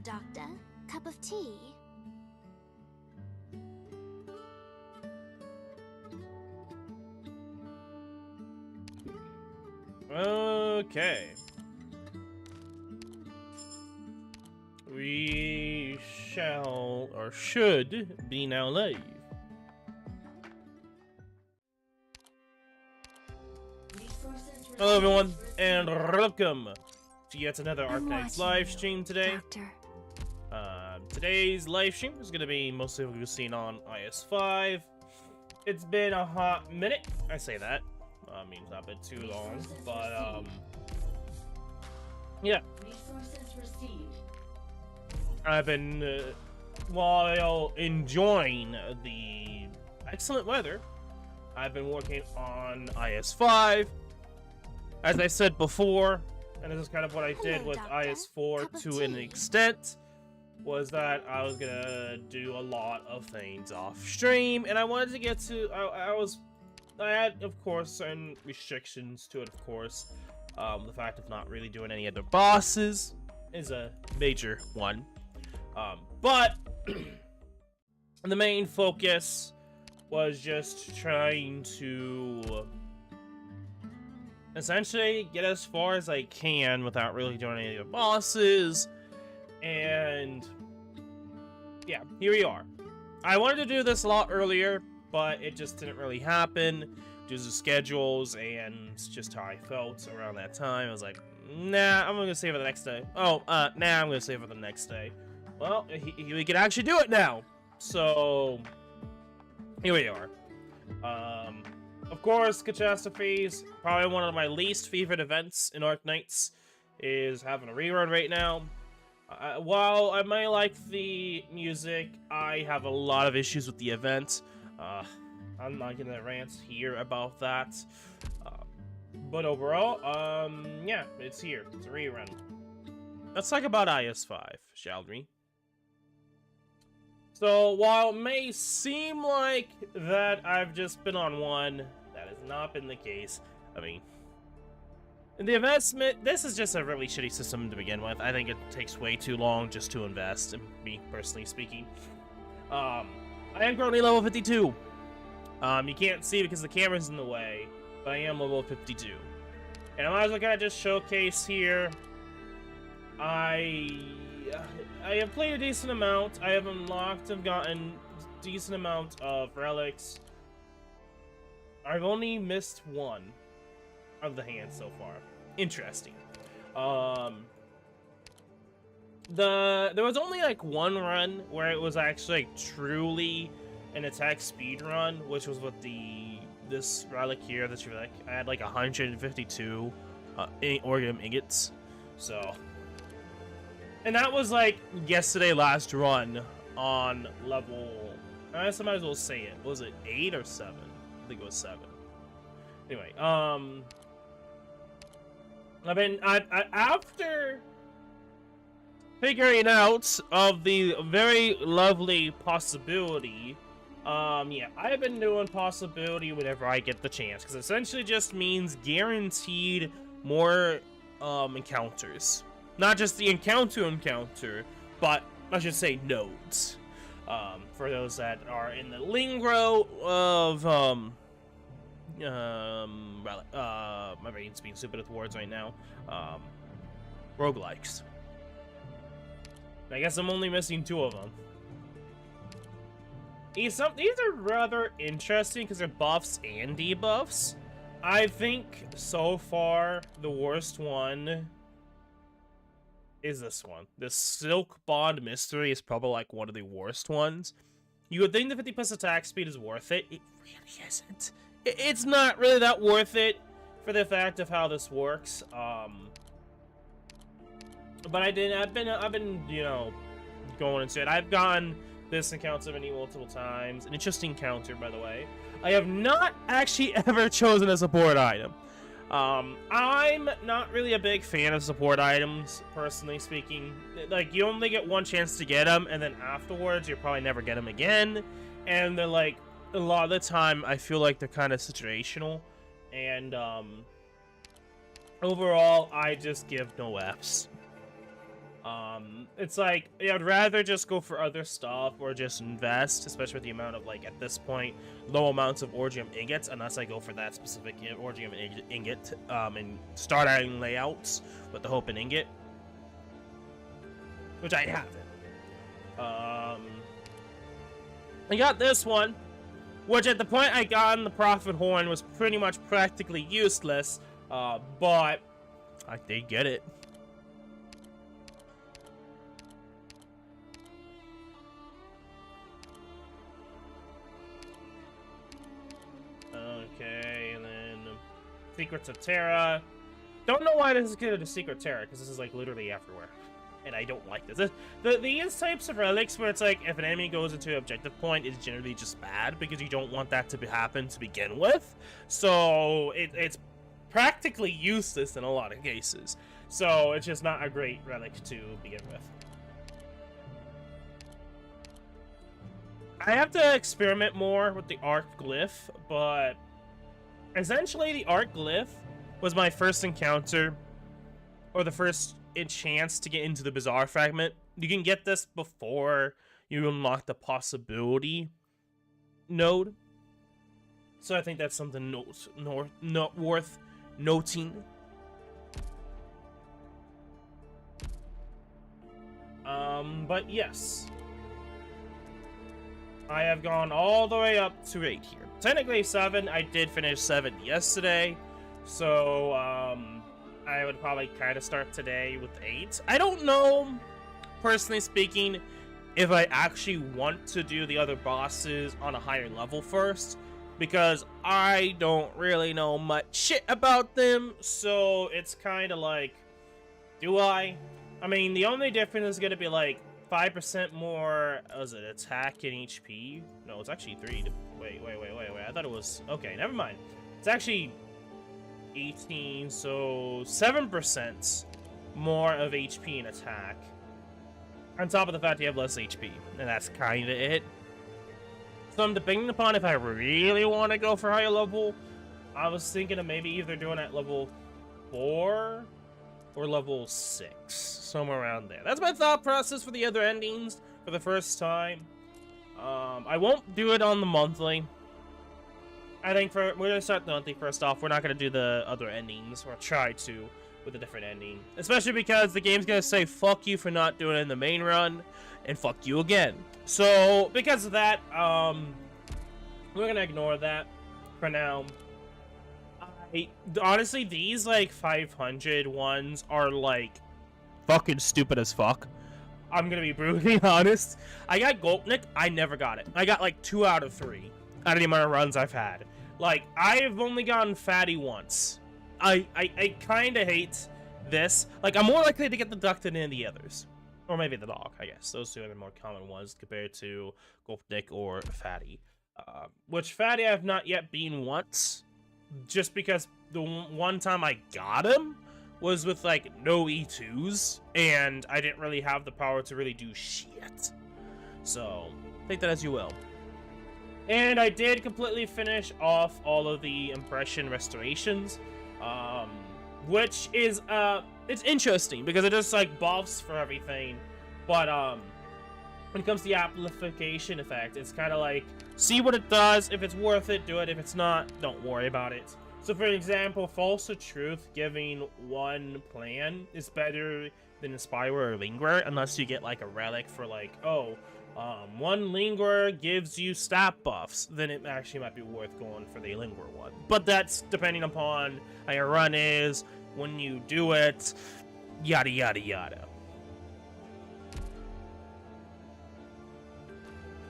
Doctor. Cup of tea? Okay. We shall, or should, be now live. Hello everyone, and welcome to yet another Arknights live stream today. Today's live stream is going to be mostly focusing on IS-5. It's been a hot minute. I say that. I mean, it's not been too long, but, yeah. I've been, while enjoying the excellent weather, I've been working on IS-5. As I said before, and this is kind of what I did with IS-4 to an extent, was that I was gonna do a lot of things off stream, and I wanted to get to, I had, of course, certain restrictions to it, of course. The fact of not really doing any other bosses is a major one. But the main focus was just trying to essentially get as far as I can without really doing any of the bosses. And yeah, here we are. I wanted to do this a lot earlier, but it just didn't really happen due to schedules and just how I felt around that time. I was like, nah, I'm gonna save it the next day. Oh, nah, I'm gonna save it the next day. Well, we can actually do it now. So here we are. Of course, catastrophes, probably one of my least favorite events in Arknights, is having a rerun right now. While I might like the music, I have a lot of issues with the event. I'm not gonna rant here about that. But overall, yeah, it's here. It's a rerun. Let's talk about IS-5, shall we? So, while it may seem like that I've just been on one, that has not been the case. I mean, in the investment, this is just a really shitty system to begin with. I think it takes way too long just to invest, me personally speaking. I am currently level 52. You can't see because the camera's in the way, but I am level 52. And I might as well kind of just showcase here. I have played a decent amount. I have unlocked and gotten a decent amount of relics. I've only missed one of the hands so far. Interesting. There was only like one run where it was actually like truly an attack speed run, which was with this relic here, this relic. I had like 152 organ ingots. So, and that was like yesterday last run on level, I guess I might as well say it. Was it 8 or 7? I think it was 7. Anyway, after figuring out of the very lovely possibility, yeah, I've been doing possibility whenever I get the chance, because essentially just means guaranteed more encounters. Not just the encounter, but I should say nodes. For those that are in the lingo of my brain's being stupid with words right now. Roguelikes. I guess I'm only missing 2 of them. These are rather interesting because they're buffs and debuffs. I think so far the worst one is this one. The Silk Bond Mystery is probably like one of the worst ones. You would think the 50+ attack speed is worth it. It really isn't. It's not really that worth it for the fact of how this works. But I've been, you know, going into it. I've gotten this encounter many multiple times. An interesting encounter, by the way. I have not actually ever chosen a support item. I'm not really a big fan of support items, personally speaking. Like, you only get one chance to get them, and then afterwards, you'll probably never get them again. And they're like, a lot of the time, I feel like they're kind of situational. And, overall, I just give no Fs. It's like, I'd rather just go for other stuff or just invest, especially with the amount of, like, at this point, low amounts of Orgium ingots, unless I go for that specific Orgium ingot, and start adding layouts with the Hope and Ingot, which I haven't. I got this one, which at the point I got in the Prophet Horn was pretty much practically useless, but I did get it. Okay, and then Secrets of Terra. Don't know why this is good to Secret Terra, because this is like literally everywhere. And I don't like this. These types of relics where it's like, if an enemy goes into an objective point, is generally just bad, because you don't want that to happen to begin with. So, it's practically useless in a lot of cases. So, it's just not a great relic to begin with. I have to experiment more with the Arc Glyph, but essentially the Arc Glyph was my first encounter, or the first chance to get into the Bizarre Fragment. You can get this before you unlock the Possibility node, so I think that's something worth noting. But yes, I have gone all the way up to 8 here. Technically 7. I did finish 7 yesterday, so I would probably kind of start today with 8. I don't know, personally speaking, if I actually want to do the other bosses on a higher level first, because I don't really know much shit about them, so it's kind of like, do I? I mean, the only difference is going to be like 5% more, was it attack and HP? No, it's actually 3. Wait. I thought it was, okay, never mind. It's actually 18, so 7% more of HP and attack. On top of the fact you have less HP, and that's kind of it. So I'm debating upon if I really want to go for higher level. I was thinking of maybe either doing it at level 4 or level 6, somewhere around there. That's my thought process for the other endings for the first time. I won't do it on the monthly. I think we're gonna start the monthly first off. We're not gonna do the other endings, or try to with a different ending, especially because the game's gonna say fuck you for not doing it in the main run, and fuck you again. So because of that, we're gonna ignore that for now. Honestly, these like 500 ones are like fucking stupid as fuck. I'm gonna be brutally honest. I got Golpnik, I never got it. I got like 2 out of 3 out of the amount of runs I've had. Like, I've only gotten Fatty once. I kind of hate this. Like, I'm more likely to get the Duck than any of the others. Or maybe the Dog, I guess. Those two are the more common ones compared to Golpnik or Fatty. Which Fatty I've not yet been once. Just because the one time I got him was with, like, no E2s. And I didn't really have the power to really do shit. So, take that as you will. And I did completely finish off all of the impression restorations, which is, it's interesting, because it just, like, buffs for everything, but, when it comes to the amplification effect, it's kind of like, see what it does, if it's worth it, do it, if it's not, don't worry about it. So, for example, False to Truth giving one plan is better than Inspire or Linger, unless you get, like, a relic for, like, oh, one Lingerer gives you stat buffs, then it actually might be worth going for the Lingerer one. But that's depending upon how your run is, when you do it, yada yada yada.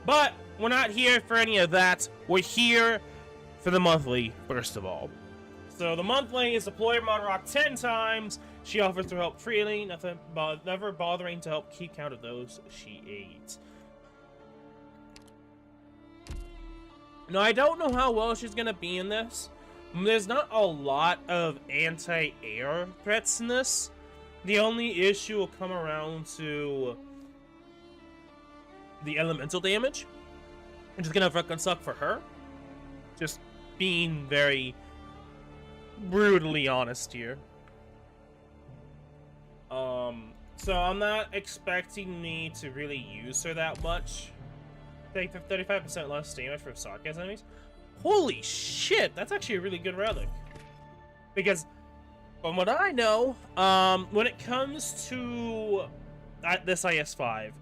But we're not here for any of that. We're here for the monthly, first of all. So the monthly is deploy Monrock 10 times. She offers to help freely, never bothering to help keep count of those she aids. Now, I don't know how well she's going to be in this. There's not a lot of anti-air threats in this. The only issue will come around to the elemental damage, which is going to fucking suck for her. Just being very brutally honest here. So I'm not expecting me to really use her that much. Take 35% less damage from sarcasm enemies. Holy shit, that's actually a really good relic. Because from what I know, when it comes to this IS-5,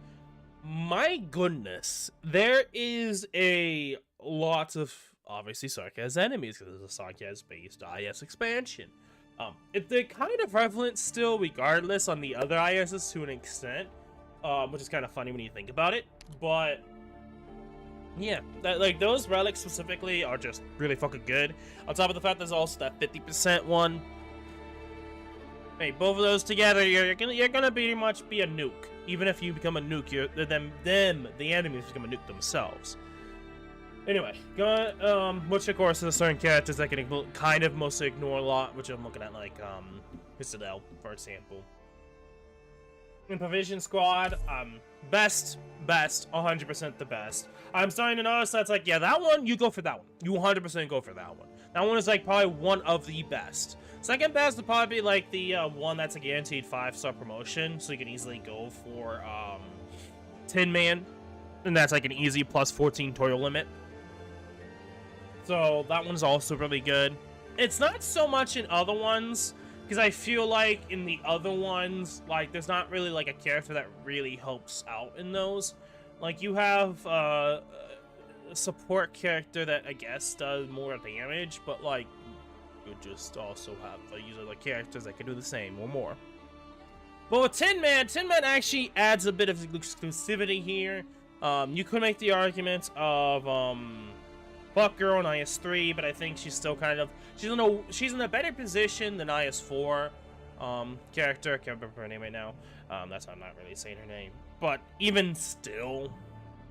my goodness, there is a lot of obviously sarcasm enemies because it's a sarcasm-based IS expansion. They're kind of prevalent still, regardless on the other ISs to an extent, which is kind of funny when you think about it. But yeah, like those relics specifically are just really fucking good. On top of the fact there's also that 50% one. Hey, both of those together, you're gonna pretty much be a nuke. Even if you become a nuke, the enemies become a nuke themselves. Anyway, which of course is certain characters that can kind of mostly ignore a lot, which I'm looking at like Citadel, for example. In Provision Squad, best, 100% the best. I'm starting to notice that's like, yeah, that one, you go for that one. You 100% go for that one. That one is like probably one of the best. Second best would probably be like the one that's a guaranteed 5-star promotion, so you can easily go for Tin Man, and that's like an easy plus 14 toil limit. So that one's also really good. It's not so much in other ones, because I feel like in the other ones, like there's not really like a character that really helps out in those. Like you have a support character that I guess does more damage, but like you just also have use other characters that can do the same or more. But with Tin Man actually adds a bit of exclusivity here. You could make the argument of Buck Girl in IS-3, but I think she's still kind of she's in a better position than IS-4 character. I can't remember her name right now. That's why I'm not really saying her name. But even still,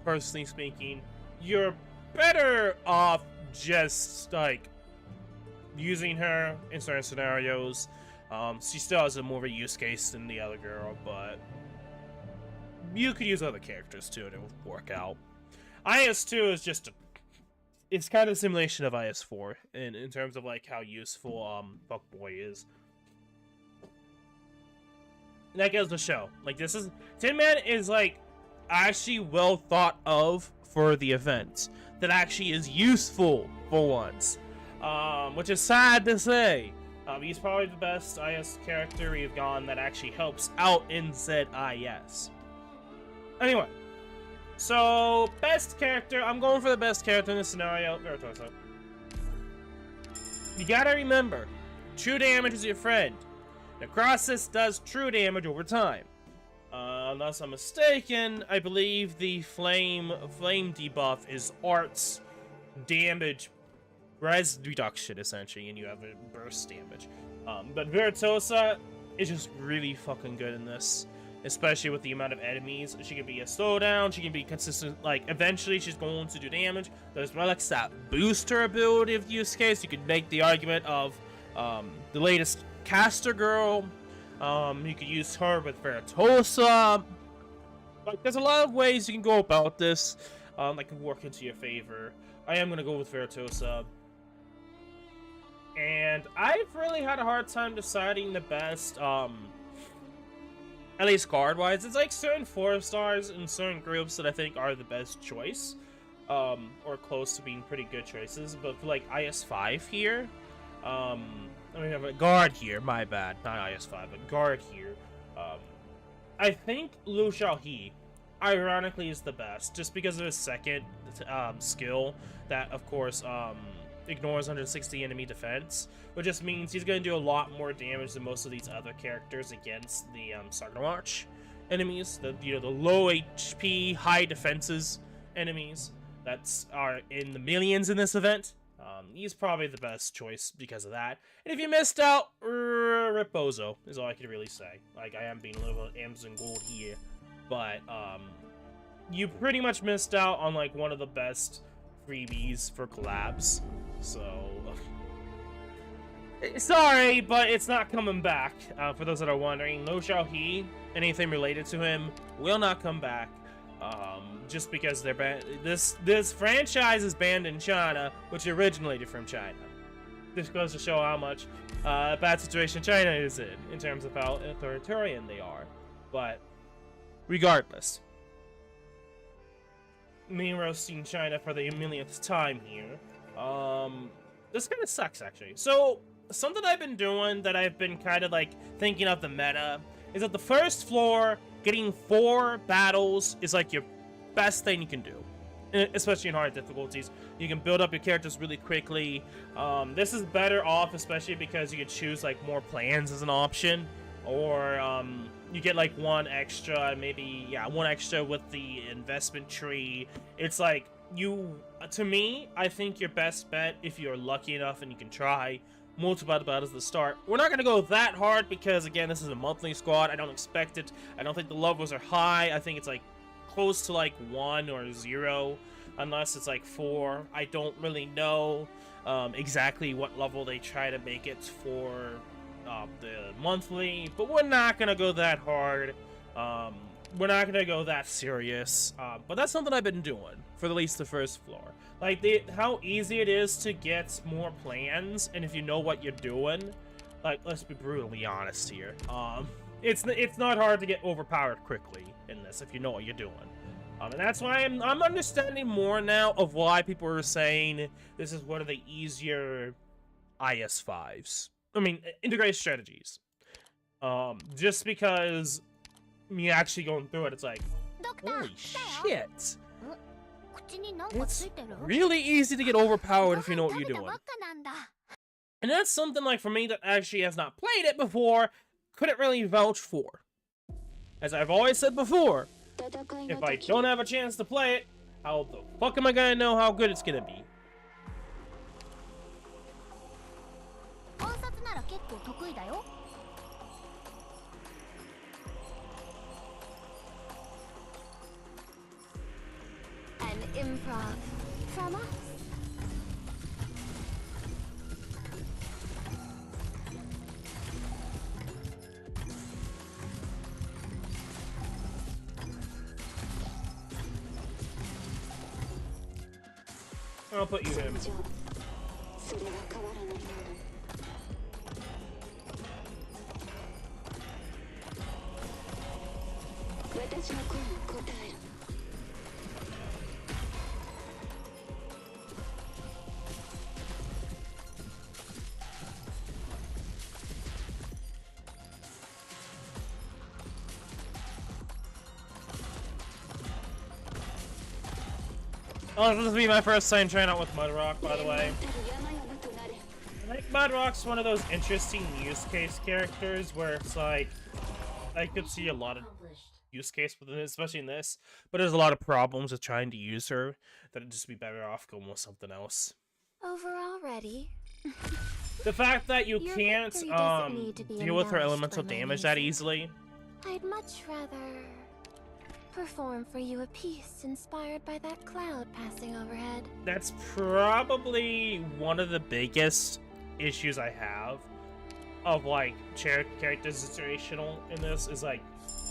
personally speaking, you're better off just like using her in certain scenarios. She still has a more of a use case than the other girl, but you could use other characters too and it would work out. IS-2 is just it's kind of a simulation of IS-4 in terms of like how useful Fuckboy is. And that goes to show. Like Tin Man is like actually well thought of for the event. That actually is useful for once. Which is sad to say. He's probably the best IS character we've gone that actually helps out in said IS. Anyway. So, best character. I'm going for the best character in this scenario. You gotta remember, true damage is your friend. Necrosis does true damage over time. Unless I'm mistaken, I believe the flame debuff is arts damage res reduction, essentially, and you have a burst damage. But Virtuosa is just really fucking good in this. Especially with the amount of enemies. She can be a slowdown, she can be consistent, like, eventually she's going to do damage. There's relics that boost her ability of use case. You could make the argument of the latest caster girl. You could use her with Veritosa. Like, there's a lot of ways you can go about this that can work into your favor. I am going to go with Veritosa. And I've really had a hard time deciding the best, at least card-wise. It's like certain 4-stars in certain groups that I think are the best choice, or close to being pretty good choices. But for like IS-5 here, I mean, have a guard here. My bad, not IS-5, but guard here. I think Lu Xiaohe, ironically, is the best, just because of his second skill that, of course, ignores 160 enemy defense, which just means he's going to do a lot more damage than most of these other characters against the Sargnamarch enemies, the low HP, high defenses enemies that are in the millions in this event. He's probably the best choice because of that. And if you missed out, Reposo is all I can really say. Like, I am being a little bit Amazon Gold here, but you pretty much missed out on like one of the best freebies for collabs. So, sorry, but it's not coming back. For those that are wondering, Lu Xiaohe, anything related to him, will not come back. Just because they're banned. This franchise is banned in China, which originated from China. This goes to show how much bad situation China is in terms of how authoritarian they are. But regardless, me roasting China for the millionth time here. This kind of sucks actually. So something I've been doing that I've been kind of like thinking of the meta is that the first floor, getting 4 battles is like your best thing you can do, especially in hard difficulties. You can build up your characters really quickly. This is better off, especially because you can choose like more plans as an option, or you get like 1 extra, maybe, yeah, 1 extra with the investment tree. It's like, to me, I think your best bet, if you're lucky enough and you can try, multiple battles at the start. We're not going to go that hard because, again, this is a monthly squad. I don't expect it. I don't think the levels are high. I think it's like close to like 1 or 0, unless it's like 4. I don't really know exactly what level they try to make it for the monthly, but we're not going to go that hard. We're not going to go that serious, but that's something I've been doing for at least the first floor. Like, how easy it is to get more plans, and if you know what you're doing, like, let's be brutally honest here. It's not hard to get overpowered quickly in this if you know what you're doing. And that's why I'm understanding more now of why people are saying this is one of the easier IS5s. I mean, integrated strategies. Just because me actually going through it, it's like, holy shit. It's really easy to get overpowered if you know what you're doing. And that's something, like, for me that actually has not played it before, couldn't really vouch for. As I've always said before, if I don't have a chance to play it, how the fuck am I gonna know how good it's gonna be? An improv from us. I'll put you in. Oh, this will be my first time trying out with Mudrock, by the way. I think Mudrock's one of those interesting use case characters where it's like, I could see a lot of use case within it, especially in this, but there's a lot of problems with trying to use her that it'd just be better off going with something else. Over already. The fact that you can't deal with her elemental damage that easily. I'd much rather perform for you a piece inspired by that cloud passing overhead. That's probably one of the biggest issues I have of, like, character situational in this, is like,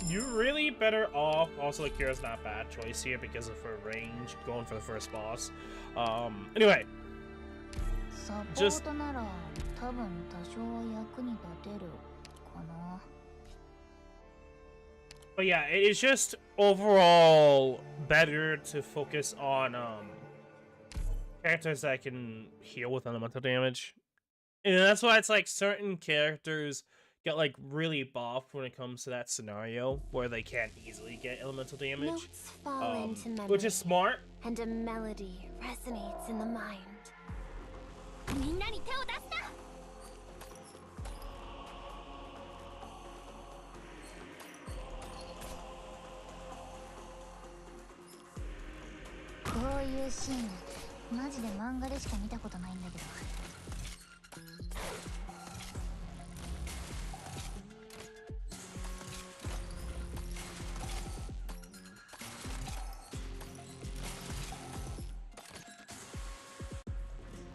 you're really better off. Also, like, Kira's not a bad choice here because of her range going for the first boss. Anyway, just but yeah, it's just overall better to focus on characters that can heal with elemental damage. And that's why it's like certain characters get like really buffed when it comes to that scenario where they can't easily get elemental damage. Notes fall into memory, which is smart. And a melody resonates in the mind.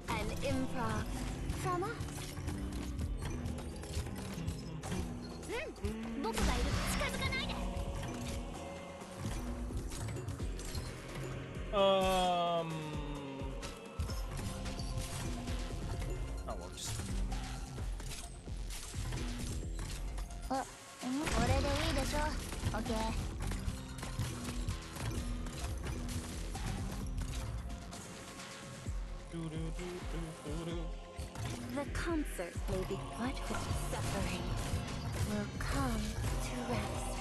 An improv from us. That works. Okay. The concert may be but with suffering will come to rest.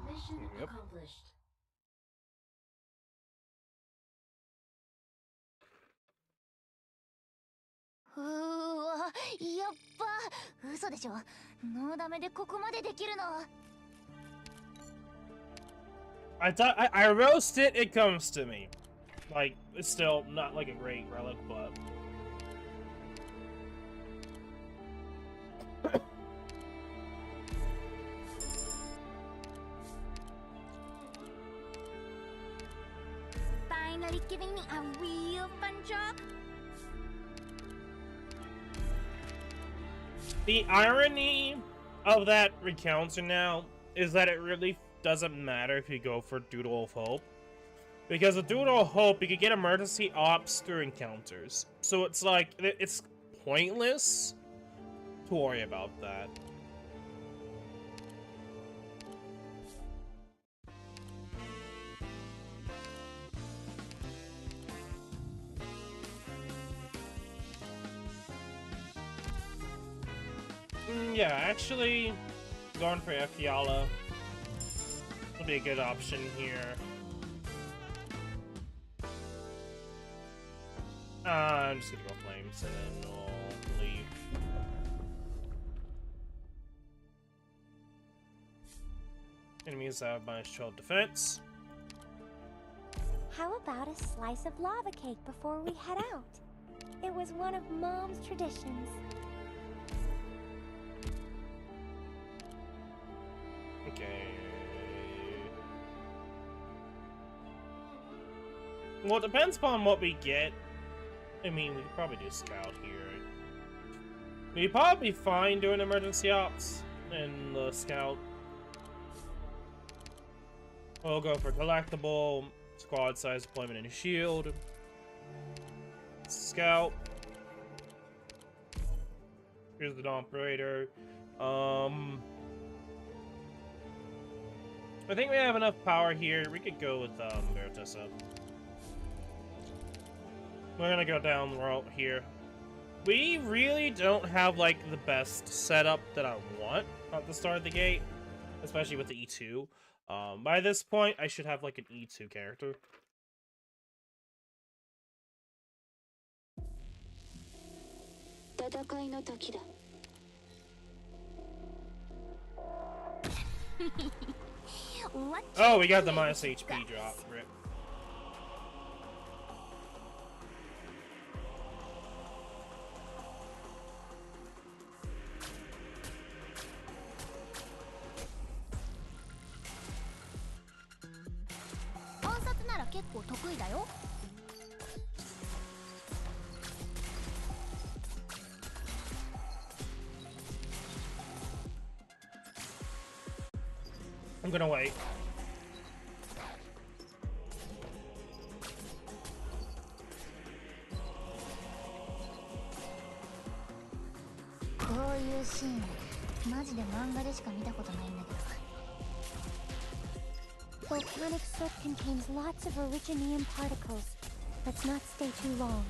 Mission accomplished. うーわ、やっば、嘘でしょ。ノーダメでここまでできるの。I thought I roast it, it comes to me. Like, it's still not like a great relic, but... Finally giving me a real fun job. The irony of that recounter now is that it really doesn't matter if you go for Doodle of Hope. Because with Doodle of Hope, you can get emergency ops through encounters. So it's like, it's pointless to worry about that. Yeah, actually, going for Fiala will be a good option here. I'm just gonna go Flames and then we'll leave. Enemies have minus 12 defense. How about a slice of lava cake before we head out? It was one of Mom's traditions. Okay. Well, it depends upon what we get. I mean, we could probably do Scout here. We'd probably be fine doing emergency ops in the Scout. We'll go for collectible, squad size deployment, and a shield. Scout. Here's the operator. I think we have enough power here. We could go with Veritessa. We're gonna go down the road here. We really don't have like the best setup that I want at the start of the gate, especially with the E2. By this point, I should have like an E2 character. Oh, we got the minus HP drop. Rip. I'm gonna wait. Volcanic soot contains lots of originium particles. Let's not stay too long.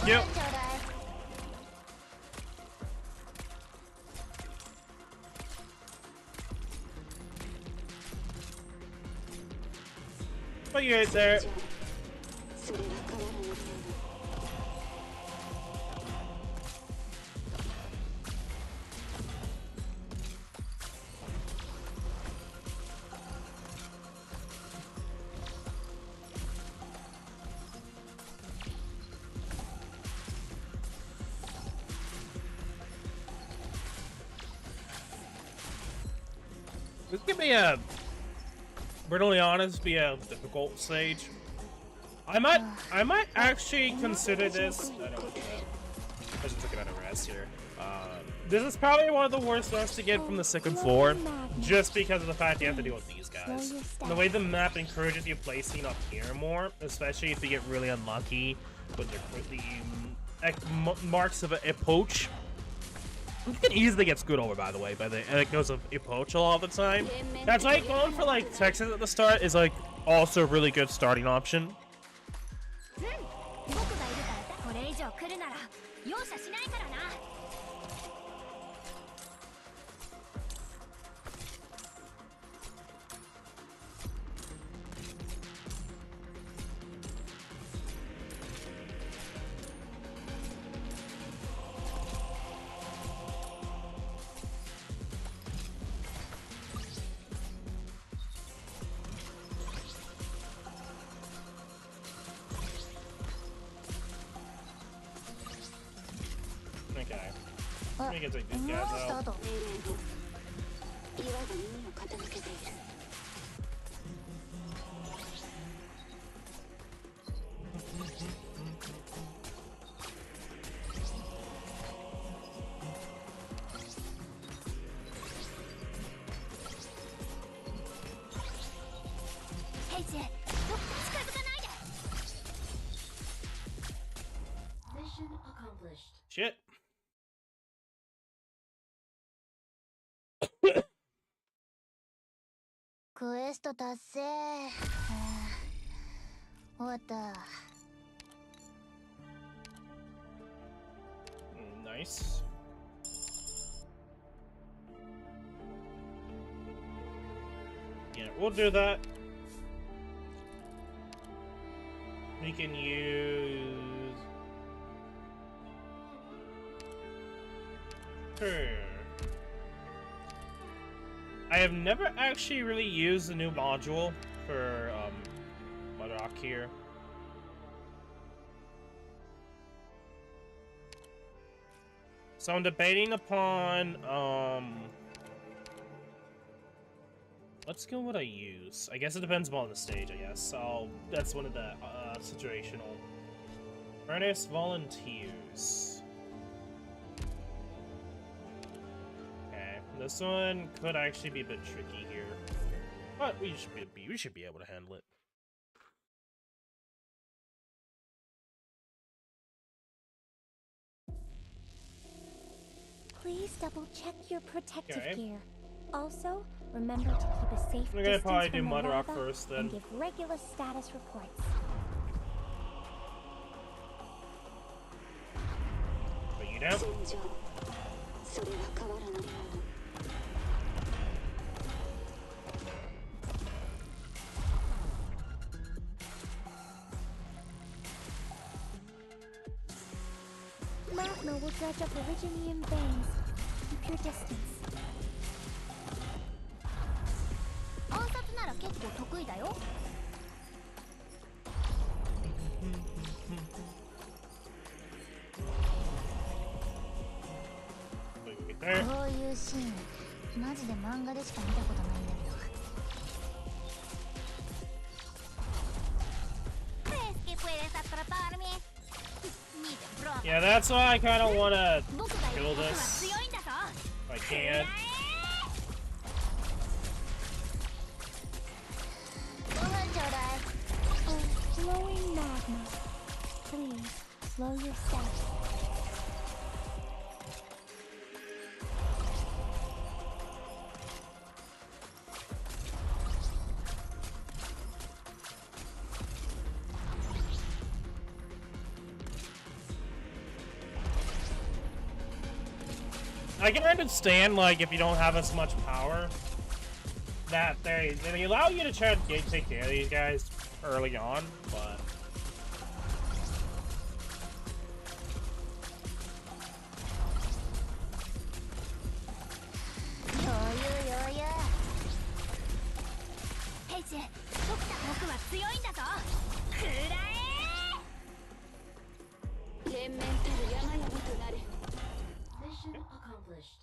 Yep. But you're right there. This could be a, brutally honest, be a difficult stage. I might actually consider this. I don't want to do that. I just took it out of rest here. This is probably one of the worst ones to get from the second floor, just because of the fact you have to deal with these guys. And the way the map encourages you placing up here more, especially if you get really unlucky with the marks of a poach. You can easily get screwed over, by the way, by the echoes of a poach a lot of the time. That's why going for like Texas at the start is like also a really good starting option. Let me get these guys out. Mission accomplished. Shit. Quest 達成。終わった。Nice. Yeah, we'll do that. We can use... I have never actually really used the new module for Mudrock here. So I'm debating upon what skill would I use? I guess it depends upon the stage, I guess. So that's one of the situational. Earnest volunteers. This one could actually be a bit tricky here, but we should be able to handle it. Please double check your protective gear. Also, remember to keep a safe We're gonna distance probably do from the Mudrock lava first, then. and give regular status reports. Put you down. Magma will dredge up originium veins. Keep your distance. 暗殺なら結構得意だよ。こういうシーン、マジで漫画でしか見たことないんだけど。Yeah, that's why I kind of want to kill this if I can. Oh, flowing magma. Please, slow your steps. I can understand, like, if you don't have as much power, that they allow you to try to take care of these guys early on, but... Mission accomplished.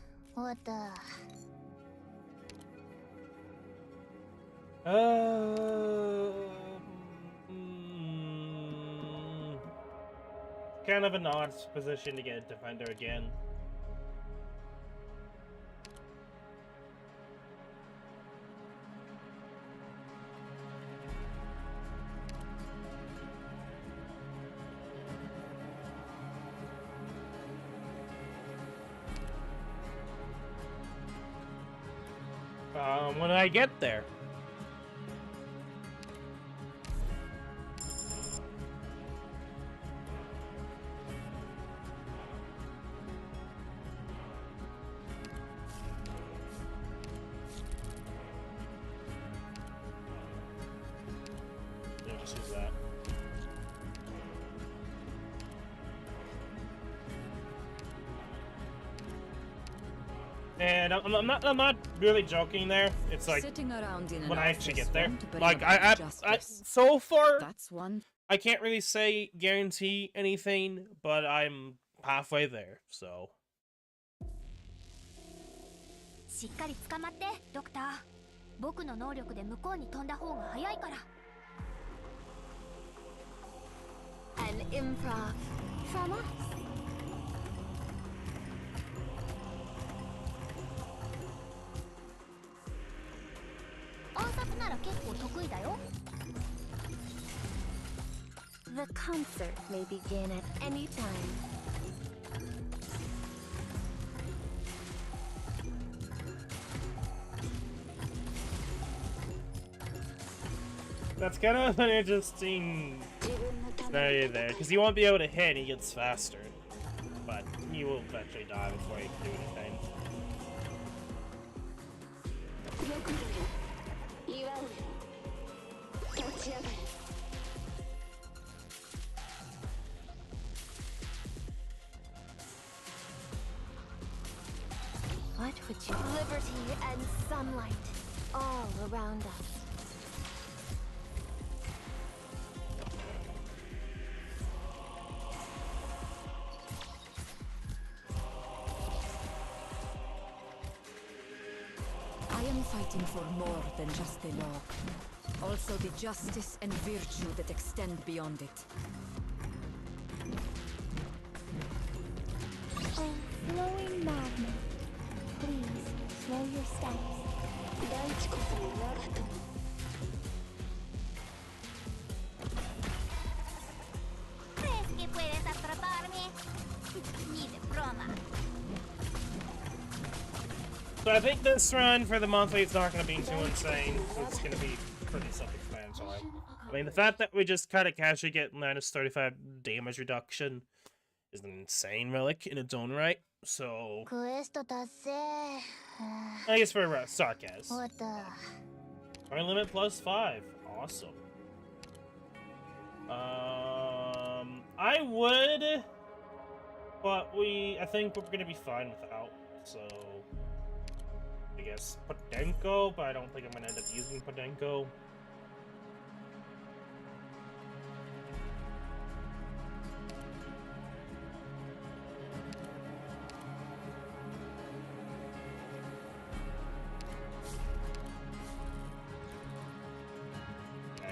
What the? Kind of an odd position to get a defender again. When I get there. Yeah, just use that. And I'm not really joking there. It's like when I actually get there. Like I so far That's one. I can't really say guarantee anything, but I'm halfway there. So しっかり捕まって、ドクター。僕の能力で向こうに飛んだ方が早いから。An improv from us. 暗殺なら結構得意だよ。The concert may begin at any time. that's kind of an interesting scenario there, because he won't be able to hit and he gets faster. But he will eventually die before he can do anything. What would you... Liberty and sunlight all around us. I am fighting for more than just the law. Also the justice and virtue that extend beyond it. Oh, flowing madness. Please, slow your steps. ¿Crees que puedes atraparme? Ni de broma. So I think this run for the monthly is not going to be too insane. So it's going to be pretty self-explanatory. I mean, the fact that we just kind of casually get minus 35 damage reduction is an insane relic in its own right. So クエスト達成。 I guess for sarcasm. What the? Our limit plus 5. Awesome. I would, but I think we're gonna be fine without. So I guess Podenko, but I don't think I'm gonna end up using Podenko.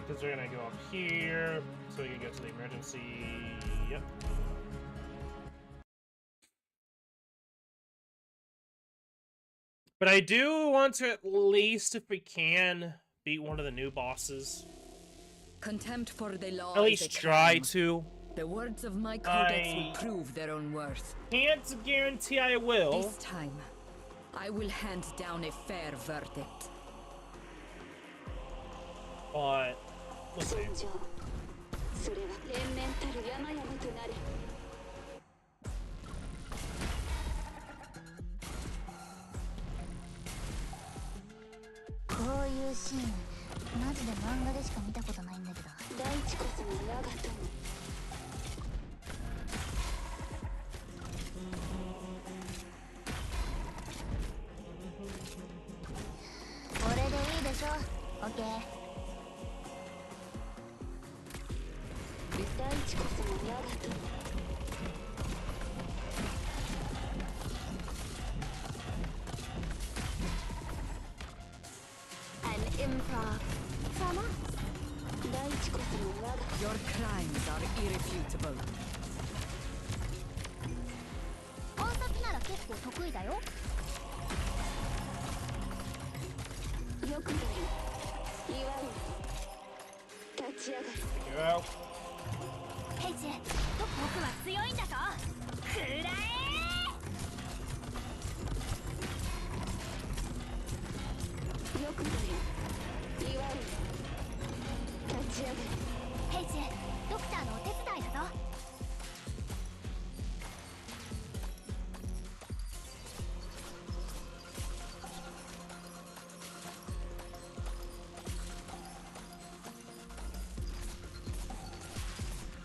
Because we're gonna go up here, so we can get to the emergency. Yep. But I do want to, at least if we can, beat one of the new bosses. Contempt for the law. At least try to. The words of my codex will prove their own worth. Can't guarantee I will. This time, I will hand down a fair verdict. But we'll see. Okay. Your crimes are irrefutable. 暗殺なら結構得意だよ。よくやる。祝う。立ち上がる。 Get out. ヘイジ、僕は強いんだぞ。くらえ。よくやる。祝う。立ち上がる。ヘイジ、ドクターのお手伝いだぞ。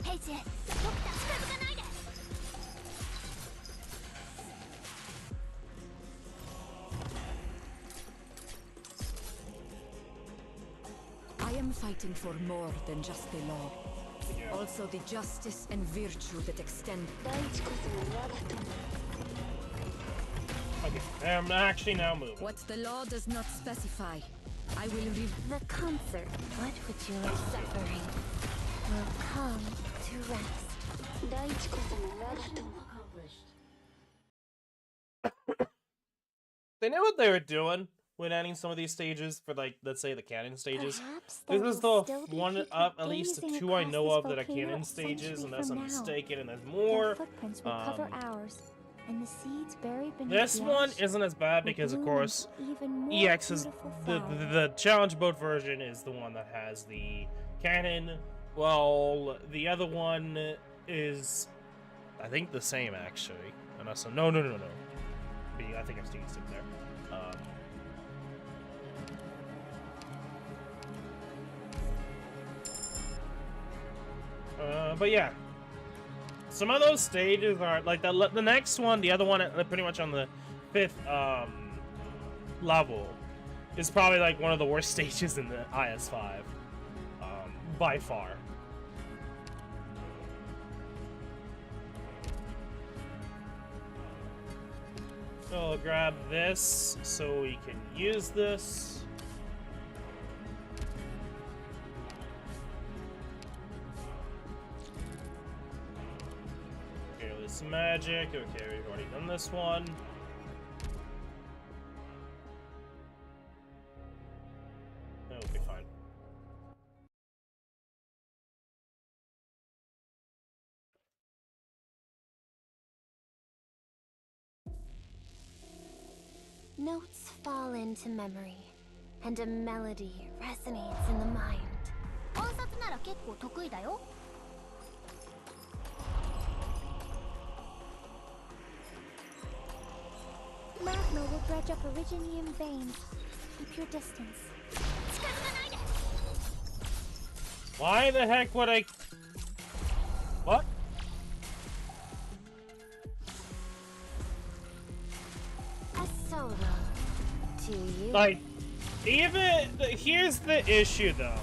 ヘイジ、ドクター近づかないで。I am fighting for more than just the law. Also the justice and virtue that extend. 大地こそが我が友。 Okay, I'm actually now moving. What the law does not specify, I will The concert, what would you like suffering, will come to rest. 大地こそが我が友。 They knew what they were doing when ending some of these stages for, like, let's say the canon stages. Perhaps This there is will the still be one people up, at least the gazing two I across know this of that are volcano canon a stages, century unless from I'm now. mistaken, and there's Their more. footprints will cover ours, and the seeds buried beneath This the one ash isn't as bad will because, of bloom course, into even more EX is beautiful the flowers. challenge mode version is the one that has the cannon. Well, the other one is, I think, the same actually. Unless no. I think I'm sticking there. But yeah, some of those stages are like the next one, the other one, pretty much on the 5th level, is probably like one of the worst stages in the IS5, by far. So I'll grab this so we can use this. Careless magic. Okay, we've already done this one. That'll be fine. Notes fall into memory, and a melody resonates in the mind. 暗殺なら結構得意だよ。 Magma will dredge up originium veins. Keep your distance. 近づかないで。 Why the heck would I? What? A solo. To you. Like, even here's the issue though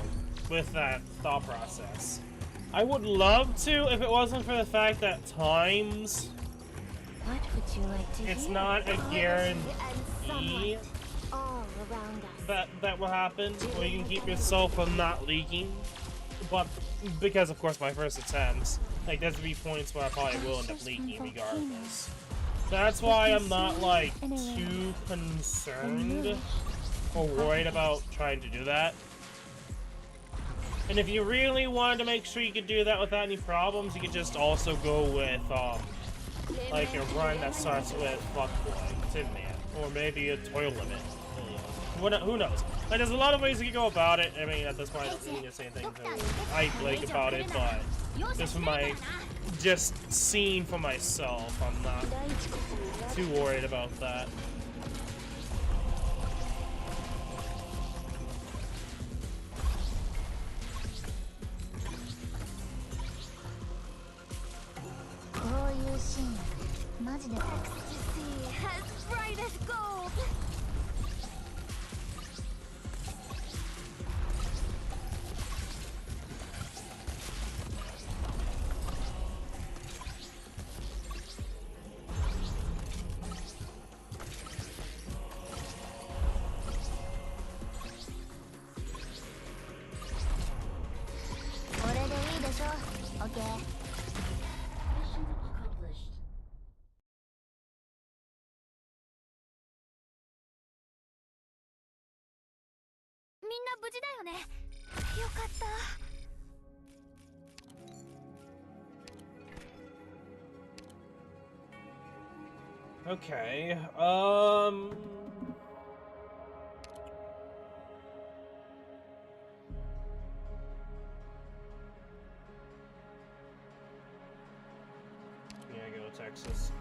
with that thought process. I would love to if it wasn't for the fact that times What would you like to it's hear? not a guarantee And sunlight all around us. that will happen, where you can keep yourself from not leaking. But because of course my first attempts, like there's gonna be points where I probably will end up leaking regardless. That's why I'm not like too concerned or worried about trying to do that. And if you really wanted to make sure you could do that without any problems, you could just also go with like a run that starts with Fuckboy, Tin Man, or maybe a toil limit. Who knows? Like, there's a lot of ways you can go about it. I mean, at this point, I don't need to say anything I like about it, but just from my seeing for myself, I'm not too worried about that. Ecstasy as bright as gold. Okay. Mission accomplished. みんな無事だよね。よかった。 Okay, yeah, go to Texas.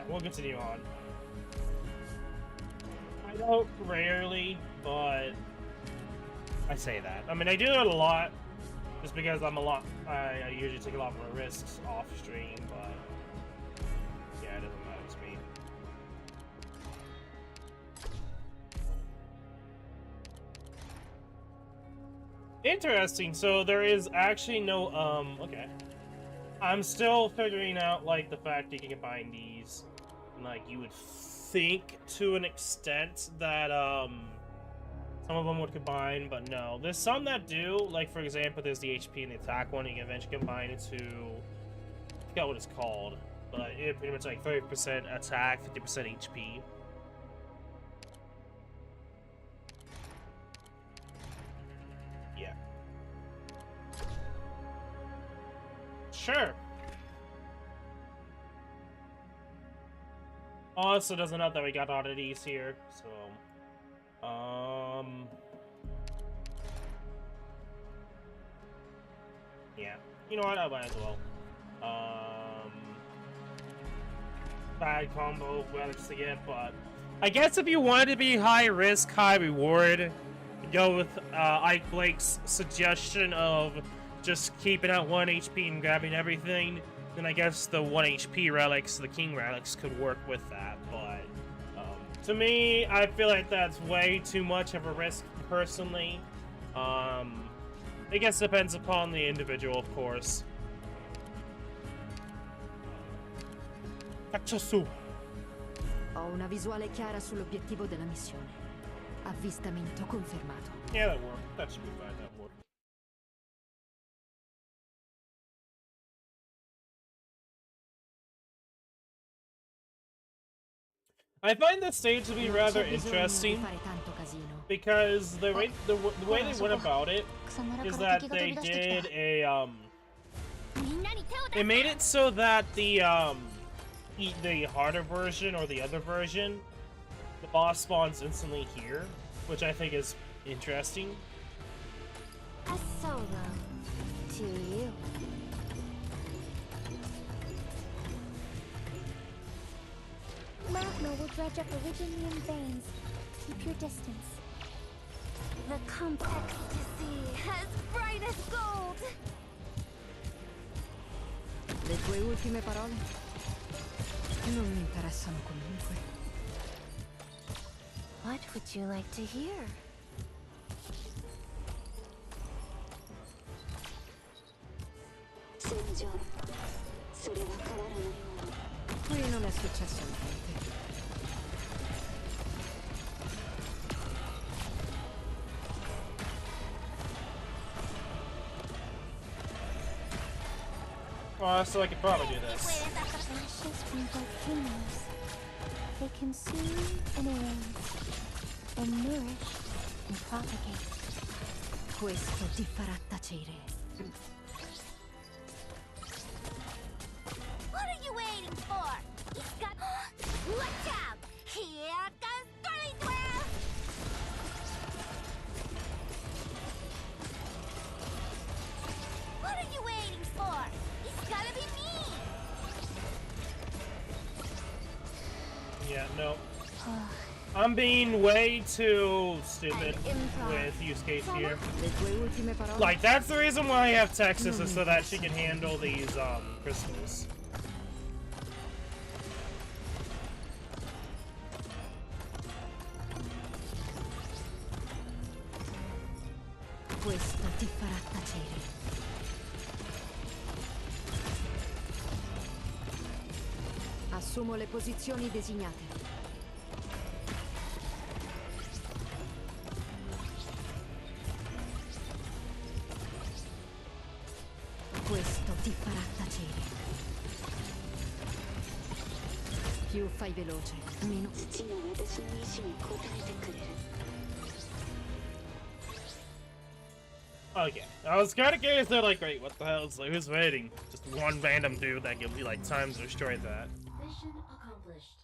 We'll continue on. I don't rarely, but I say that. I mean, I do it a lot, just because I'm a lot. I usually take a lot more risks off stream, but yeah, it doesn't matter to me. Interesting. So there is actually no okay. I'm still figuring out like the fact that you can combine these. Like, you would think to an extent that some of them would combine, but no. There's some that do. Like, for example, there's the HP and the attack one. You can eventually combine it to, I forgot what it's called, but it pretty much like 30% attack, 50% HP. Yeah. Sure. Also doesn't help that we got oddities here, so yeah. You know what, I might as well. Bad combo relics to get, but I guess if you wanted to be high risk, high reward, go with Ike Blake's suggestion of just keeping out 1 HP and grabbing everything. Then I guess the 1 HP relics, the King relics, could work with that, but to me, I feel like that's way too much of a risk, personally. I guess it depends upon the individual, of course. Cacciasu! Ho una visuale chiara sull'obiettivo della missione. Avvistamento confermato. Yeah, that worked. That should be fine, that worked. I find this stage to be rather interesting because the way they went about it is that they did a they made it so that the harder version or the other version, the boss spawns instantly here, which I think is interesting. A solo to you. Magma will dredge up Originian veins. Keep your distance. The complex ecstasy, as bright as gold! Le tue ultime parole? Non mi interessano comunque. What would you like to hear? Qui non è successo niente. So I could probably do this. Ashes from volcanoes. They consume and erase, and nourish and propagate. Questo ti farà tacere. What are you waiting for? He's got... Watch out! Here comes Burlingwell! What are you waiting for? It's gotta be me! Yeah, no. I'm being way too stupid An improv with use case here. Le tue ultime parole? Like, that's the reason why I have Texas, is so that she can handle these, crystals. Questo ti farà tacere. Assumo le posizioni designate. Questo ti farà tacere. Più fai veloce, meno. 父が私の意志に応えてくれる。 Okay, I was kind of curious. They're like, wait, what the hell? It's like, who's waiting? Just one random dude that can be like times destroy that. Mission accomplished.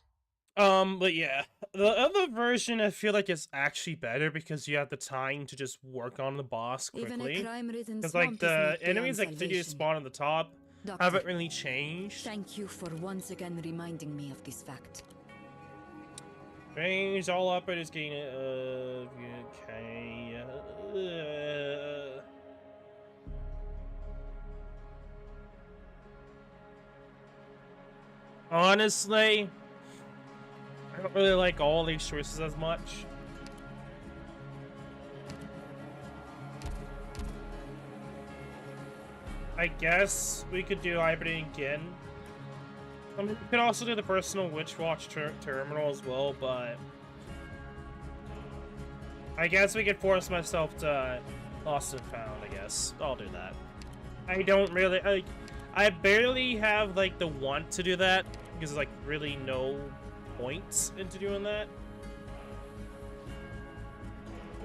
But yeah, the other version I feel like is actually better because you have the time to just work on the boss quickly. Because like the enemies that continue to spawn on the top haven't really changed. Thank you for once again reminding me of this fact. Range all up at his gain okay. Honestly, I don't really like all these choices as much. I guess we could do hibernating again. I mean, we could also do the personal Witch Watch terminal as well, but I guess we could force myself to Lost and Found. I guess I'll do that. I don't really I barely have like the want to do that because there's like really no points into doing that.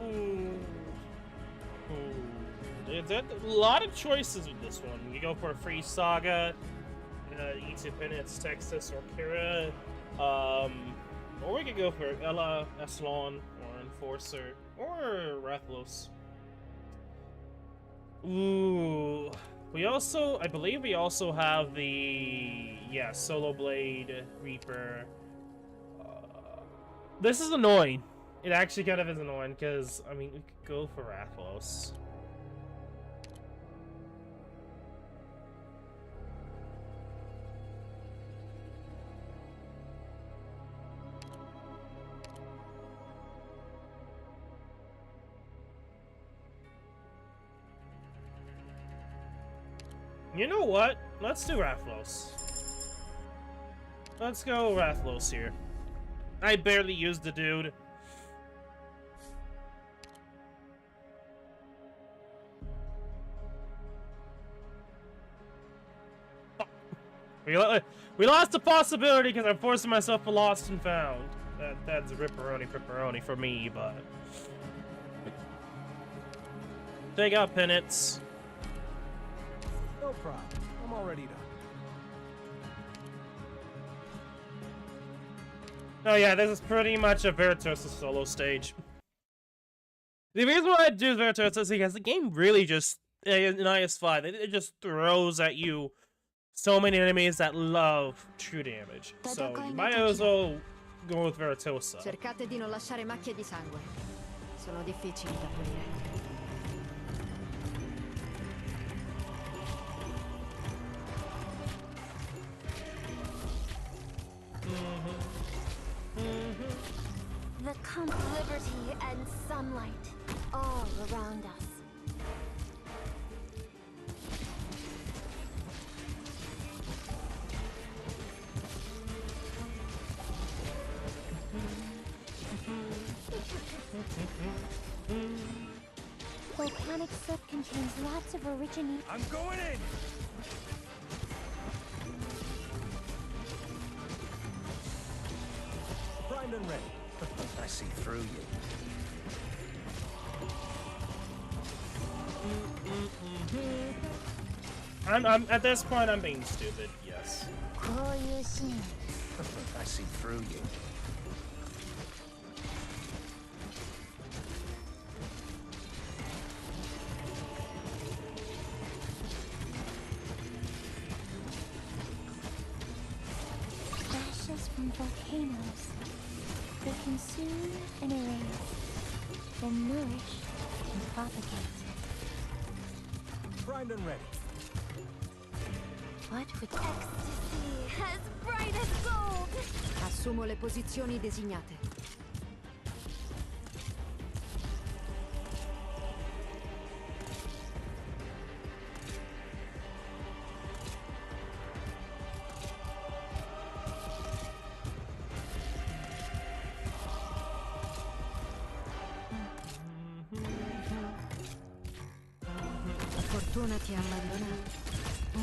Ooh. There's a lot of choices with this one. You go for a free saga, E2 Penance, Texas, or Kira, or we could go for Ella, Eslon, or Enforcer, or Rathlos. Ooh. We also, I believe we also have the, yeah, Solo Blade, Reaper. This is annoying. It actually kind of is annoying, because, I mean, we could go for Rathlos. You know what? Let's do Rathlos. Let's go Rathlos here. I barely used the dude. We lost the possibility because I'm forcing myself to Lost and Found. That's ripperoni for me, but... Take out Penance. No problem. I'm already done. Oh yeah, this is pretty much a Veritosa solo stage. The reason why I do Veritosa is because the game really just, in IS-5, it just throws at you so many enemies that love true damage. So you might as well go with Veritosa. Cercate di non lasciare macchie di sangue. Sono difficili da pulire. The liberty and sunlight all around us. Volcanic soot contains lots of originating. I'm going in! Primed and ready. I see through you. I'm at this point I'm being stupid, yes. I see through you. Ashes from volcanoes. They consume and erase, then nourish and propagate. Primed and ready. What would Ecstasy as bright as gold! Assumo le posizioni designate. Fortuna ti ha abbandonato.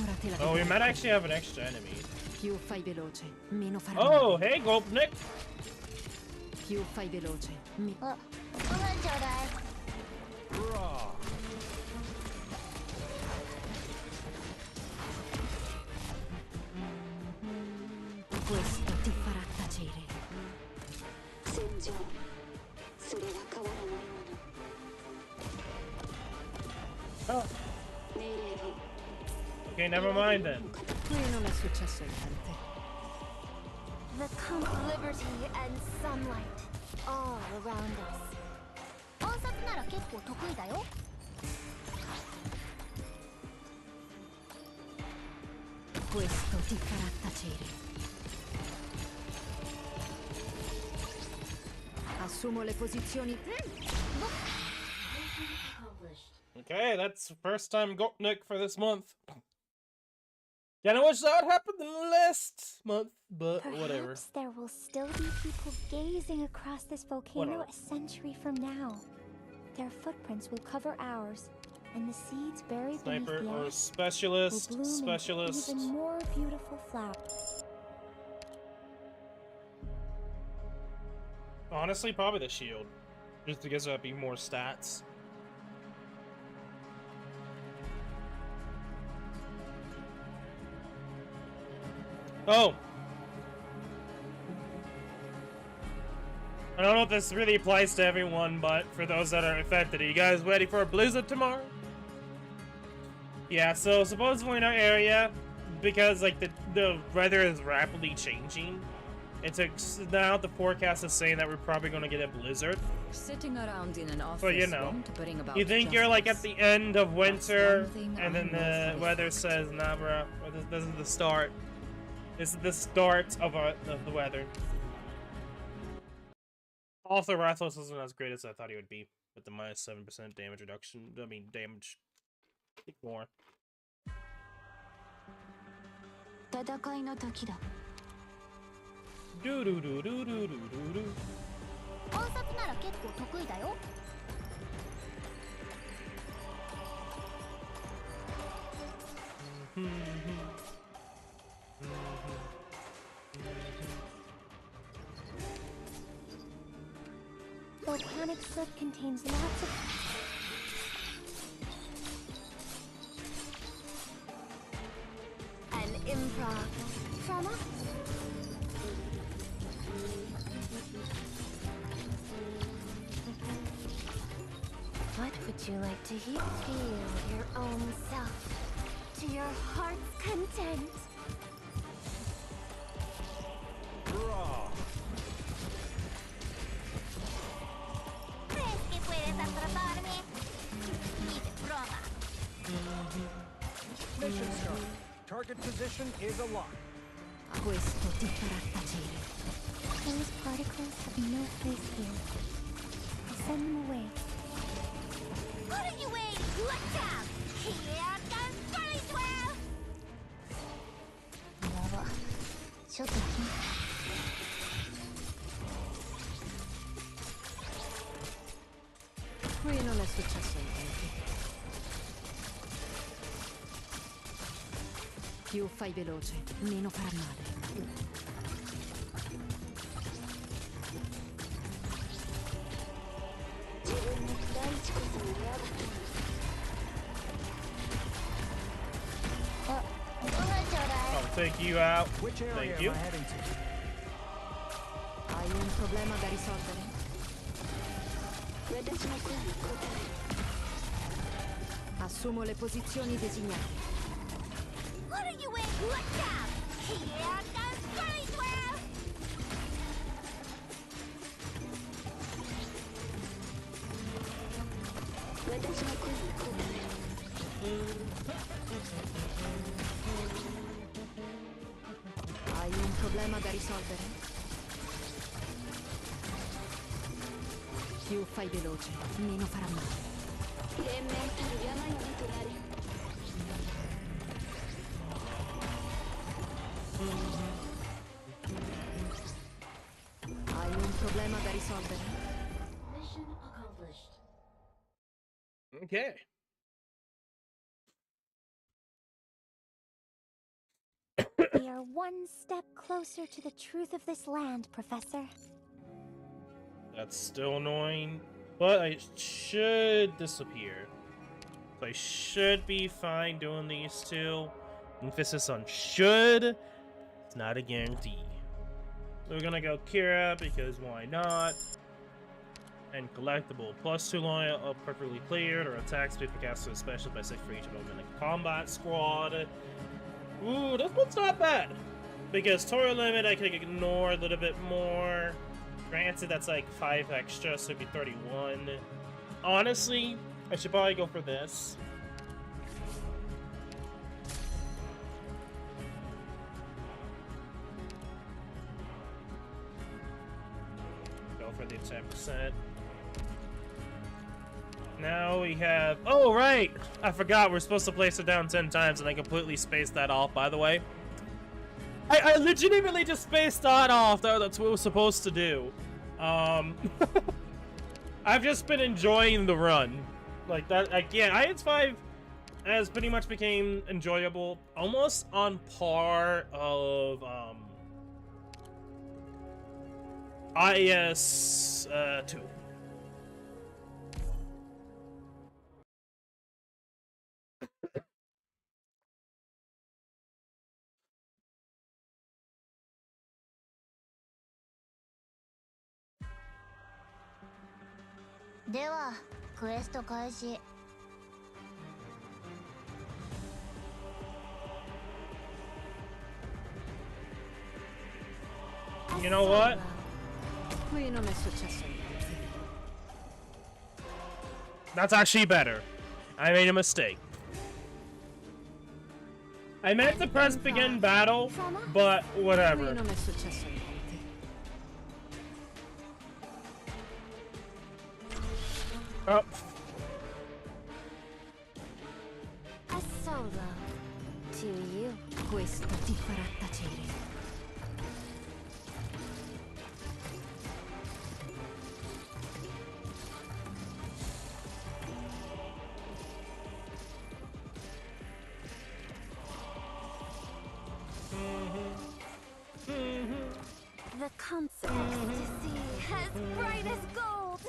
Ora te la Oh, we devi might raccogliere. actually have an extra enemy. Più fai veloce, meno farai Oh, male. hey, Gopnik. Più fai veloce, ご飯ちょうだい Raw. questo ti farà tacere. 戦場それは変わらないもの Oh, 命令文 okay, never mind then. Qui non è successo niente. the liberty and sunlight all around us? 暗殺なら結構得意だよ Questo ti farà tacere. Assumo le posizioni. Accomplished. Okay, that's the first time Gopnik for this month. Kinda wish that happened last month, but whatever. Perhaps there will still be people gazing across this volcano Whatever. a century from now. Their footprints will cover ours, and the seeds buried Sniper beneath the or ash specialist, will bloom into specialist. even more beautiful flowers. Honestly, probably the shield. Just because that'd be more stats. Oh! I don't know if this really applies to everyone, but for those that are affected, are you guys ready for a blizzard tomorrow? Yeah, so supposedly in our area, because like the weather is rapidly changing, now the forecast is saying that we're probably going to get a blizzard. Sitting around in an office So, you know, won't bring about You think you're like at justice. the end of winter, one thing and I then know the for weather fact. says, nah, bro, this is the start. This is the start of the weather. Also, Rathalos isn't as great as I thought he would be, with the minus 7% damage reduction. I mean, damage. I think more. 戦いの時だ Do do do do do do do do. 暗殺なら結構得意だよ Volcanic soot contains lots of An improv from us What would you like to hear? Feel your own self to your heart's content. Raw. ¿Crees que puedes atraparme? Ni de broma Mission start. Target position is a lock. Questo ti farà tacere. Those particles have no place here. I send them away. What are you waiting? Let's out! Here comes Burlingwell! やばちょっとQui non è successo niente. Più fai veloce, meno farà male. I'll take you out. Which area Thank am you. I heading to? Hai un problema da risolvere? Assumo le posizioni designate. What are you waiting? Let's out! Here comes Burlingwell! Hai un problema da risolvere? Più fai veloce, meno farà male. 連綿たる山々となり Hai un problema da risolvere? Mission accomplished. Okay. We are one step closer to the truth of this land, Professor. That's still annoying, but I should disappear. So I should be fine doing these two. Emphasis on should. It's not a guarantee. So we're gonna go Kira because why not? And collectible +2 loyal, perfectly cleared, or attack speed for caster special by 6 for each element in a combat squad. Ooh, this one's not bad. Because Tori limit I could ignore a little bit more. Granted, that's like 5 extra, so it'd be 31. Honestly, I should probably go for this. Go for the 10%. Now we have... Oh, right! I forgot we're supposed to place it down 10 times, and I completely spaced that off, by the way. I legitimately just spaced that off. That's what we're supposed to do. I've just been enjoying the run. Like, that, like, yeah, IS 5 has pretty much became enjoyable. Almost on par of, IS 2. You know what? Qui non è successo niente. That's actually better. I made a mistake. I meant to press begin battle, but Qui whatever. non è successo niente. Oh. A solo. To you. Questo ti farà tacere. The concert ecstasy, as bright as gold.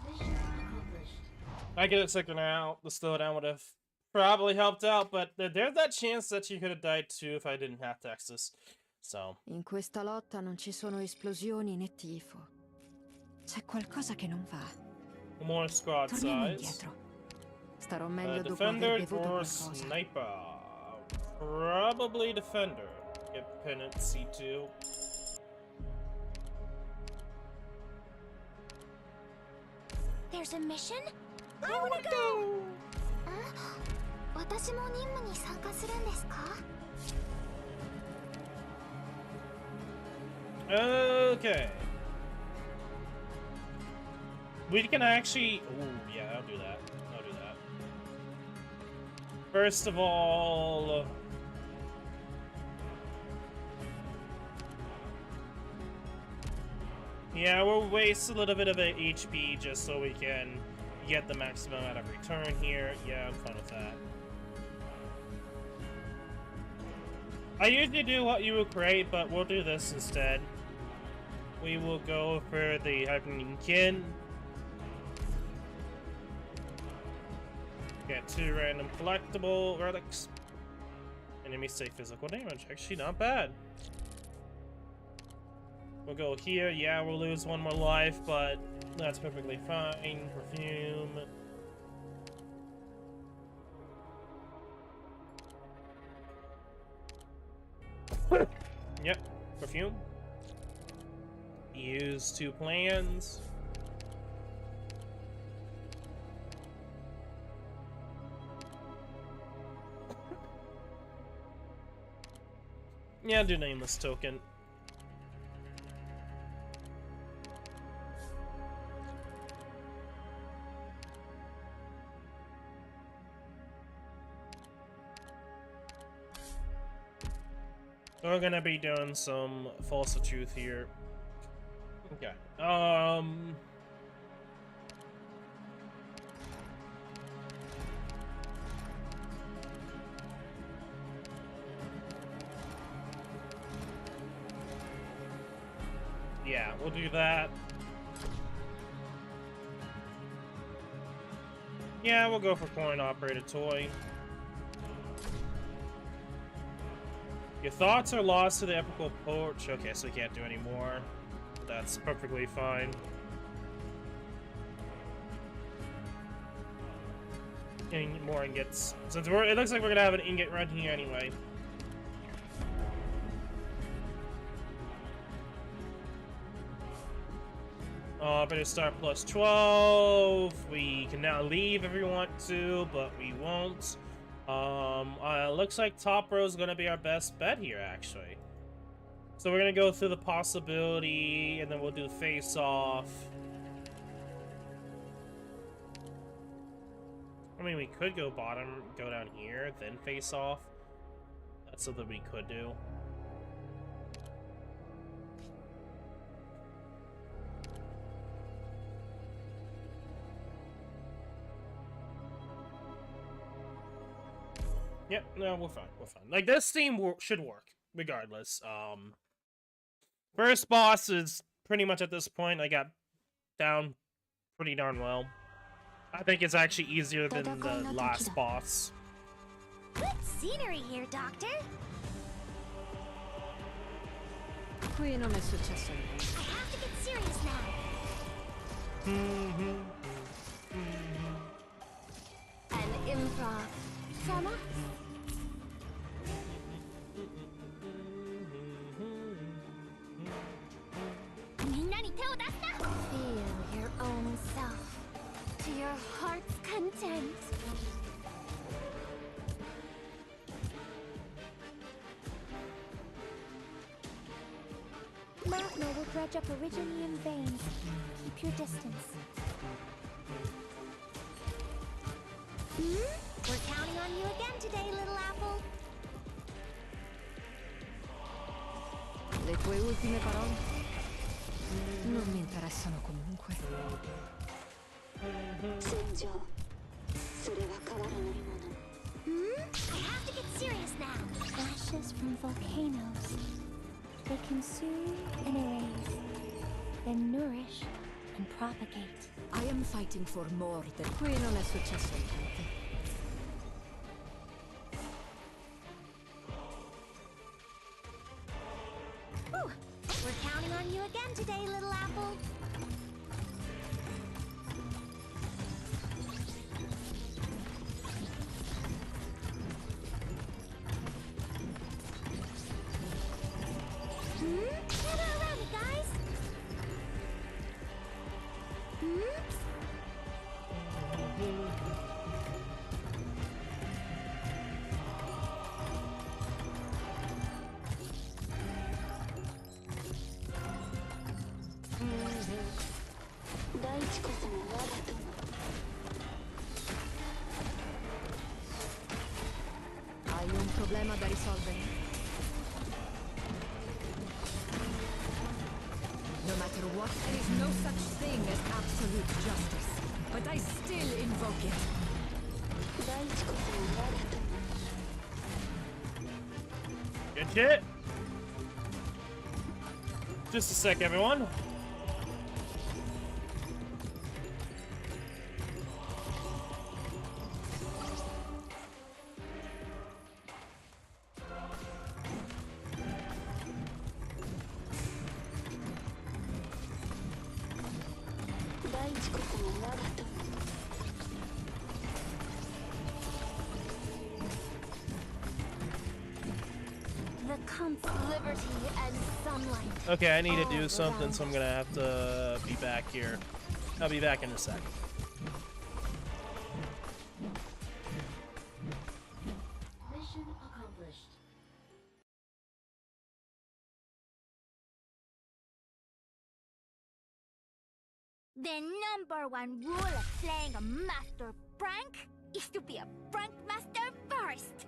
Mission accomplished. I get it second out. The slowdown would have probably helped out, but there's that chance that you could have died too if I didn't have Texas. So. In questa lotta non ci sono esplosioni né tifo. C'è qualcosa che non va. More squad Torniamo size. indietro. Starò meglio dopo Defender aver bevuto or qualcosa. sniper? Probably defender. Get pennant C2. There's a mission? I wanna go! 私も任務に参加するんですか? Okay. We can actually... Oh, yeah, I'll do that. I'll do that. First of all... Yeah, we'll waste a little bit of a HP just so we can get the maximum out of return here. Yeah, I'm fine with that. I usually do what you would create, but we'll do this instead. We will go for the Arknights. Get 2 random collectible relics. Enemies take physical damage. Actually, not bad. We'll go here. Yeah, we'll lose 1 more life, but that's perfectly fine. Perfume. Yep, perfume. Use 2 plans. Yeah, do nameless token. We're gonna be doing some false of truth here. Okay. Yeah, we'll do that. Yeah, we'll go for coin-operated toy. Your thoughts are lost to the epical porch. Okay, so we can't do any more. That's perfectly fine. Getting more ingots. Since it looks like we're gonna have an ingot run here anyway. Better start plus 12. We can now leave if we want to, but we won't. Looks like top row is gonna be our best bet here, actually. So we're gonna go through the possibility, and then we'll do face off. I mean, we could go bottom, go down here, then face off. That's something we could do. Yep, no, we're fine, we're fine. Like, this theme should work, regardless. First boss is pretty much at this point, I got down pretty darn well. I think it's actually easier than the last boss. Good scenery here, Doctor. Qui non è successo niente. I have to get serious now. An improv from us. Feel your own self to your heart's content. Magma will dredge up Originium veins. Keep your distance. We're counting on you again today, little apple. Le tue ultime parole? Non mi interessano comunque. 戦場それは変わらないもの I have to get serious now. Ashes from volcanoes. They consume and erase, then nourish and propagate. I am fighting for more than... Qui non è successo niente. Whew. We're counting on you again today, little apple. Gather around me, guys. Hai un problema da risolvere? No matter what, there is no such thing as absolute justice. But I still invoke it. 大地こそ我が友 Good shit. Just a sec, everyone. The comfort, liberty, and sunlight. Okay, I need to do something, so I'm gonna have to be back here. I'll be back in a sec. The #1 rule of playing a master prank is to be a prank master first.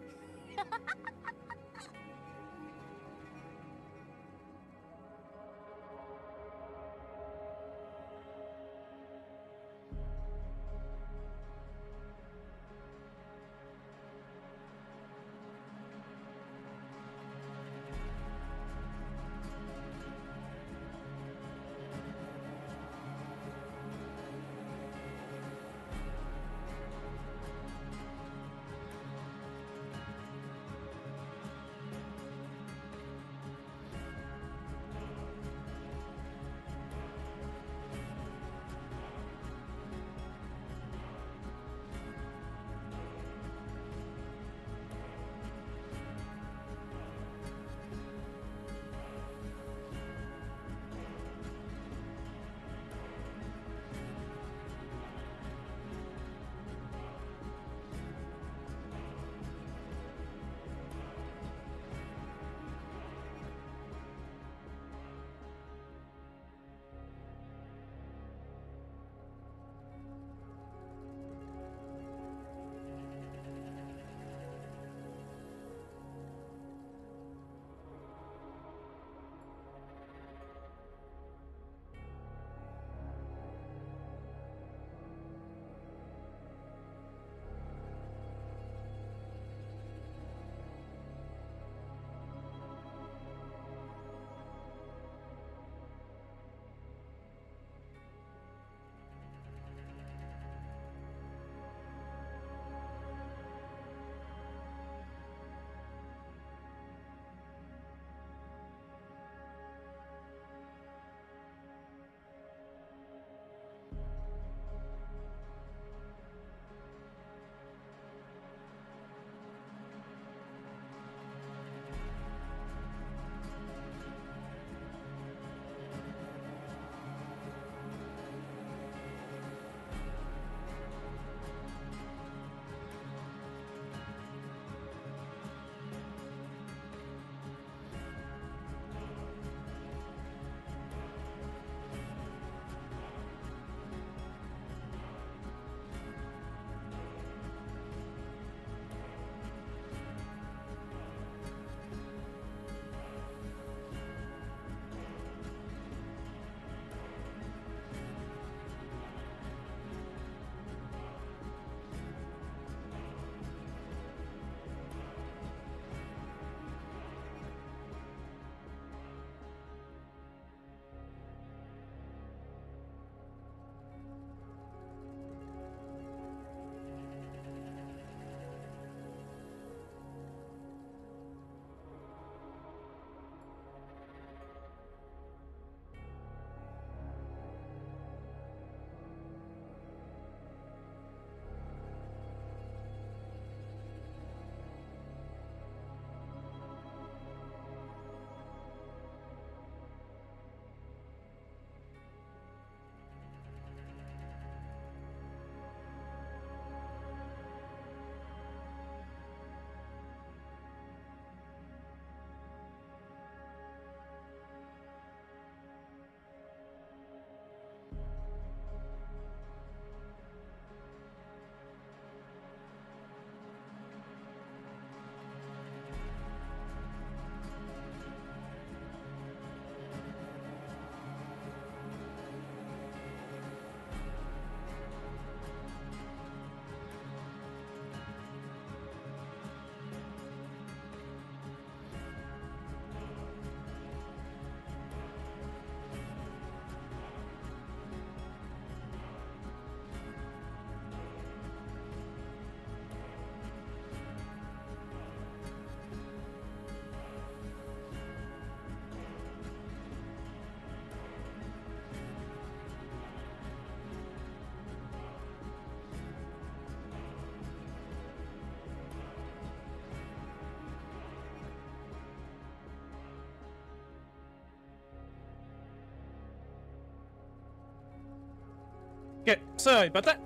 Okay, sorry about that.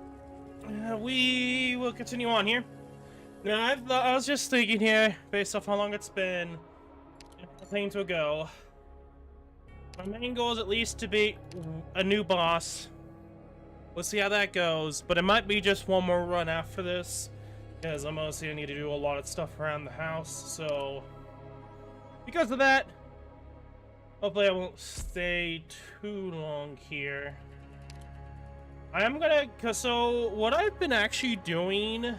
We will continue on here. Now, I was just thinking here, based off how long it's been, playing to a go. My main goal is at least to beat a new boss We'll see how that goes, but it might be just one more run after this, because I'm mostly gonna need to do a lot of stuff around the house, so because of that, hopefully I won't stay too long here. I am gonna, so what I've been actually doing,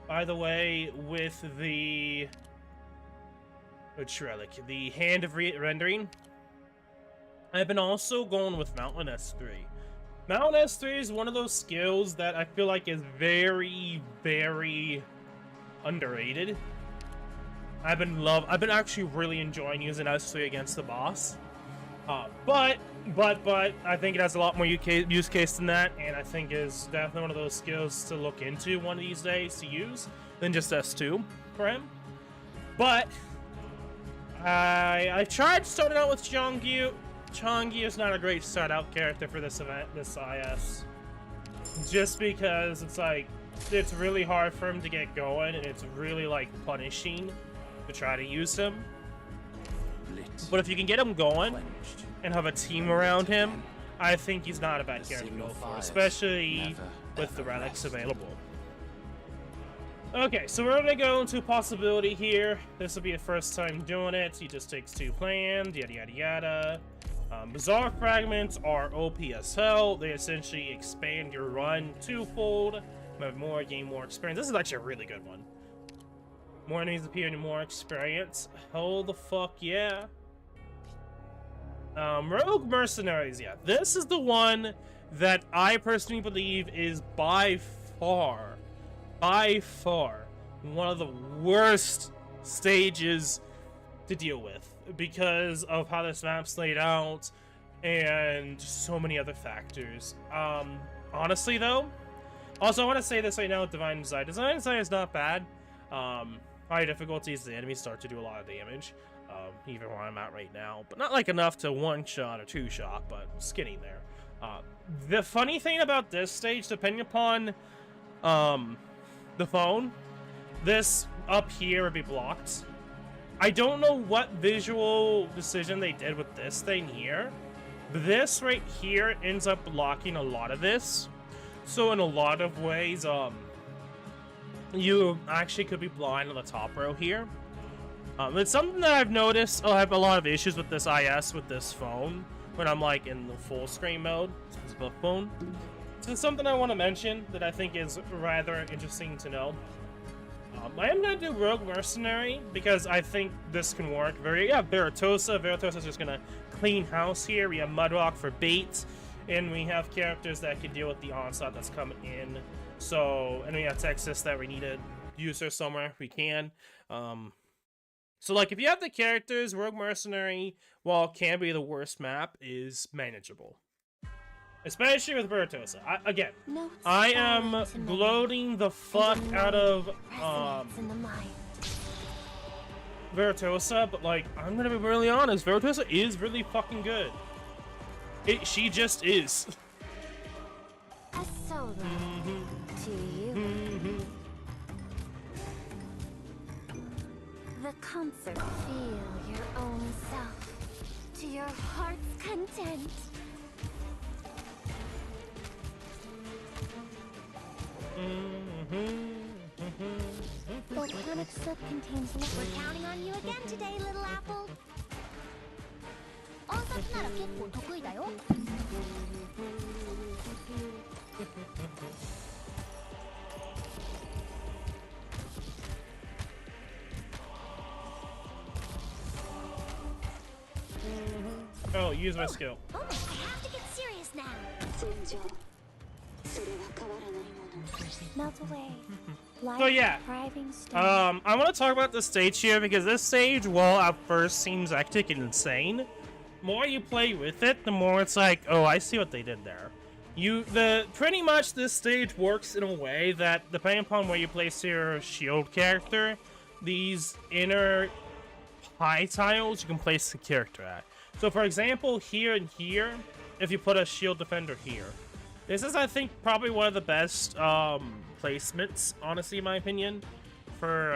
by the way, with the, which relic, the hand of rendering, I've been also going with Mountain S3. Mountain S3 is one of those skills that I feel like is very, very underrated. I've been actually really enjoying using S3 against the boss. But I think it has a lot more use case than that, and I think is definitely one of those skills to look into one of these days to use than just S2 for him. But I tried starting out with Changyu. Changyu is not a great start out character for this event, this IS. Just because it's like, it's really hard for him to get going, and it's really like punishing to try to use him. But if you can get him going and have a team around him, I think he's not a bad character to go for, especially with the relics available. Okay, so we're gonna go into a possibility here. This will be the first time doing it. He just takes 2 plans, yada yada yada. Bizarre fragments are OP as hell. They essentially expand your run twofold. Have more, gain more experience. This is actually a really good one. More enemies appear and more experience. Hell the fuck yeah. Rogue Mercenaries, yeah. This is the one that I personally believe is by far, one of the worst stages to deal with because of how this map's laid out and so many other factors. Honestly though, also I want to say this right now with Divine Design. Divine Design is not bad. High difficulties, the enemies start to do a lot of damage, even where I'm at right now, but not like enough to one-shot or two-shot, but it's getting there. The funny thing about this stage, depending upon the phone, this up here would be blocked. I don't know what visual decision they did with this thing here. This right here ends up blocking a lot of this. So in a lot of ways, you actually could be blind on the top row here. It's something that I've noticed. I have a lot of issues with this IS with this phone when I'm like in the full screen mode. It's a phone. So it's something I want to mention that I think is rather interesting to know. I am going to do Rogue Mercenary because I think this can work. Veritosa. Veritosa's just going to clean house here. We have Mudrock for bait, and we have characters that can deal with the onslaught that's coming in. So, and we have Texas that we need to use her somewhere if we can. So, like, if you have the characters, Rogue Mercenary, while it can be the worst map, is manageable. Especially with Veritosa. I am bloating the fuck out of Veritosa, but like, I'm gonna be really honest, Veritosa is really fucking good. She just is. A solo to you. The concert, feel your own self to your heart's content. Volcanic soot contains liquid. We're counting on you again today, little apple. 暗殺なら結構得意だよ。Oh, use my skill. Oh, I have to get serious now. Melt away. So yeah, I want to talk about this stage here because this stage, while at first seems hectic and insane, the more you play with it, the more it's like, oh, I see what they did there. Pretty much this stage works in a way that, depending upon where you place your shield character, these inner high tiles you can place the character at. So for example, here and here, if you put a shield defender here, this is, I think, probably one of the best placements, honestly, in my opinion, for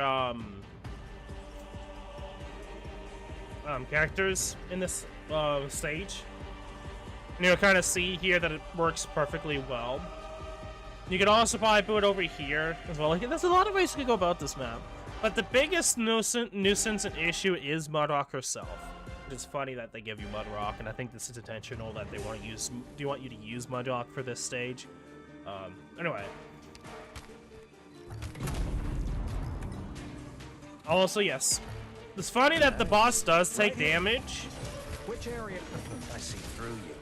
characters in this stage. You know, kind of see here that it works perfectly well. You can also probably put it over here as well. Like, there's a lot of ways you can go about this map. But the biggest nuisance and issue is Mudrock herself. It's funny that they give you Mudrock, and I think this is intentional that they want to use. Do you want you to use Mudrock for this stage? Anyway. Also, yes. It's funny that the boss does take damage. Which area? I see through you.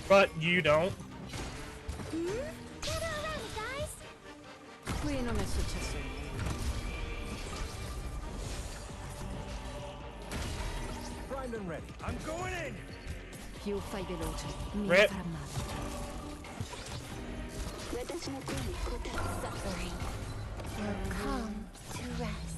But you don't. Gather around, guys. Qui non è successo. Primed and ready. I'm going in. Più fai veloce, meno Rip. farà male. 私の声に応え Suffering will come to rest.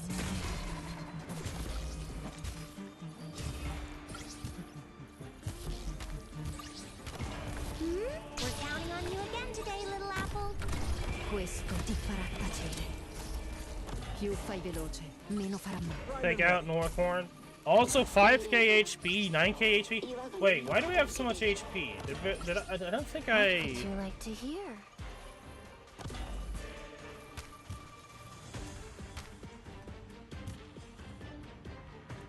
We're counting on you again today, little apple. Questo ti farà tacere. Più fai veloce, meno farà male. Take out Northhorn. Also 5k HP, 9k HP. Wait, why do we have so much HP? I don't think What I... would you like to hear?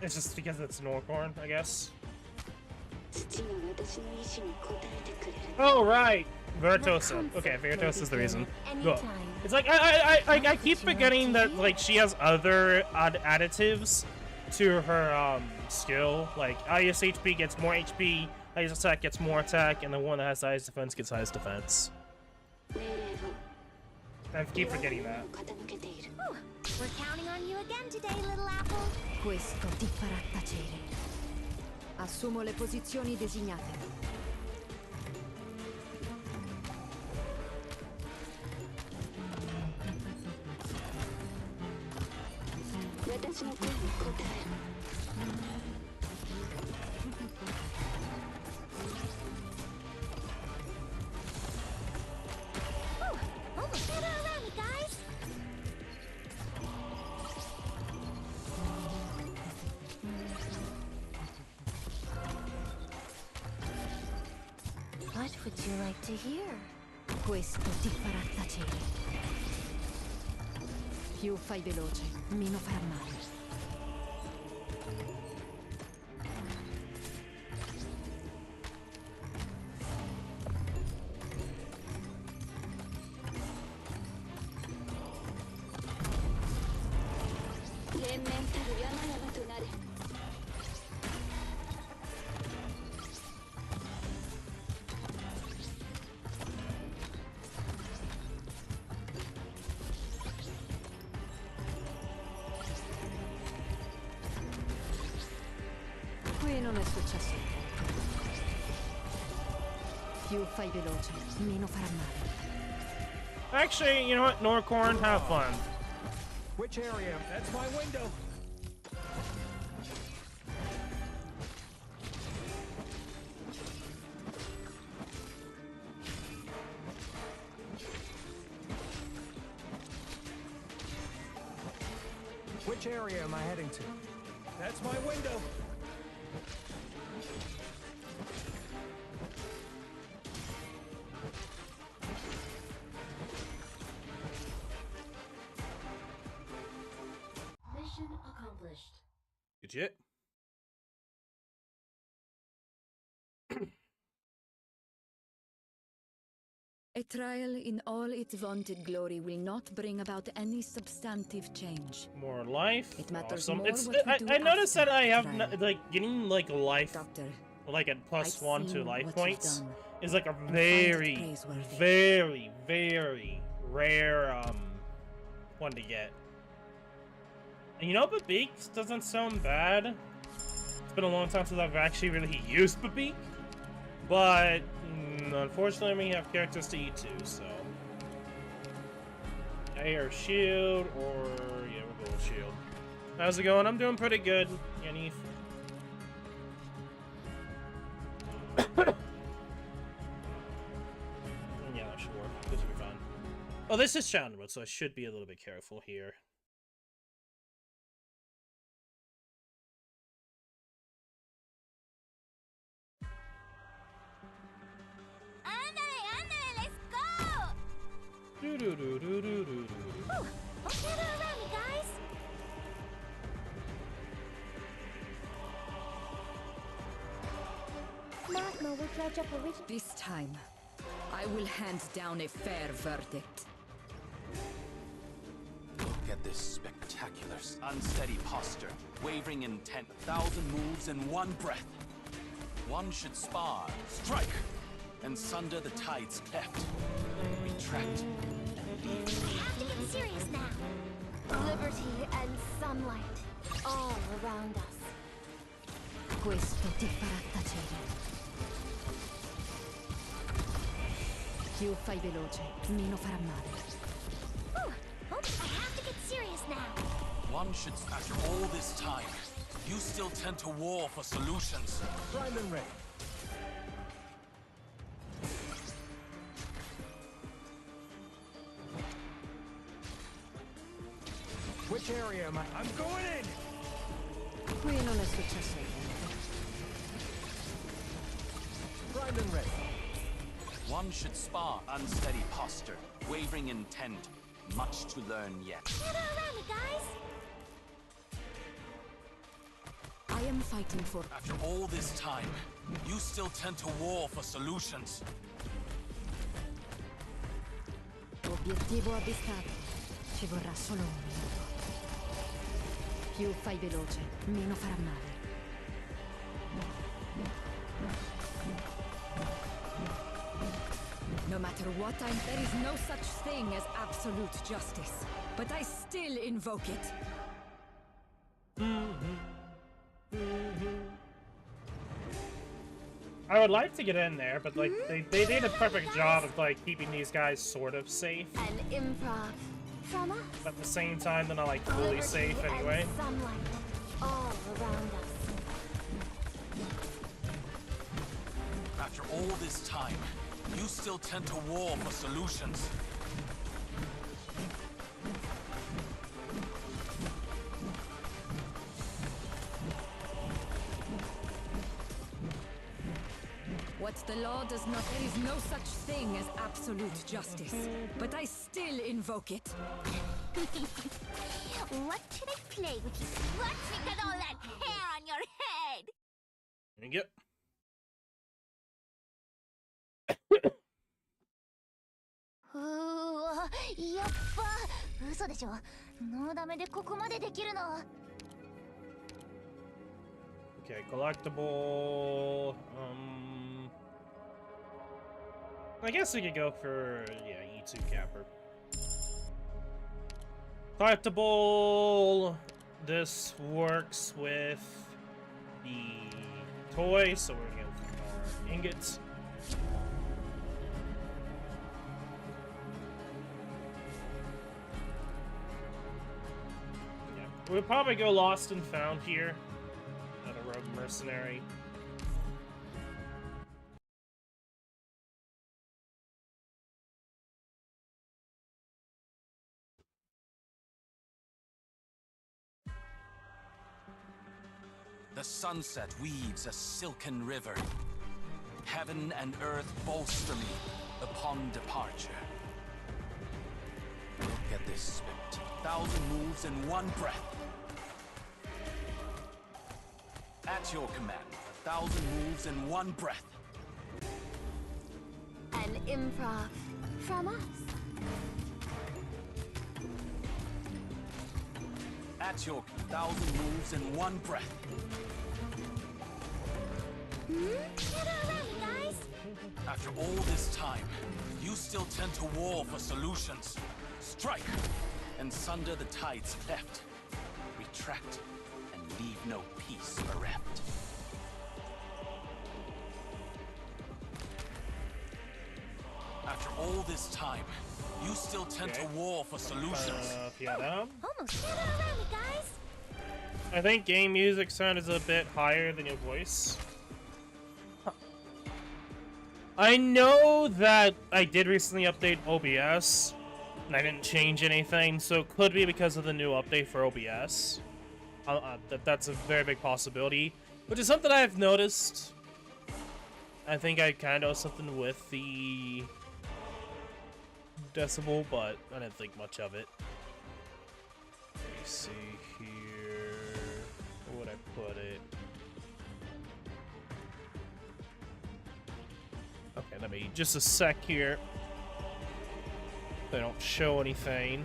It's just because it's Northhorn, I guess. 父が私の意志に応えてくれる Oh, right. Vertosa. Okay, Vertosa is the reason. Go. Anytime. It's like, I keep forgetting that, like, she has other additives to her, skill. Like, highest HP gets more HP, highest attack gets more attack, and the one that has the highest defense gets highest defense. 命令を I keep forgetting that. 傾けている We're counting on you again today, little apple. Questo ti farà tacere. Assumo le posizioni designate. 私の声に応える Almost gather around me, guys. What would you like to hear? Questo ti farà tacere. Più fai veloce, meno farà male. Qui non è successo. Più fai veloce, meno farà male. Actually, you know what? Northhorn, have fun. Which area? That's my window. Which area am I heading to? That's my window. Mission accomplished. Legit. A trial in all its vaunted glory will not bring about any substantive change. More life. It matters Awesome. more It's what we do I noticed that after I have trial. like getting like life, Doctor, like at plus I've 1 to seen life what you've points done is like a find it very, praiseworthy. very rare one to get. And you know, Babik doesn't sound bad. It's been a long time since I've actually really used Babik, but unfortunately, we have characters to eat too, so. Air shield, or yeah, we'll go with shield. How's it going? I'm doing pretty good, Yanif. Yeah, that should work. This will be fine. Oh, this is challenge mode, so I should be a little bit careful here. Do do do do do do do. Whew. Don't gather around me, guys. Magma will dredge up original. This time, I will hand down a fair verdict. Look at this spectacular, unsteady posture, wavering intent, 1,000 moves in one breath. One should spar, strike, and sunder the tides cleft. Retract, and leave. We have to get serious now. Liberty and sunlight all around us. Questo ti farà tacere. Più fai veloce, meno farà male. Whew. Oh, I have to get serious now. One should, after all this time, you still tend to war for solutions. Primed and ready. Which area am I? I'm going in! Qui non è successo niente. Primed and ready. One should spar, unsteady posture, wavering intent, much to learn yet. Gather around me, guys. I am fighting for... After all this time, you still tend to war for solutions. Obiettivo avvistato. Ci vorrà solo un minuto. Più fai veloce, meno farà male. No matter what, there is no such thing as absolute justice. But I still invoke it. I would like to get in there, but like they did a perfect job of like keeping these guys sort of safe. An improv from us. But at the same time, they're not like fully Liberty safe anyway. and sunlight all around us. After all this time, you still tend to war for solutions. What the law does not... There is no such thing as absolute justice. But I still invoke it. What should I play with you? What's with all that hair on your head? There you go. うわ、やっば嘘でしょ。ノーダメでここまでできるの。 Okay, collectible. I guess we could go for E2 capper. Collectible. This works with the toy, so we're gonna go for more ingots. Yeah, we'll probably go lost and found here. Not a rogue mercenary. The sunset weaves a silken river. Heaven and earth bolster me upon departure. Look at this spectacle. 1,000 moves in one breath. At your command, 1,000 moves in one breath. An improv from us. At your 1,000 moves in one breath. Gather around me, guys. After all this time, you still tend to war for solutions. Strike, and sunder the tides cleft. Retract, and leave no peace bereft. After all this time, you still tend to war for solutions. Piano. Almost gather around me, guys. I think game music sound is a bit higher than your voice. Huh. I know that I did recently update OBS, and I didn't change anything, so it could be because of the new update for OBS. That's a very big possibility, which is something I've noticed. I think I kind of know something with decibel, but I didn't think much of it. Let me see here. Where would I put it? Okay, let me just a sec here. They don't show anything.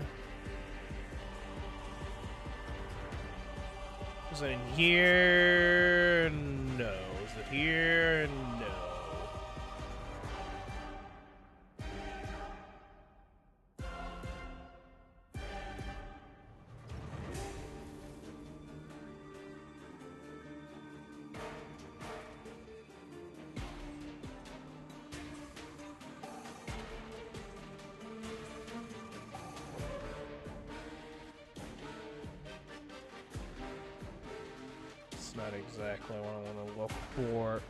Is it in here? No. Is it here? No. Not exactly what I want to look for.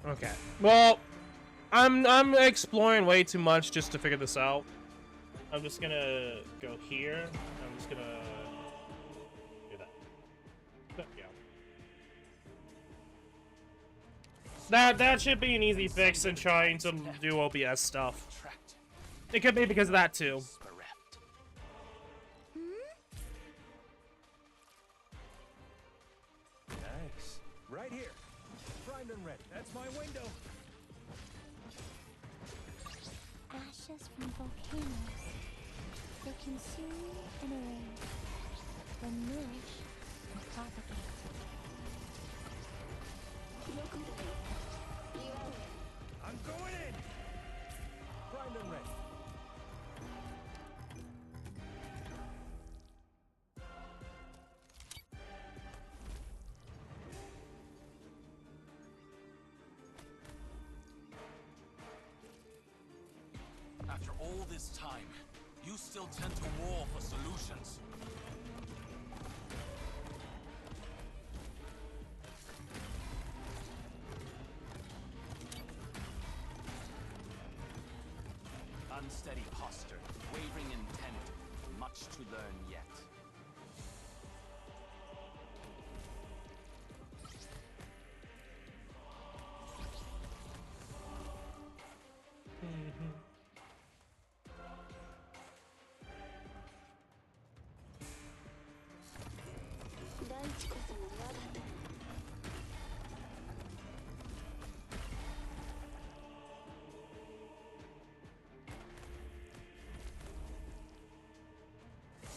Okay. Well, I'm exploring way too much just to figure this out. I'm just gonna go here. I'm just gonna do that. There we go. That should be an easy fix in trying to do OBS stuff. It could be because of that too. Nice. Right here. Primed and ready. That's my window. Ashes from volcanoes. They consume and erase, then nourish and propagate. I'm going in. Primed and ready. After all this time, you still tend to war for solutions. Unsteady posture, wavering intent, much to learn yet.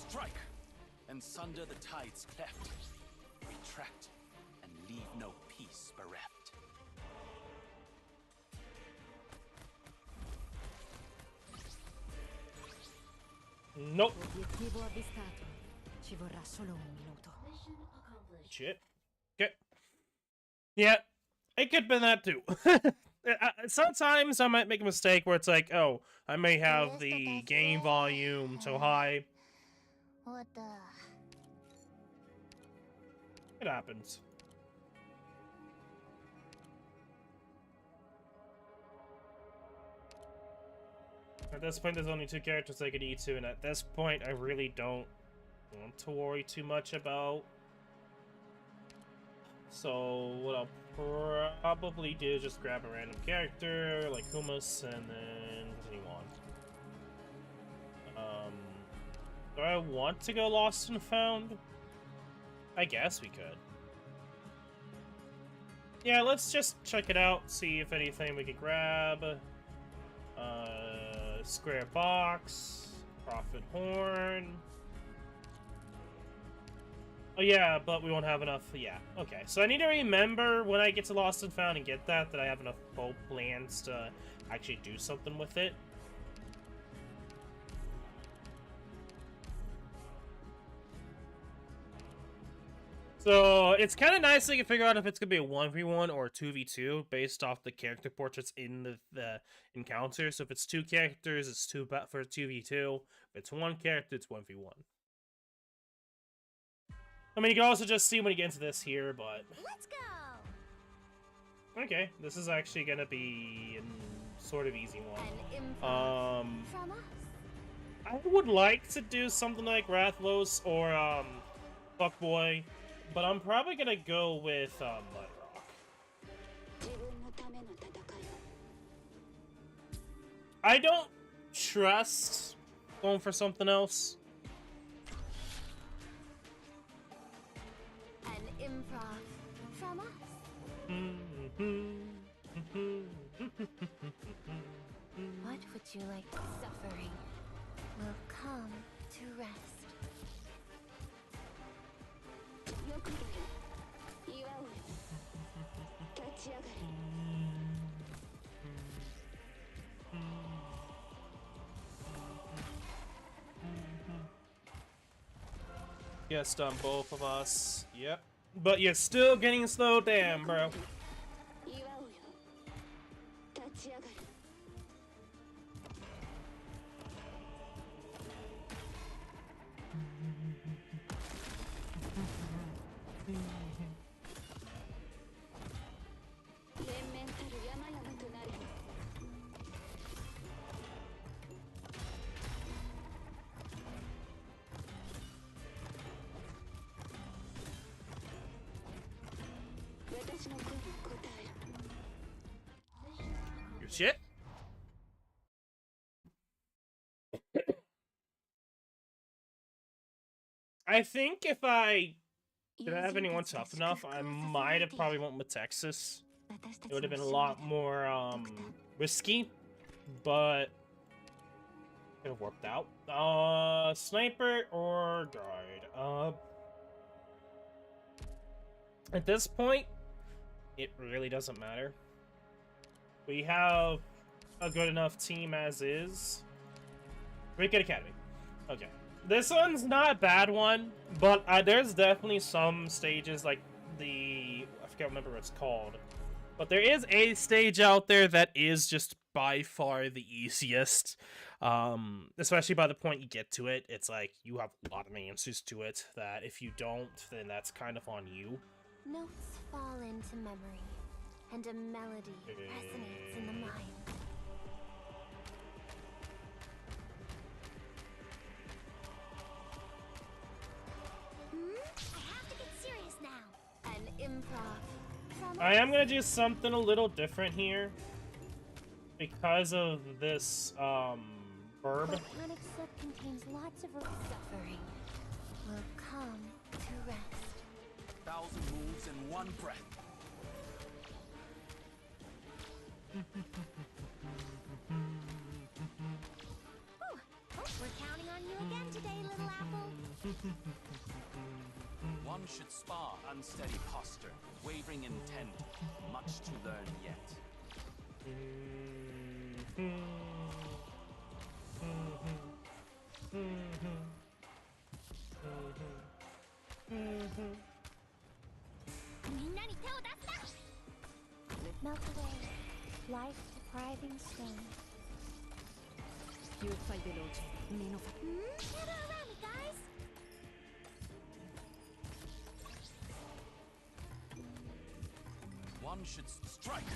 Strike, and sunder the tides cleft. Retract, and leave no peace bereft. Nope. Obiettivo avvistato. Ci vorrà solo un minuto. Mission accomplished. Shit. Okay. Yeah, it could have been that too. Sometimes I might make a mistake where it's like, oh, I may have the game volume so high. What the? It happens. At this point, there's only 2 characters I could eat to, and at this point, I really don't want to worry too much about. So, what I'll probably do is just grab a random character, like Hummus, and then continue on. Do I want to go Lost and Found? I guess we could. Yeah, let's just check it out, see if anything we can grab. Square box, profit horn. Oh yeah, but we won't have enough. Yeah, okay. So I need to remember when I get to Lost and Found and get that I have enough boat plans to actually do something with it. So it's kind of nice that you can figure out if it's gonna be a 1v1 or a 2v2 based off the character portraits in the encounter. So if it's 2 characters, it's 2 for 2v2. If it's 1 character, it's 1v1. I mean, you can also just see when you get into this here, but Let's go. Okay, this is actually gonna be a sort of easy one. An improv from us. I would like to do something like Rathlos or Fuckboy, but I'm probably gonna go with Mudrock. 自分のための戦いを I don't trust going for something else. An improv from us. What would you like? Suffering will come to rest. よく出る。祝うよ。立ち上がれ。Yes, on both of us. Yep. But you're still getting slowed down, bro. 祝うよ。立ち上がれ。連綿たる山々となれ。私の声に応える。 Your shit? I think if I did I have anyone tough enough, I might have probably went with Texas. It would have been a lot more risky, but it have worked out. Sniper or guard? At this point, it really doesn't matter. We have a good enough team as is. Great Good Academy. Okay. This one's not a bad one, but there's definitely some stages like I forget remember what it's called. But there is a stage out there that is just by far the easiest. Especially by the point you get to it, it's like you have a lot of answers to it that if you don't, then that's kind of on you. Notes fall into memory, and a melody resonates in the mind. I have to get serious now. An improv from I am gonna do something a little different here because of this verb. Volcanic slip contains lots of suffering will come to rest. 1,000 moves in one breath. We're counting on you again today, little apple. One should spar unsteady posture, wavering intent, much to learn yet. Melt away life-depriving stone. Più fai veloce, meno fa... Gather around me, guys. One should strike,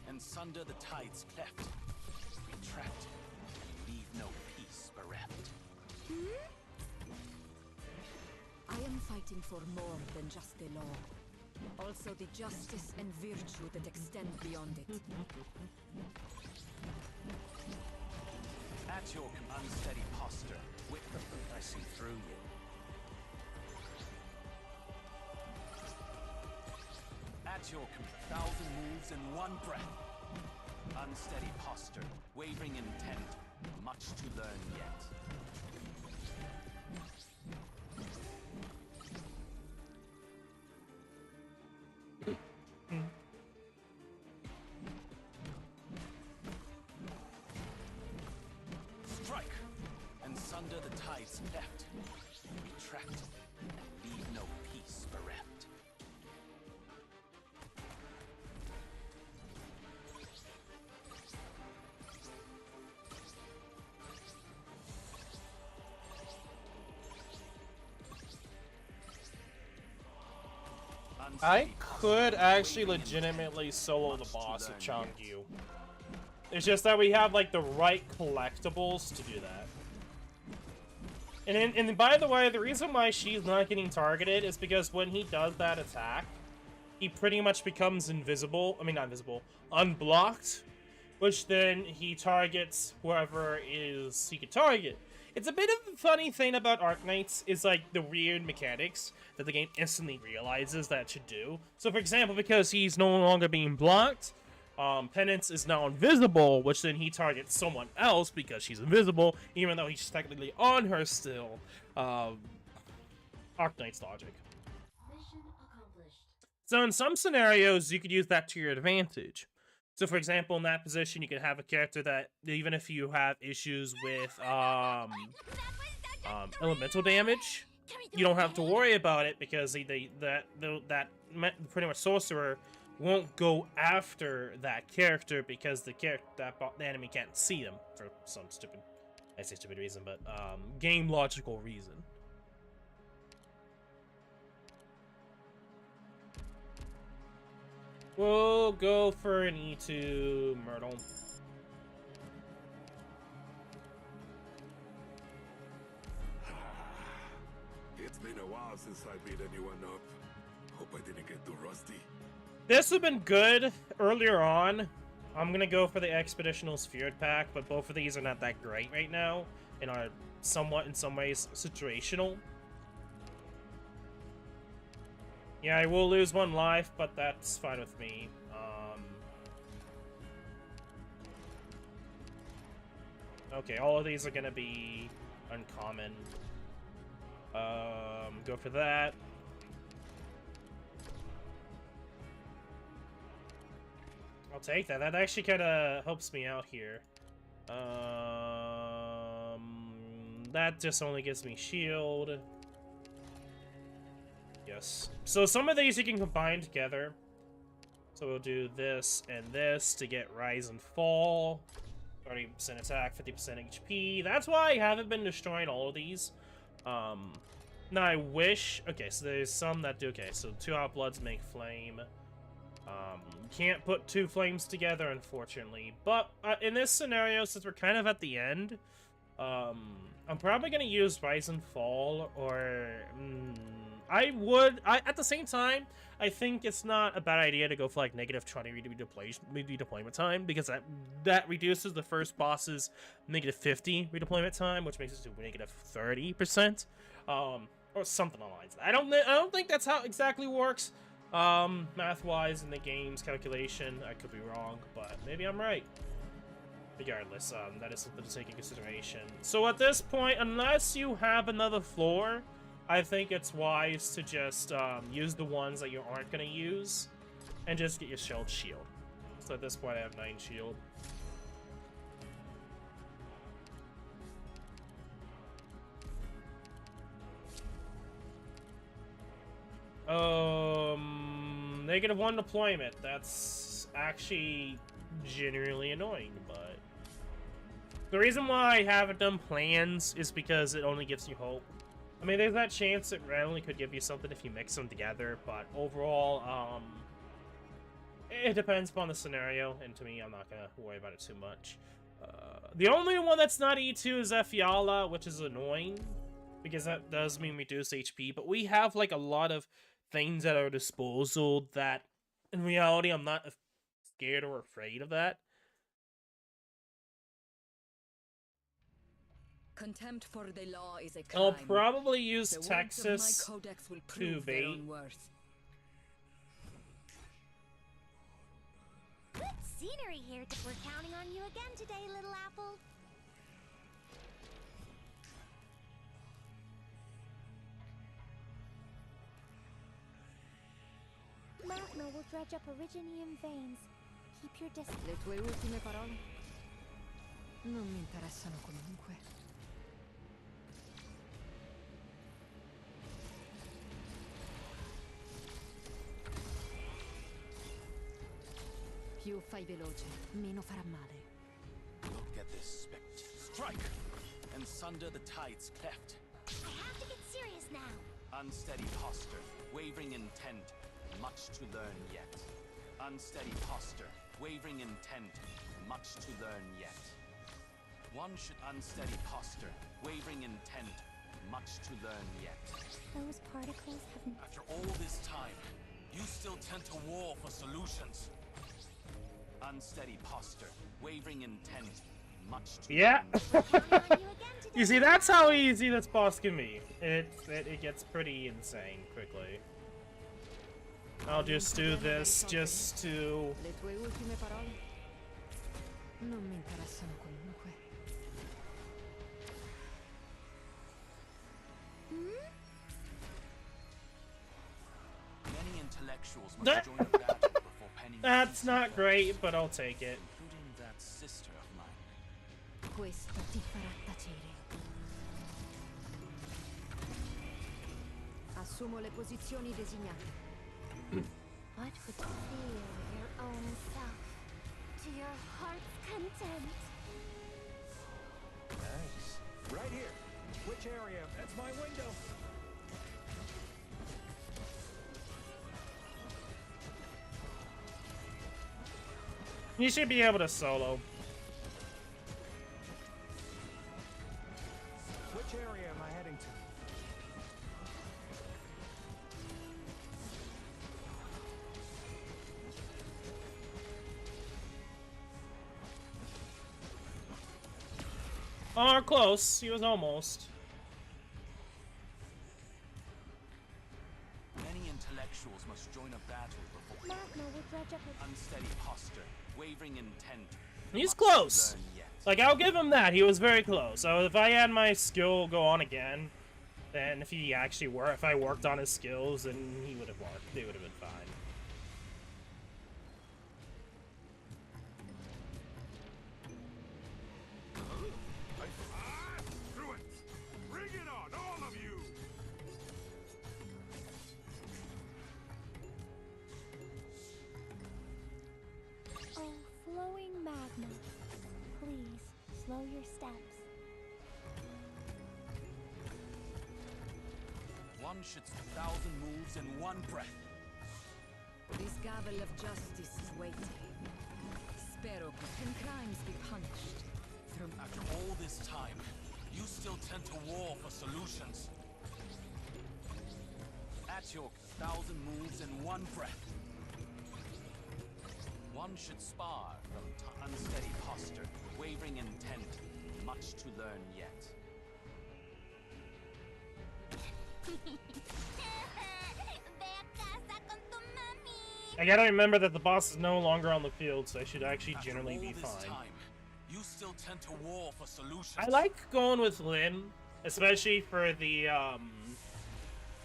and sunder the tide's cleft. Retract, leave no peace bereft. I am fighting for more than just the law. Also the justice and virtue that extend beyond it. At your unsteady posture, I see through you. At your 1,000 moves in one breath. Unsteady posture, wavering intent, much to learn yet. Strike, and sunder the tide's cleft. Retract, and leave no peace bereft. I could actually legitimately solo the boss with Changyu. It's just that we have like the right collectibles to do that. And by the way, the reason why she's not getting targeted is because when he does that attack, he pretty much becomes invisible. I mean, not invisible, unblocked, which then he targets whoever is he could target. It's a bit of a funny thing about Arknights is like the weird mechanics that the game instantly realizes that it should do. So for example, because he's no longer being blocked, Penance is now invisible, which then he targets someone else because she's invisible, even though he's technically on her still. Arknight's logic. Mission accomplished. So in some scenarios, you could use that to your advantage. So for example, in that position, you could have a character that, even if you have issues with elemental damage, you don't have to worry about it because that pretty much sorcerer won't go after that character because the enemy can't see them for some stupid reason, but game logical reason. We'll go for an E2 Myrtle. It's been a while since I beat anyone up. Hope I didn't get too rusty. This would have been good earlier on. I'm gonna go for the Expeditional Sphered pack, but both of these are not that great right now and are somewhat, in some ways, situational. Yeah, I will lose one life, but that's fine with me. Okay, all of these are gonna be uncommon. Go for that. I'll take that. That actually kind of helps me out here. That just only gives me shield. Yes. So some of these you can combine together. So we'll do this and this to get Rise and Fall. 30% attack, 50% HP. That's why I haven't been destroying all of these. Now I wish... Okay, so there's some that do... Okay, so 2 Outbloods make Flame. Can't put 2 flames together, unfortunately. But in this scenario, since we're kind of at the end, I'm probably going to use Rise and Fall, or... at the same time, I think it's not a bad idea to go for like -20 redeployment time, because that reduces the first boss's -50 redeployment time, which makes it to -30%, or something along that. I don't think that's how it exactly works, math-wise in the game's calculation. I could be wrong, but maybe I'm right. Regardless, that is something to take in consideration. So at this point, unless you have another floor, I think it's wise to just use the ones that you aren't going to use and just get your shield. So at this point I have 9 shield. -1 deployment. That's actually genuinely annoying, but the reason why I haven't done plans is because it only gives you hope. I mean, there's that chance it randomly could give you something if you mix them together, but overall, it depends upon the scenario, and to me, I'm not gonna worry about it too much. The only one that's not E2 is Fiala, which is annoying, because that does mean reduced HP, but we have, like, a lot of things at our disposal that, in reality, I'm not scared or afraid of that. Contempt for the law is a crime. I'll probably use The words of Texas my codex will to prove their bait. own worth. Good scenery here. We're counting on you again today, little apple. Magma will dredge up originium veins. Keep your distance. Le tue ultime parole? Non mi interessano comunque. Più fai veloce, meno farà male. Look at this strike! And sunder the tides cleft. I have to get serious now. Unsteady posture, wavering intent. much to learn yet. Unsteady posture, wavering intent, much to learn yet. One should unsteady posture, wavering intent, much to learn yet. Those particles haven't... After all this time, you still tend to war for solutions. Unsteady posture, wavering intent, much to Yeah. learn. You see, that's how easy this boss can be. It gets pretty insane quickly. I'll just do this just to... Le tue ultime parole? Non mi interessano comunque. Many intellectuals must join the battle before penning That's not great, but I'll take it. including that sister of mine. Questo ti farà tacere. Assumo le posizioni designate. What would feel your own self to your heart's content? Nice. Right here. Which area? That's my window. You should be able to solo. Which area am I heading to? Oh, close. He was almost. Many intellectuals must join a battle before Magma will dredge up her... unsteady posture, wavering intent. He's much to close. learn yet. Like, I'll give him that. He was very close. So if I had my skill go on again, then if he actually if I worked on his skills, then he would have worked. They would have been fine. Through it! Bring it on, all of you! Oh, flowing magma. Please, slow your steps. One should 1,000 moves in one breath. This gavel of justice is waiting. Spero can crimes be punished from... After all this time, you still tend to war for solutions. At your 1,000 moves in one breath. One should spar from unsteady posture, wavering intent, much to learn yet. I gotta remember that the boss is no longer on the field, so I should actually After generally all be this fine. time, you still tend to war for solutions. I like going with Lyn, especially for the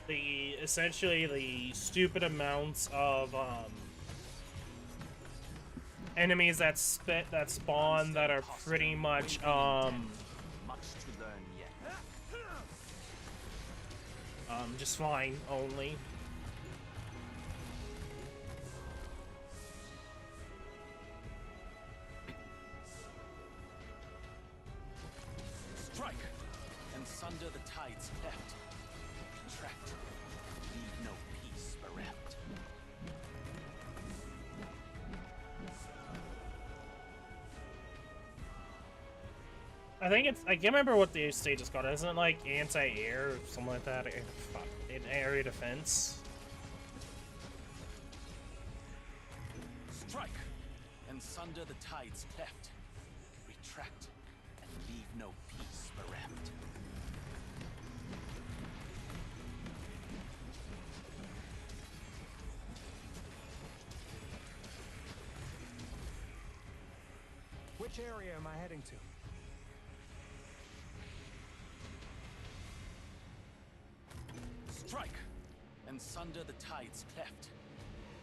essentially the stupid amounts of enemies that spawn that are pretty much much to learn yet. just flying only. Strike and sunder the tides cleft. Contract. Leave no peace bereft. I think it's, I can't remember what the stage is called. Isn't it like anti-air or something like that? Fuck, area defense. Strike and sunder the tides cleft. Retract and leave no peace bereft. Which area am I heading to? Strike and sunder the tides cleft.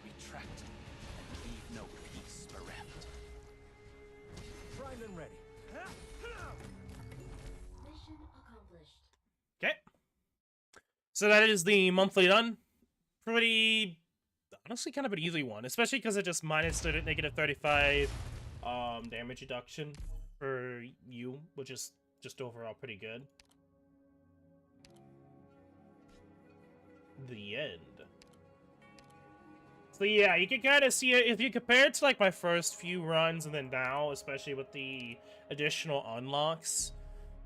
Retract and leave no peace bereft. Primed and ready. Mission accomplished. Okay. So that is the monthly done. Pretty, honestly, kind of an easy one, especially because it just minus the negative 35 damage reduction for you, which is just overall pretty good. The end. So yeah, you can kind of see it if you compare it to like my first few runs and then now, especially with the additional unlocks.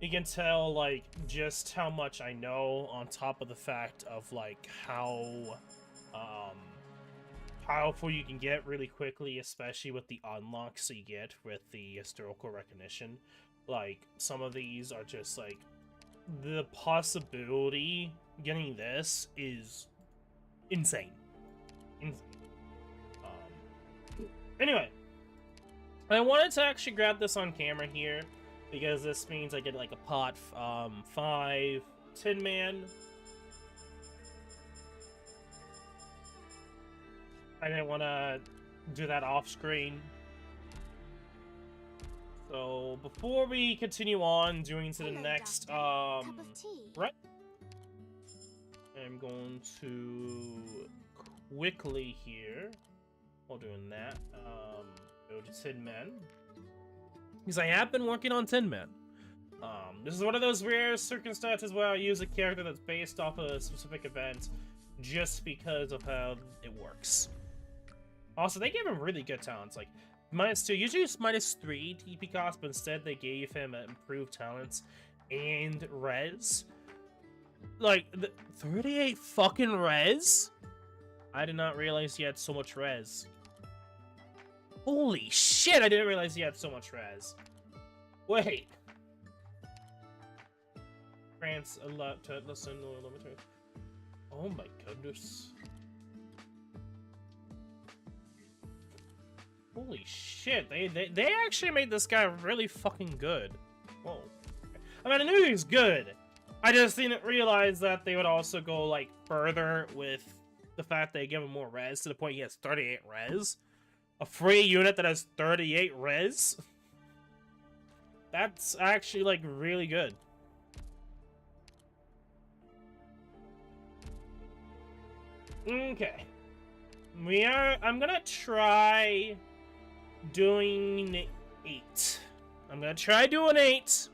You can tell like just how much I know, on top of the fact of like how powerful you can get really quickly, especially with the unlocks you get with the historical recognition. Like some of these are just like the possibility getting this is insane. Anyway, I wanted to actually grab this on camera here because this means I get like a pot 5 Tin Man. I didn't want to do that off screen. So before we continue on doing to the next Cup of tea. right, I'm going to quickly here, while doing that, go to Tin Man, because I have been working on Tin Man. This is one of those rare circumstances where I use a character that's based off of a specific event just because of how it works. Also, they gave him really good talents, like -2. Usually it's -3 TP cost, but instead they gave him improved talents and res. Like, 38 fucking res? I did not realize he had so much res. Holy shit, I didn't realize he had so much res. Wait. France allowed to listen to limiter. Oh my goodness. Holy shit, they actually made this guy really fucking good. Whoa. I mean, I knew he was good. I just didn't realize that they would also go, like, further with the fact they give him more res to the point he has 38 res. A free unit that has 38 res? That's actually, like, really good. Okay. I'm gonna try doing 8. I'm gonna try doing 8.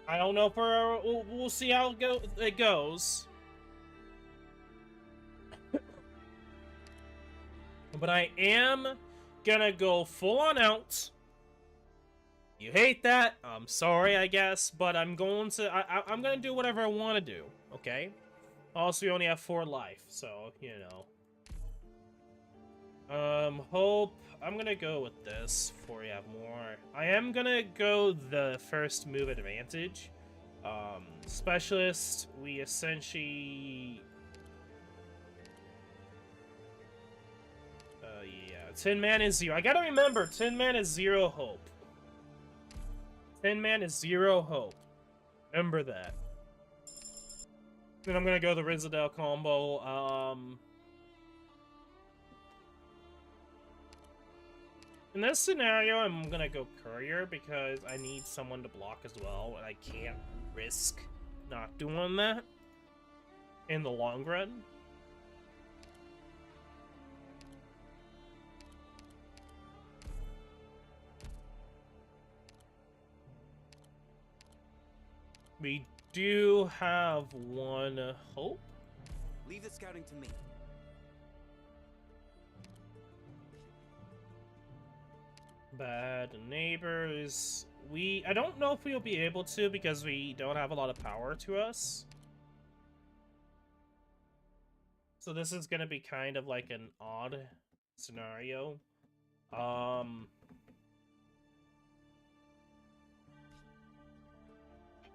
I don't know if we'll see how it goes. But I am gonna go full on out. You hate that? I'm sorry, I guess, but I'm going to. I'm gonna do whatever I want to do. Okay. Also, we only have 4 life, so you know. Hope. I'm gonna go with this before we have more. I am gonna go the first move advantage. Specialist, we essentially... yeah. Tin Man is 0. I gotta remember, Tin Man is 0 hope. Tin Man is 0 hope. Remember that. Then I'm gonna go the Rizadel combo. In this scenario, I'm gonna go Courier because I need someone to block as well, and I can't risk not doing that in the long run. We do have 1 hope. Leave the scouting to me. Bad neighbors. I don't know if we'll be able to because we don't have a lot of power to us. So this is gonna be kind of like an odd scenario.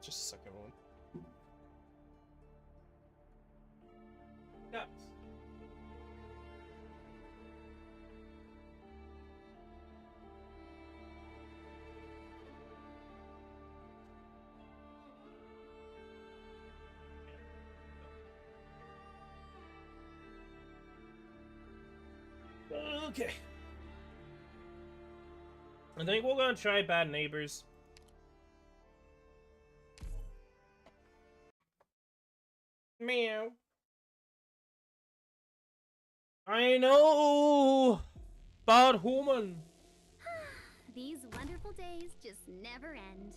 Just a second one. Yeah. Okay. I think we're gonna try Bad Neighbors. Meow. I know! Bad woman! These wonderful days just never end.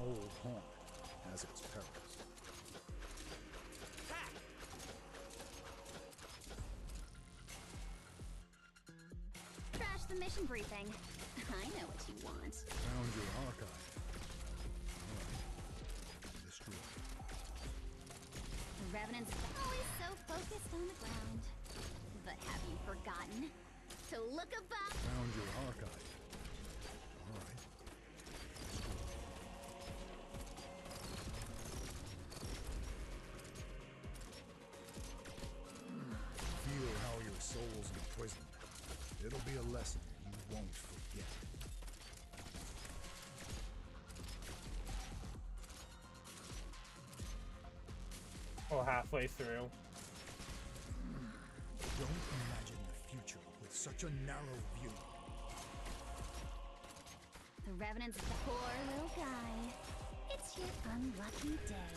old horn has its perils. Trash the mission briefing. I know what you want. Found your archive. Alright. Destroy. The Revenant's always so focused on the ground. But have you forgotten to look above? Found your archive. Alright. Feel how your soul's imprisoned. It'll be a lesson you won't forget. Oh, halfway through. Don't imagine the future with such a narrow view. The Revenant's poor little guy. It's your unlucky day.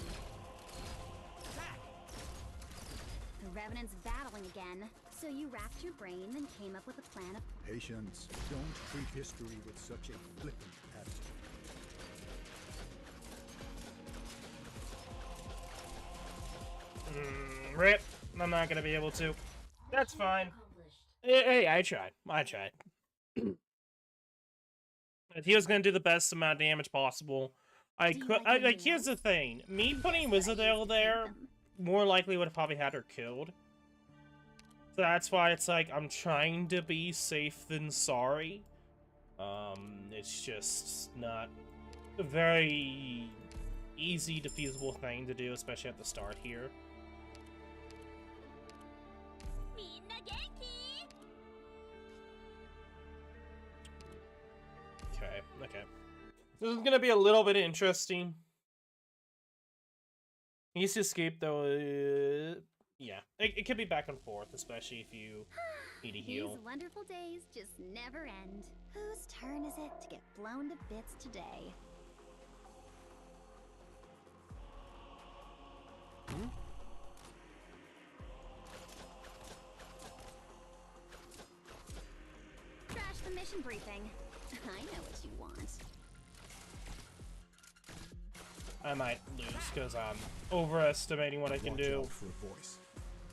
The Revenant's battling again, so you racked your brain and came up with a plan of... Patience. Don't treat history with such a flippant attitude. Rip. I'm not gonna be able to. That's fine. Hey, I tried. I tried. If he was gonna do the best amount of damage possible, I could. Like, here's the thing: me putting Wizardale there more likely would have probably had her killed. So that's why it's like I'm trying to be safe than sorry. It's just not a very easy to feasible thing to do, especially at the start here. Okay. This is gonna be a little bit interesting. Easy escape, though. Yeah, it could be back and forth, especially if you need a heal. These wonderful days just never end. Whose turn is it to get blown to bits today? Trash the mission briefing. I know what you want. I might lose because I'm overestimating what I can do. For a voice.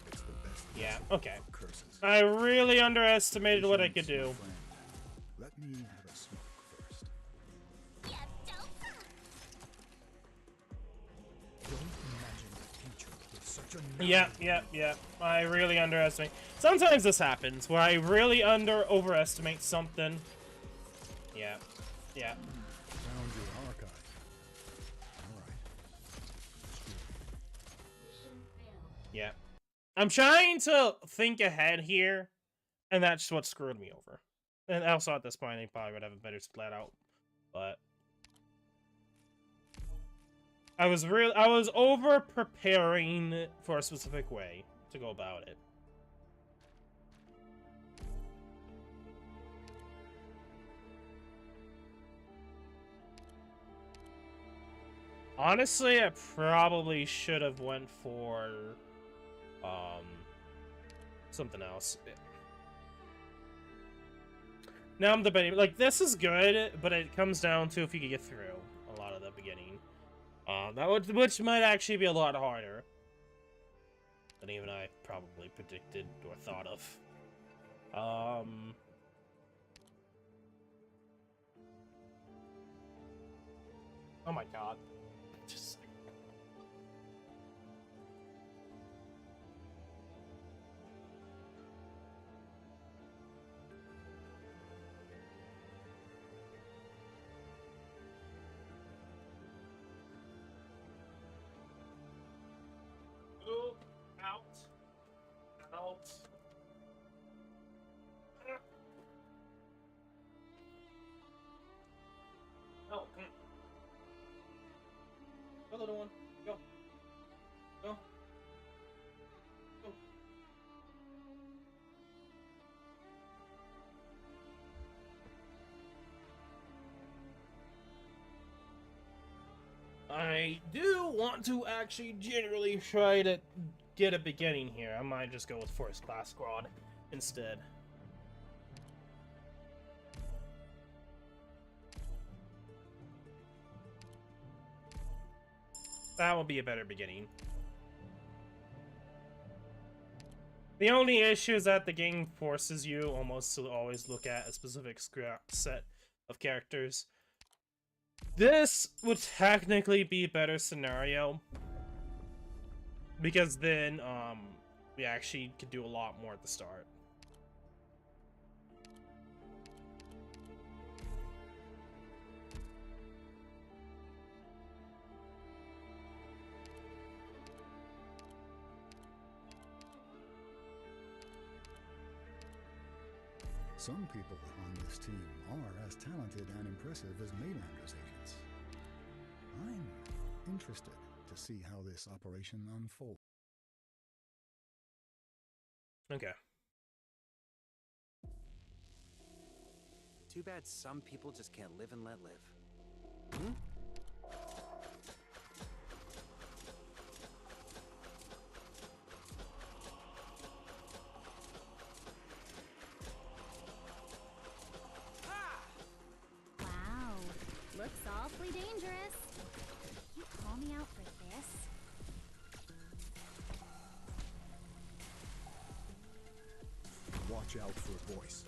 It's the best Yeah, okay. curses. I really underestimated what I could do. Let me have a smoke first. Yeah, don't. Don't imagine the future with such a Yeah. I really underestimate. Sometimes this happens where I really overestimate something. Yeah. Found your archive. Alright. Yeah. I'm trying to think ahead here, and that's what screwed me over. And also at this point, I probably would have a better split out, but I was over preparing for a specific way to go about it. Honestly, I probably should have went for something else. Now I'm debating. Like, this is good, but it comes down to if you can get through a lot of the beginning. Which might actually be a lot harder than even I probably predicted or thought of. Oh my god. Just... Move out. Oh, go, little one. Go. Go. Go. I do want to actually generally try to get a beginning here. I might just go with First Class Squad instead. That will be a better beginning. The only issue is that the game forces you almost to always look at a specific set of characters. This would technically be a better scenario, because then we actually could do a lot more at the start. Some people on this team are as talented and impressive as Maylander's agents. I'm interested to see how this operation unfolds. Okay. Too bad some people just can't live and let live. Hmm? Wow, looks awfully dangerous. You call me out for this? Watch out for a voice.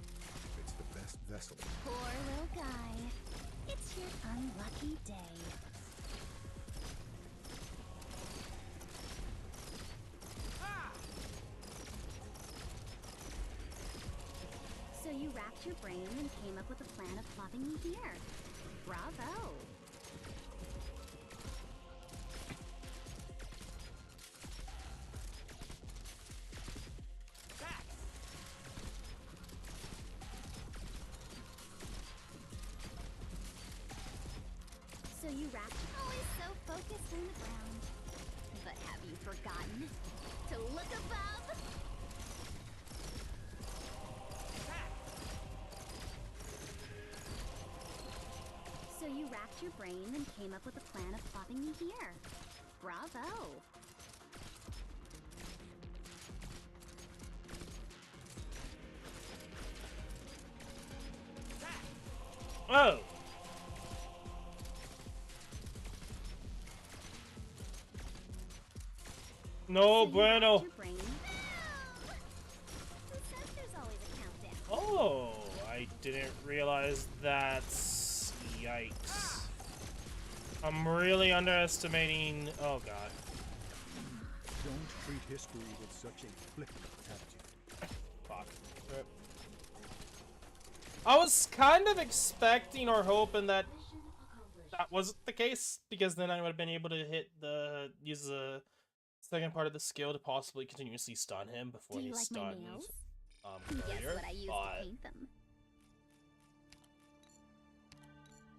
It's the best vessel. Poor little guy. It's your unlucky day. So you racked your brain and came up with a plan of plopping me here. Bravo. So you racked always so focused on the ground. But have you forgotten to look above? So you racked your brain and came up with a plan of plopping me here. Bravo. Oh! No bueno. Oh, I didn't realize that. Yikes. I'm really underestimating. Oh god. Don't treat history with such a flippant attitude. Fuck. Rip. I was kind of expecting or hoping that that wasn't the case, because then I would have been able to use the second part of the skill to possibly continuously stun him before he stunned Guess earlier. what I used to paint them.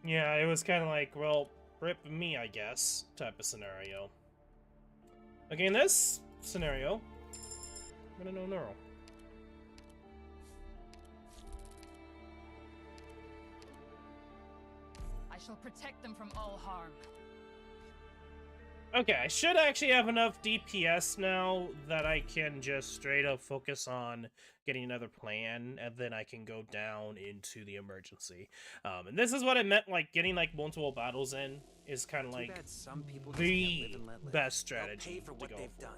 Yeah, it was kind of like, well, rip me, I guess, type of scenario. Okay, in this scenario, I'm gonna know neural. I shall protect them from all harm. Okay, I should actually have enough DPS now that I can just straight up focus on getting another plan, and then I can go down into the emergency. And this is what I meant, like, getting, like, multiple battles in is kind of like the best strategy to go for.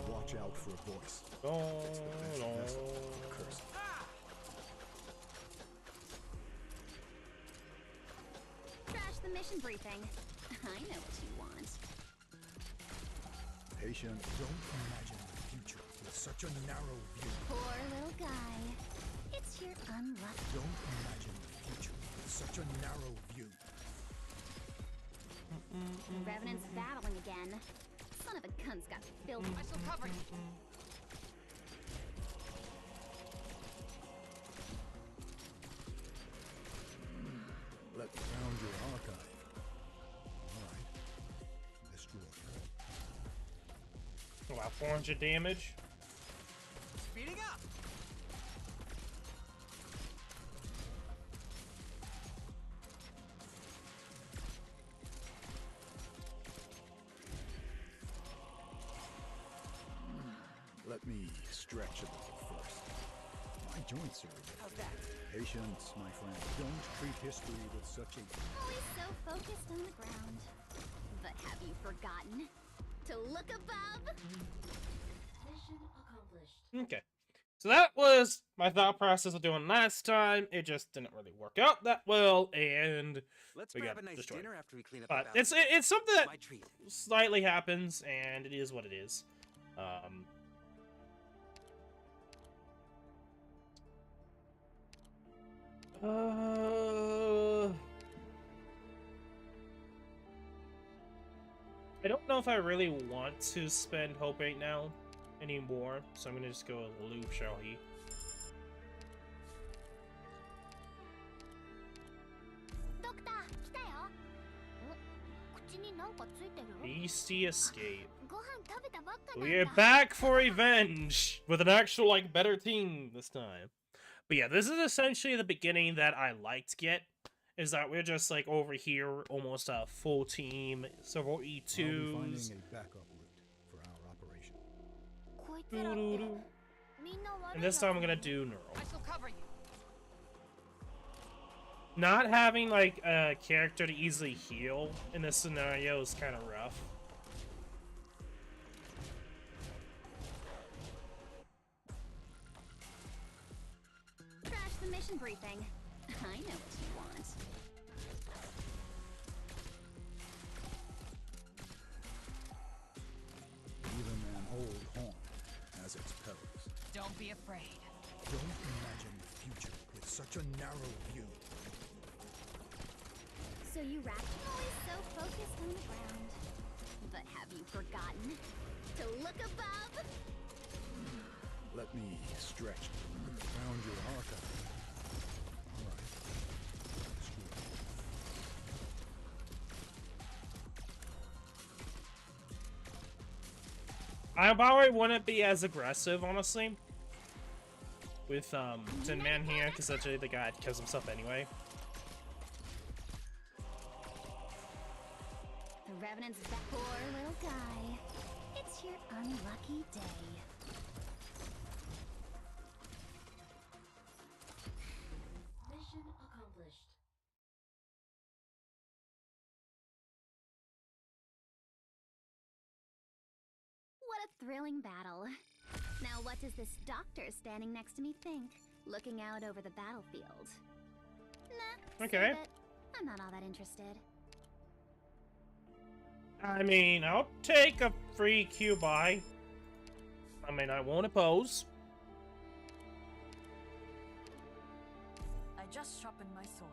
Watch out for a voice. It's the best vessel. Curse. Trash the mission briefing. I know what you want. Patient, don't imagine the future with such a narrow view. Poor little guy. It's your unlucky. Don't imagine the future with such a narrow view. Revenant's battling again. Son of a gun's got filled. I shall cover you. Let me round your archive. Alright. Destroy. About 400 damage. Speeding up! Let me stretch a little first. My joint surgery. How's that? Patience, my friend. Don't treat history with such a... Always so focused on the ground. But have you forgotten to look above? Mission accomplished. Okay. So that was my thought process of doing last time. It just didn't really work out that well, and Let's we grab got a nice destroyed. dinner after we clean up But the balance. it's something that My treat. slightly happens, and it is what it is. I don't know if I really want to spend hope right now anymore, so I'm gonna just go with Loop, shall he? Doctor, 来たよ。口になんかついてる？ Beastie escape. ご飯食べたばっかなんだ。 We're back for revenge with an actual, like, better team this time. But yeah, this is essentially the beginning that I like to get. Is that we're just, like, over here, almost a full team, several I'll be E2s. finding a backup route for our operation. こいつらってみんな悪い And this や time I'm つ gonna do neural. I shall cover you. Not having, like, a character to easily heal in this scenario is kind of rough. Crash the mission briefing. I know what you want. Even an old horn has its perils. Don't be afraid. Don't imagine the future with such a narrow view. So you always so focused on the ground. But have you forgotten to look above? Let me stretch. Found your archive. All right. That's true. I probably wouldn't be as aggressive, honestly, with Tin Man here, because that's really the guy that kills himself anyway. The Revenant's back. Poor little guy. It's your unlucky day. Mission accomplished. What a thrilling battle. Now what does this doctor standing next to me think? Looking out over the battlefield. Nah, Okay. save it. I'm not all that interested. I mean, I'll take a free Q buy. I mean, I won't oppose. I just sharpened my sword.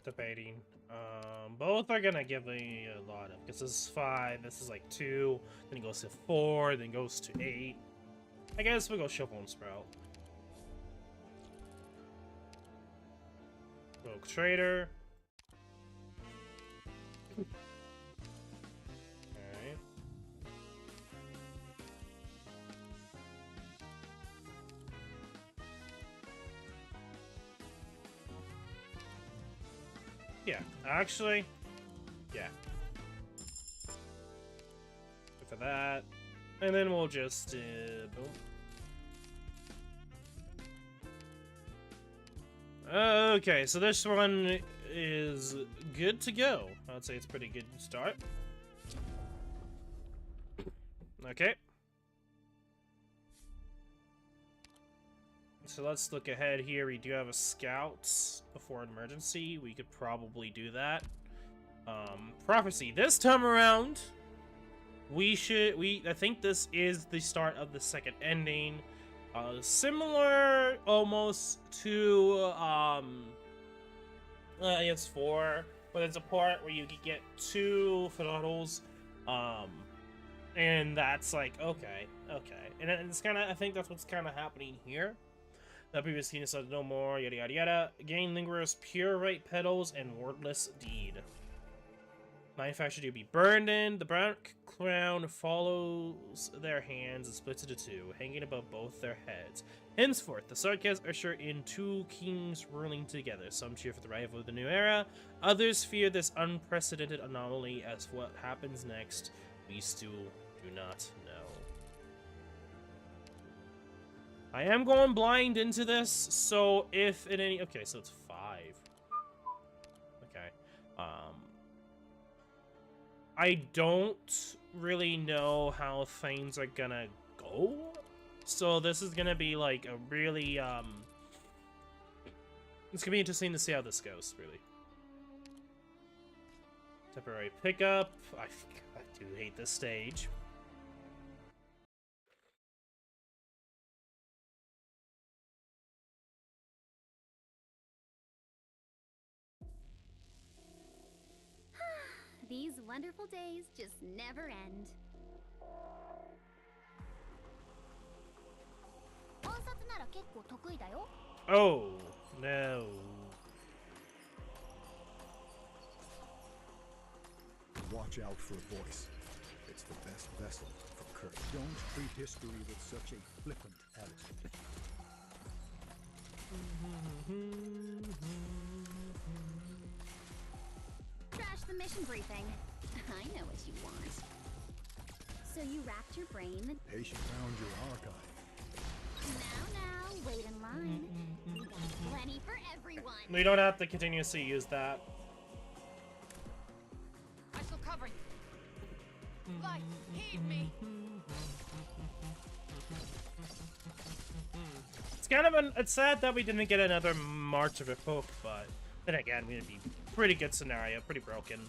Debating. Both are gonna give me a lot of, because this is 5, this is like 2, then it goes to 4, then goes to 8. I guess we'll go Shovel and Sprout. Rogue Trader. Okay. Yeah, actually, yeah. Good for that. And then we'll just, boom. Okay, so this one is good to go. I'd say it's a pretty good start. Okay. So let's look ahead here. We do have a scout before an emergency. We could probably do that. Prophecy. This time around, I think this is the start of the second ending. Similar almost to Alliance 4, but there's a part where you can get 2 throttles, and that's like, okay, and it's kind of, I think that's what's kind of happening here. The previous king said no more, yada yada yada. Gain Lingerer's Pure Right Petals and Wordless Deed. Manufactured to be burned in. The brown crown follows their hands and splits into two, hanging above both their heads. Henceforth, the Sarkas usher in two kings ruling together. Some cheer for the arrival of the new era. Others fear this unprecedented anomaly. As what happens next, we still do not know. I am going blind into this, so if in any... Okay, so it's 5. Okay. I don't really know how things are gonna go. So this is gonna be like a really, it's gonna be interesting to see how this goes, really. Temporary pickup. I do hate this stage. These wonderful days just never end. Oh, no. Watch out for a voice. It's the best vessel for courage. Don't treat history with such a flippant attitude. Trash the mission briefing. I know what you want. So you racked your brain and... Patient found your archive. Now, wait in line. We got plenty for everyone. We don't have to continuously use that. I shall cover you. Light, heed me. It's kind of it's sad that we didn't get another March of a Hook, but then again, we'd be pretty good scenario, pretty broken.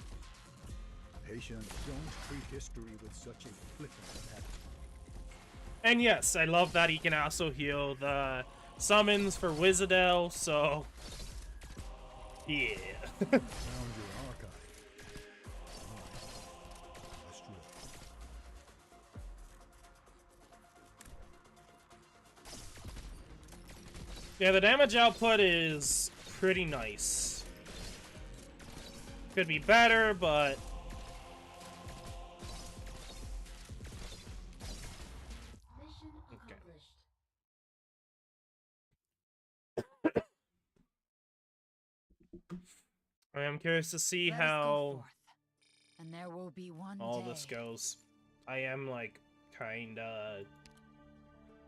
Patient, don't treat history with such a flippant attitude. And yes, I love that he can also heal the summons for Wizardel, so... Yeah. Found your archive. That's true. Yeah, the damage output is pretty nice. Could be better, but... Mission accomplished. I am curious to see Let us go how forth, and there will be one all day. this goes. I am, like, kinda...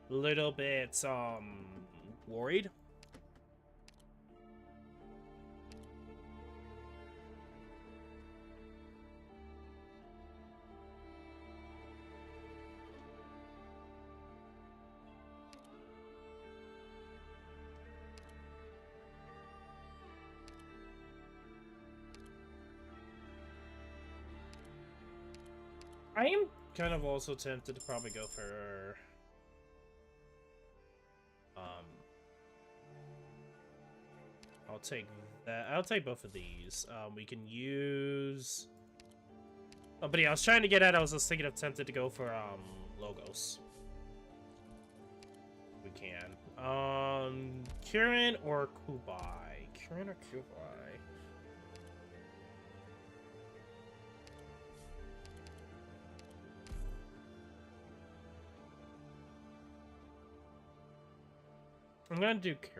little bit, worried. I am kind of also tempted to probably go for... I'll take that. I'll take both of these. We can use... Oh, but yeah, I was trying to get at, I was just thinking of tempted to go for, logos. We can. Kirin or Kubai? Kirin or Kubai? I'm gonna do Kirin.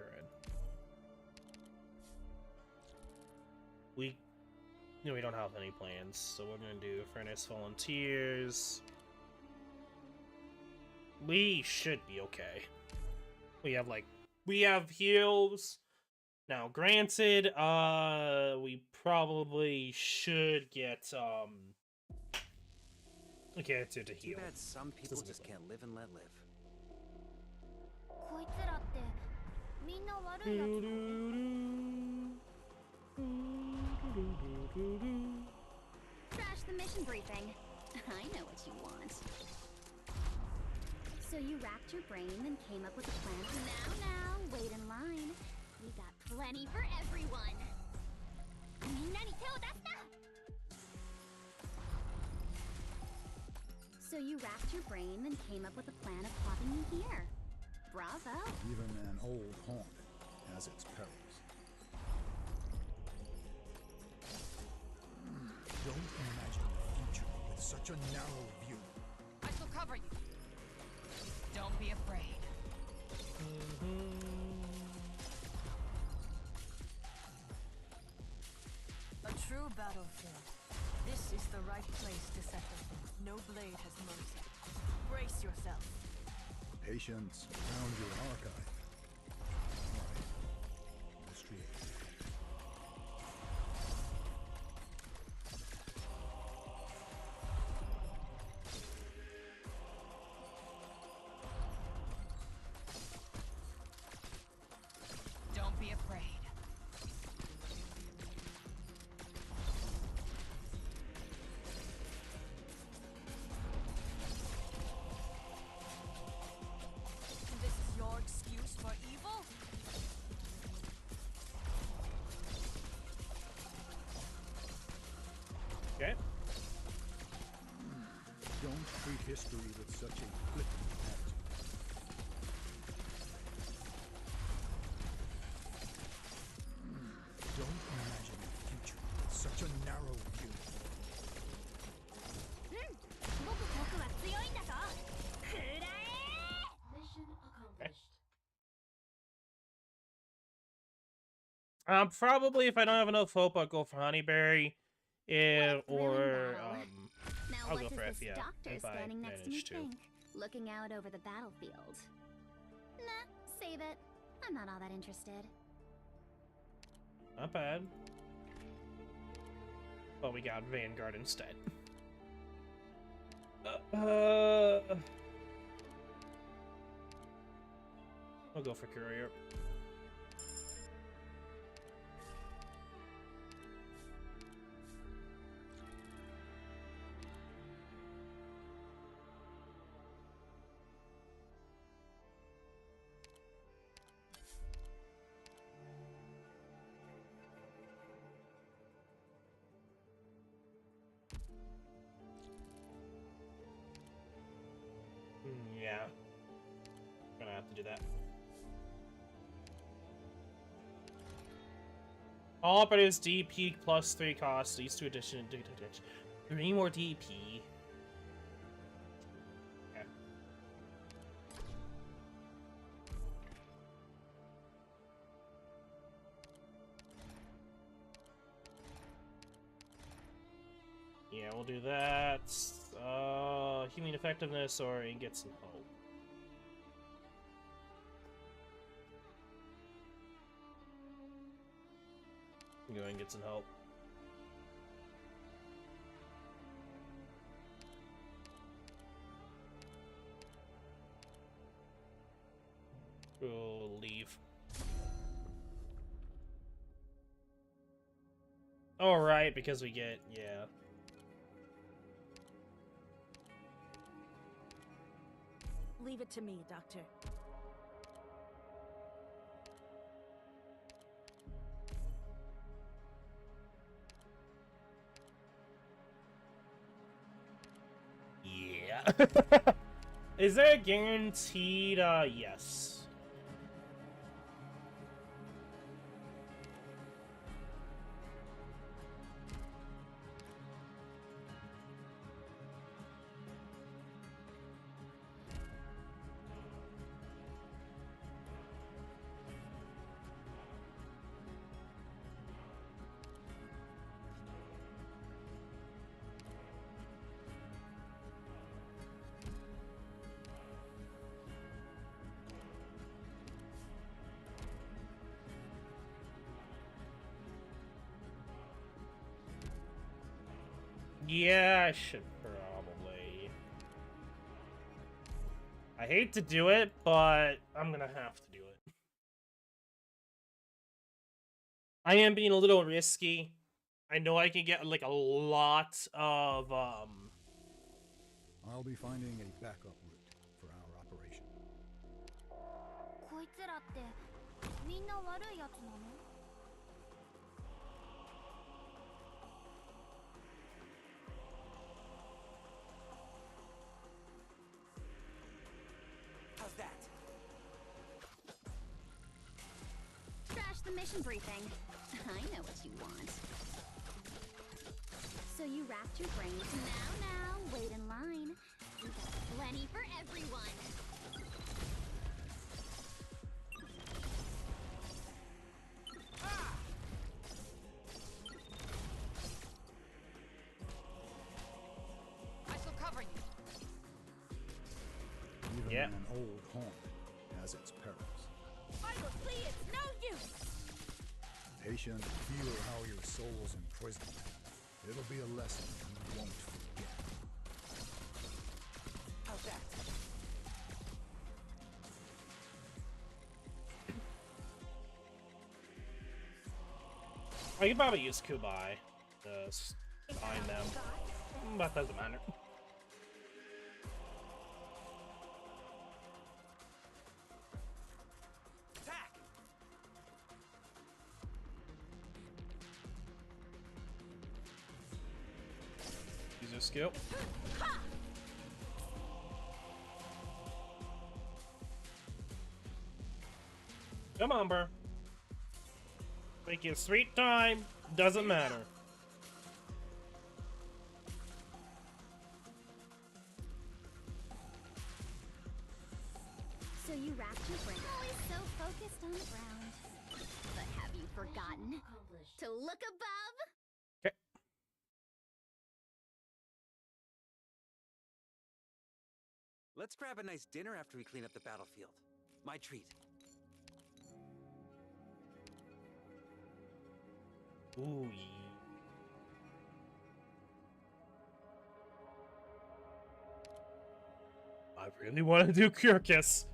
We don't have any plans, so we're gonna do Furnace Volunteers. We should be okay. We have heals. Now, granted, we probably should get, okay, to heal. Too bad some people just can't live and let live. こいつらってみんな悪いやつなの？ Trash the mission briefing. I know what you want. So you racked your brain and came up with a plan. Now, wait in line. We got plenty for everyone. みんなに手を出すな! So you racked your brain and came up with a plan of popping me here. Bravo. Even an old haunt has its perils. Don't such a narrow view. I shall cover you. Don't be afraid. A true battlefield. This is the right place to settle things. No blade has mercy. Brace yourself. Patience found your archive. Alright. Investigate. Don't be afraid. This is your excuse for evil? Okay. Don't treat history with such a flippant attitude. Don't imagine a future with such a narrow view. 僕は強いんだぞ。くらえ。 Mission accomplished. Probably if I don't have enough hope, I'll go for Honeyberry, What a or thrilling battle. Now I'll what go does for this F, yeah, doctor if I standing next to me manage to. think? Looking out over the battlefield. Nah, save it. I'm not all that interested. Not bad. But we got Vanguard instead. I'll go for Courier. Yeah. Gonna have to do that. All operatives DP plus 3 costs. These two addition 3 more DP. Okay. Yeah, we'll do that. Healing effectiveness or get some hope. Go ahead and get some help. We'll leave. All right, because we get, yeah. Leave it to me, Doctor. Yeah. Is there a guaranteed, yes. Yeah, I should probably. I hate to do it, but I'm gonna have to do it. I am being a little risky. I know I can get like a lot of I'll be finding a backup route for our operation. こいつらってみんな悪いやつなの? How's that? Trash the mission briefing. I know what you want. So So you wrapped your brains. Now, wait in line. We got plenty for everyone. I shall cover you. Even an old haunt has its perils. Michael, see, it's no use. Patient, feel how your soul's imprisoned. It'll be a lesson you won't forget. How's that? I could probably use Kubai to find them, but doesn't matter. Use your skill. Come on, bro. Make it sweet time. Doesn't matter. So you wrapped your brain. Always so focused on the ground. But have you forgotten to look above? Okay. Let's grab a nice dinner after we clean up the battlefield. My treat. Ooh. I really want to do Kyrkis.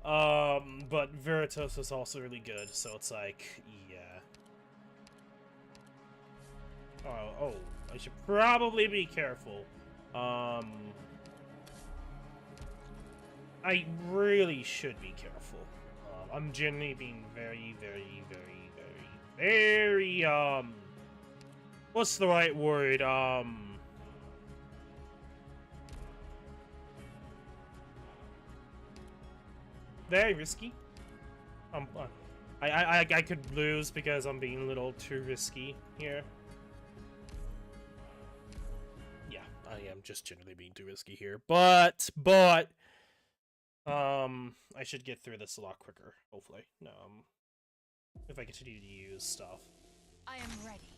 But Veritas is also really good, so it's like, yeah. Oh, I should probably be careful. I really should be careful. I'm generally being very, what's the right word? Very risky. I could lose because I'm being a little too risky here. Yeah, I am just generally being too risky here. But I should get through this a lot quicker, hopefully. If I continue to use stuff. I am ready.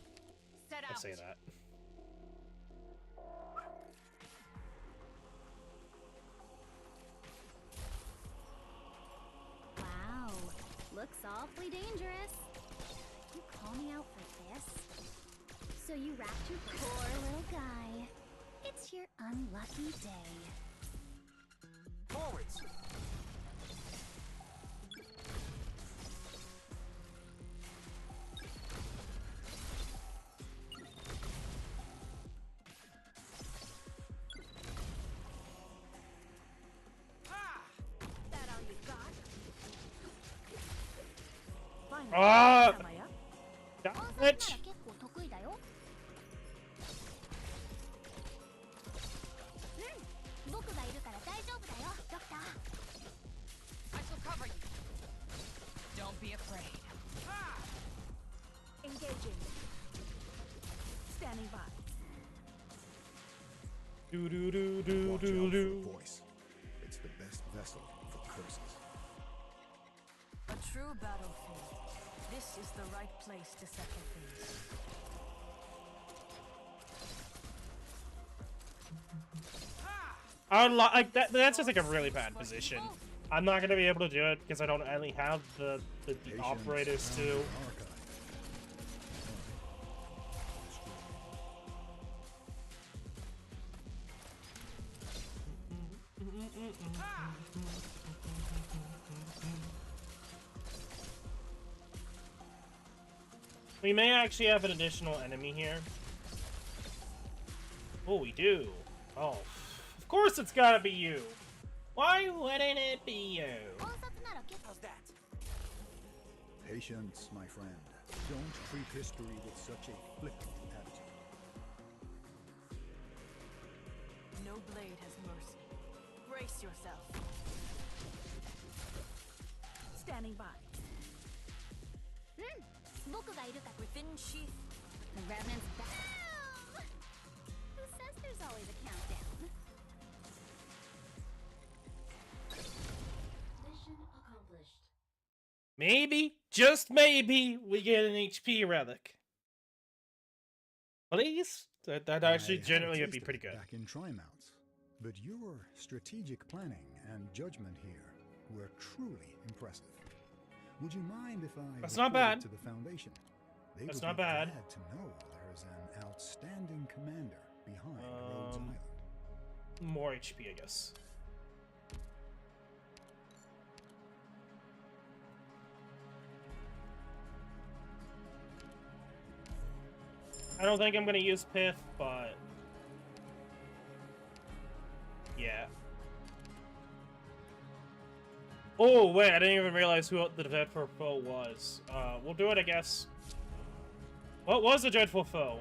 Set out. I say that. Wow, looks awfully dangerous. You call me out for this? So you wrapped your poor little guy. It's your unlucky day. Forwards! That all you got? Ah! Damn it! 結構得意だよ。僕がいるから大丈夫だよ、ドクター。I shall cover you. Don't be afraid. Engaging. Standing by. Do do do do Watch do out do. for voice. It's the best vessel for curses. A true battlefield. This is the right place to settle things. I would like that. That's just like a really bad position. I'm not gonna be able to do it because I don't only have the operators too. We may actually have an additional enemy here. Oh, we do. Oh, of course it's gotta be you. Why wouldn't it be you? How's that? Patience, my friend. Don't treat history with such a flippant attitude. No blade has mercy. Brace yourself. Standing by. 僕がいるから。 Within sheath. The Revenant's back. There's always a countdown. Mission accomplished. Maybe, just maybe, we get an HP relic. Please? That actually generally would be pretty good. Back in Trimouts, but your strategic planning and judgment here were truly impressive. Would you mind if I That's not reported bad. to the Foundation? They That's would not be bad. glad to know there's an outstanding commander behind Rhodes Island. More HP, I guess. I don't think I'm gonna use Pith, but yeah. Oh wait, I didn't even realize who the dreadful foe was. We'll do it, I guess. What was the dreadful foe?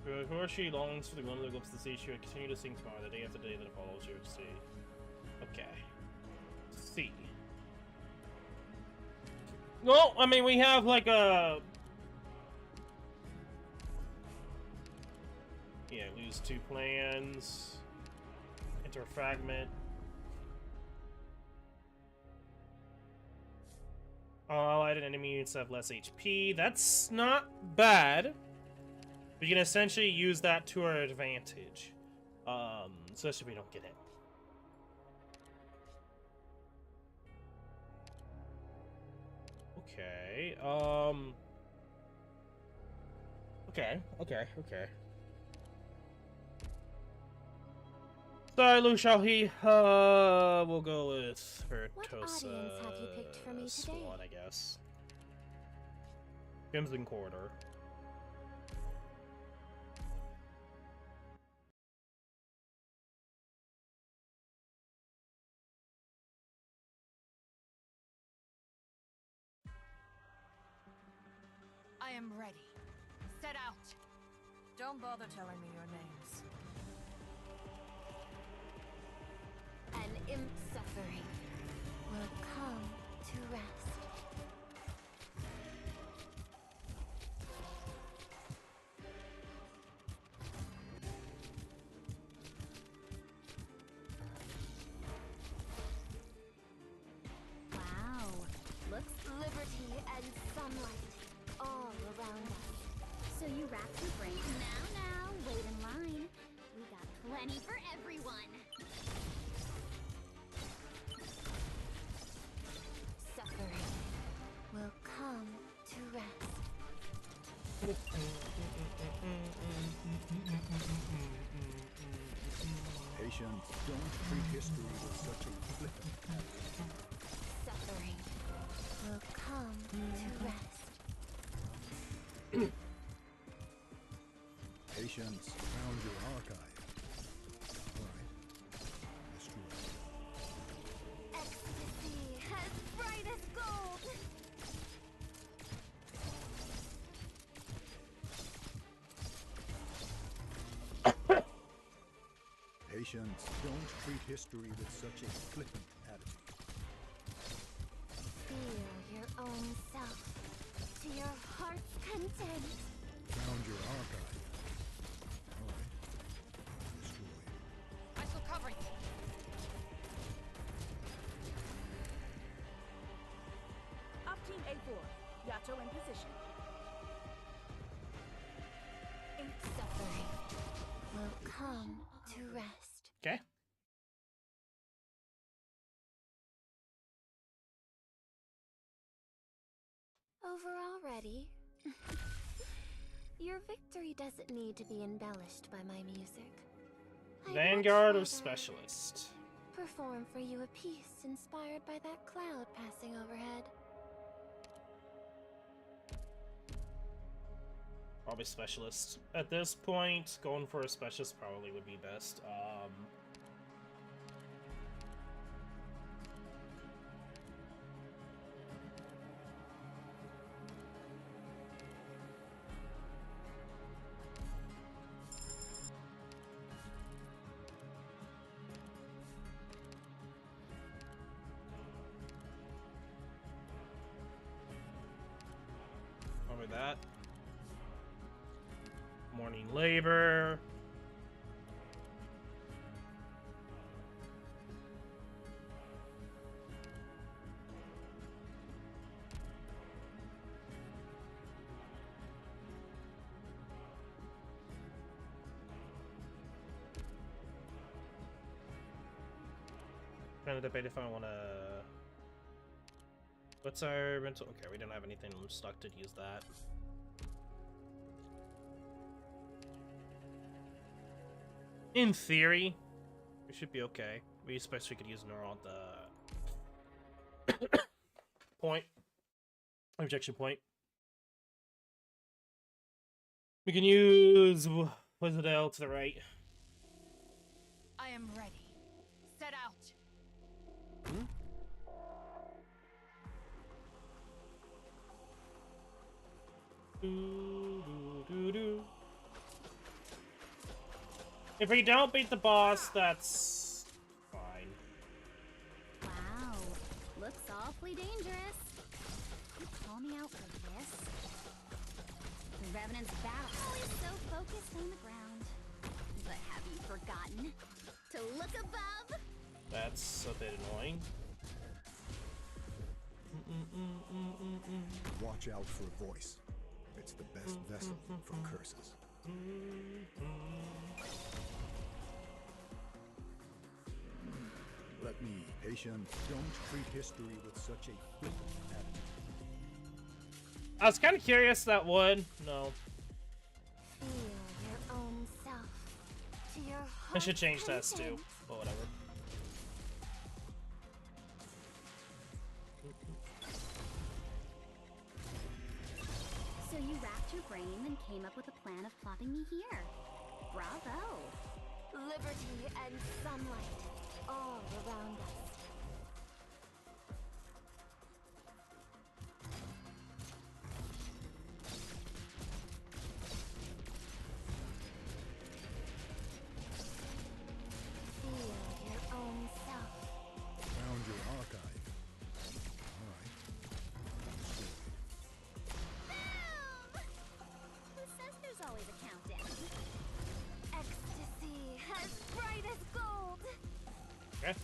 Who or she longs for the glimmer that glimpses the sea, she would continue to sing tomorrow, the day after day that follows, you would see. Okay. See. Well, I mean, we have like a... Yeah, lose 2 plans. Enter a fragment. Allied and enemy units have less HP. That's not bad. We can essentially use that to our advantage. Especially if we don't get hit. Okay, okay. Sorry, Lu Xiaohe. We'll go with What Vertosa audience have you picked for me today? Swan, I guess. Crimson Quarter. I am ready. Set out. Don't bother telling me your names. An imp suffering will come to rest. Wow. Looks liberty and sunlight all around us. So you wrapped your brain. Now, wait in line. We got plenty for everyone. Suffering will come to rest. Patience, don't treat history with such a flippant attitude. Suffering will come to rest. Patience found your archive. Alright. Destroy it. Ecstasy as bright as gold. Patience, don't treat history with such a flippant attitude. Feel your own self to your heart's content. Found your archive. Alright. Destroy it. I shall cover you. Up Team A4. Yato in position. Suffering will come to rest. Okay. Over already? Your victory doesn't need to be embellished by my music. I'd Vanguard much or rather Specialist? perform for you a piece inspired by that cloud passing overhead. Probably Specialist. At this point, going for a Specialist probably would be best. that. Morning labor. Trying to debate if I want to. What's our rental? Okay, we don't have anything stuck to use that. In theory, we should be okay. We especially could use neural at the point, objection point. We can use what's it L to the right. I am ready. Set out. If we don't beat the boss, that's fine. Wow, looks awfully dangerous. You call me out for this? The Revenant's battle always so focused on the ground. But have you forgotten to look above? That's a bit annoying. Watch out for a voice. It's the best vessel for curses. Let me, patient, don't treat history with such a flippant attitude. I was kind of curious that would. No. Feel your own self. To your I should change that heart's too, but whatever. So you racked your brain and came up with a plan of plopping me here. Bravo! Liberty and sunlight all around us. Feel your own self. Found your archive. All right. Boom! Who says there's always a countdown? Ecstasy as bright as gold. Okay.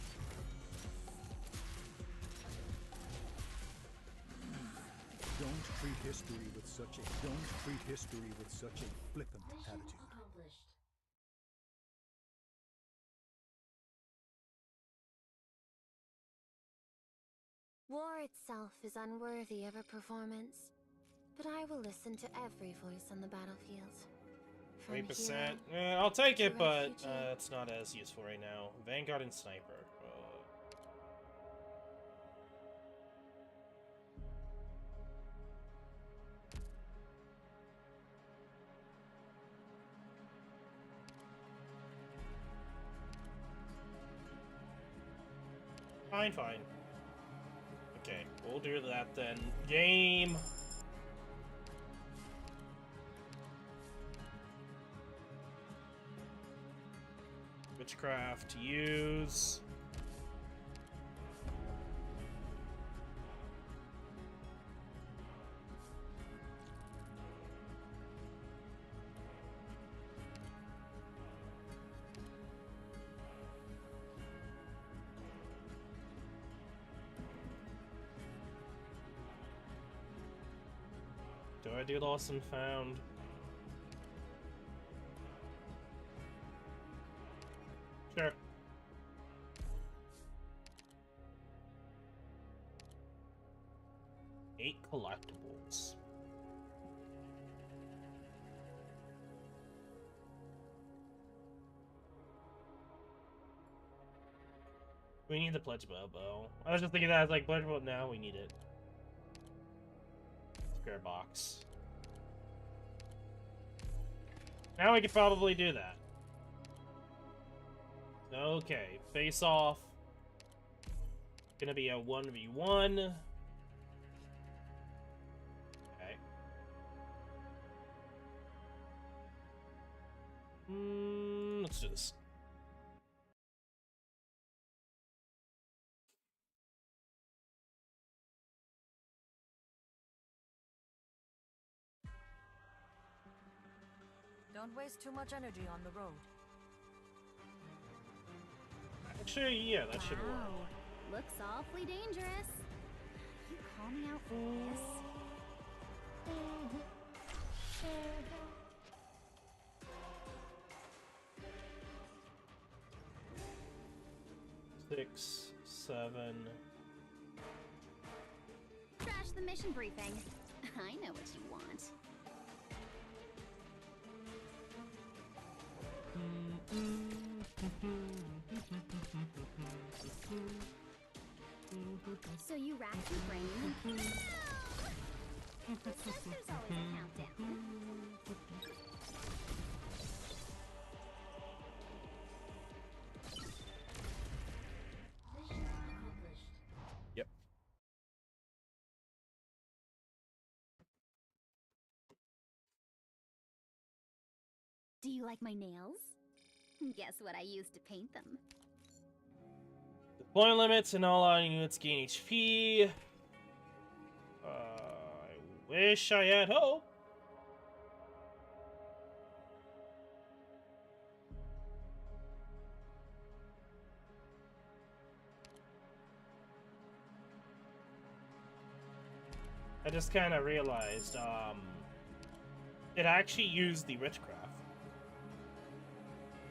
Don't treat history with such a flippant Mission attitude. accomplished. War itself is unworthy of a performance, but I will listen to every voice on the battlefield. From 3%. hero I'll take to it, but refugee. it's not as useful right now. Vanguard and Sniper. Fine, fine. Okay, we'll do that then. Game. Witchcraft, use. Do I do lost and found? Sure. Eight collectibles. We need the pledge bow. I was just thinking that as like pledge bow. Now we need it. Square box. Now we could probably do that. Okay, face off. Gonna be a 1v1. Okay. Let's do this. Don't waste too much energy on the road. Actually, yeah, that should work. Wow, looks awfully dangerous. You call me out for this? 6, 7. Trash the mission briefing. I know what you want. So you racked your brain. It says there's always a countdown. Mission accomplished. Yep. Do you like my nails? Guess what I used to paint them? Deployment limits and all our units gain HP. I wish I had hope. I just kind of realized, it actually used the witchcraft.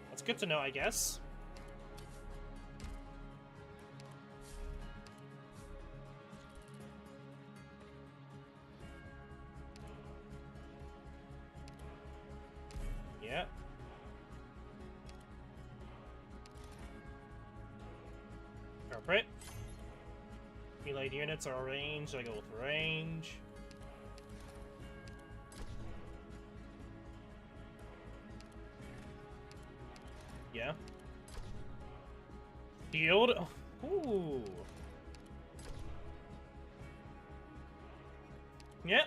That's good to know, I guess. Yeah. Corporate. Melee units are ranged, I go with range. Yeah. Shield. Ooh. Yeah.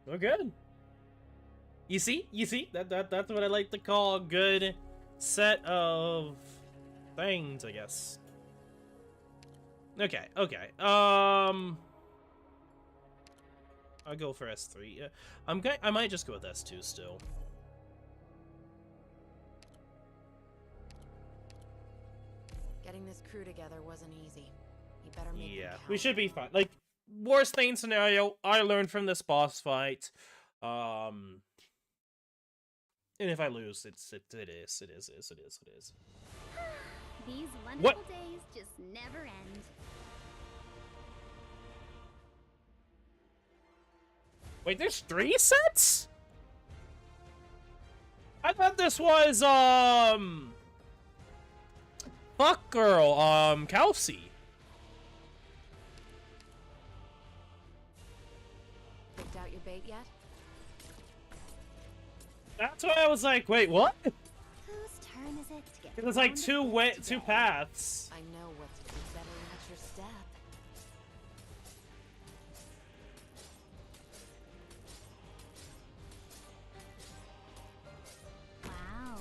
We're good. You see? That's what I like to call a good set of things, I guess. Okay. I'll go for S3. Yeah. I might just go with S2 still. Getting this crew together wasn't easy. You better make them count. We should be fine. Like, worst thing scenario, I learned from this boss fight. And if I lose, it is. These wonderful days just never end. Wait, there's 3 sets? I thought this was, fuck girl, Kelsey. Picked out your bait yet? That's why I was like, wait, what? Whose turn is it to get It was like two paths. I know what to do better at your step. Wow,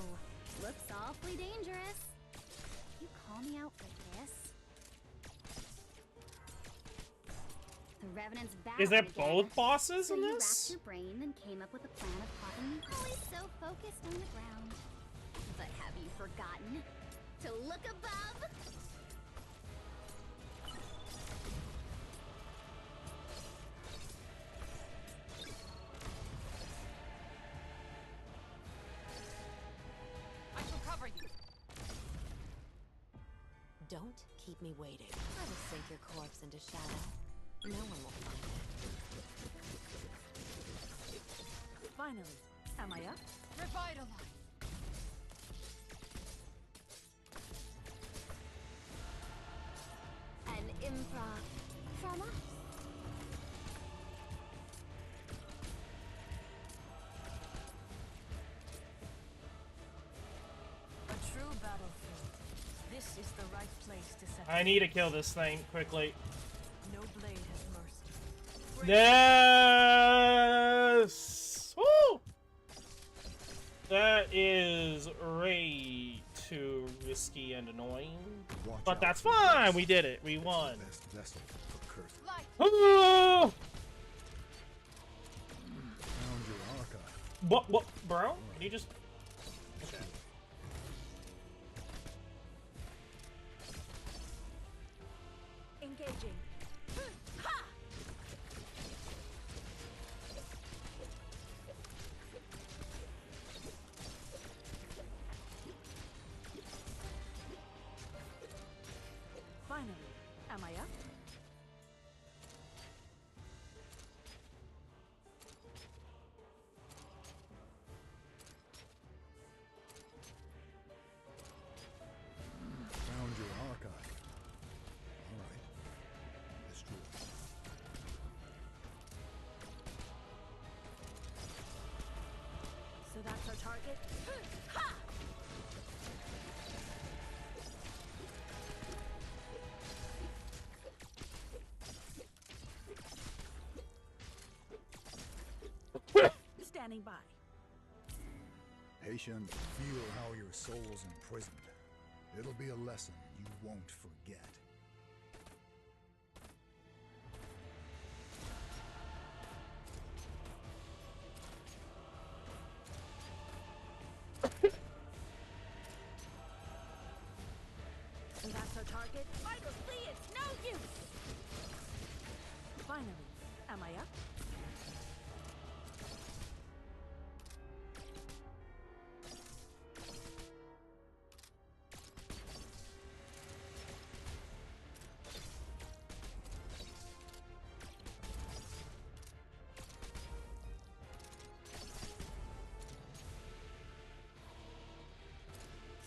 looks awfully dangerous. You call me out for this? The Revenant's back. Is there again. both bosses So in you this? racked your brain, then came up with a plan of popping me. Always so focused on the ground. But have you forgotten to look above? I shall cover you. Don't keep me waiting. I will sink your corpse into shadow. No one will find it. Finally, am I up? Revitalize. An improv from us. A true battlefield. This is the right place to set. I need to kill this thing quickly. No blade has mercy. Yes! Woo! That is way too risky and annoying. But that's fine! We did it. We won. Best vessel for curses. Ooh! Found your Arca. What, bro? Can you just... Okay. Engaging. Finally, am I up? Found your archive. All right. Let's do it. So that's our target? Standing by. Patient, feel how your soul's imprisoned. It'll be a lesson you won't forget. So that's our target? I will see it's no use! Finally, am I up?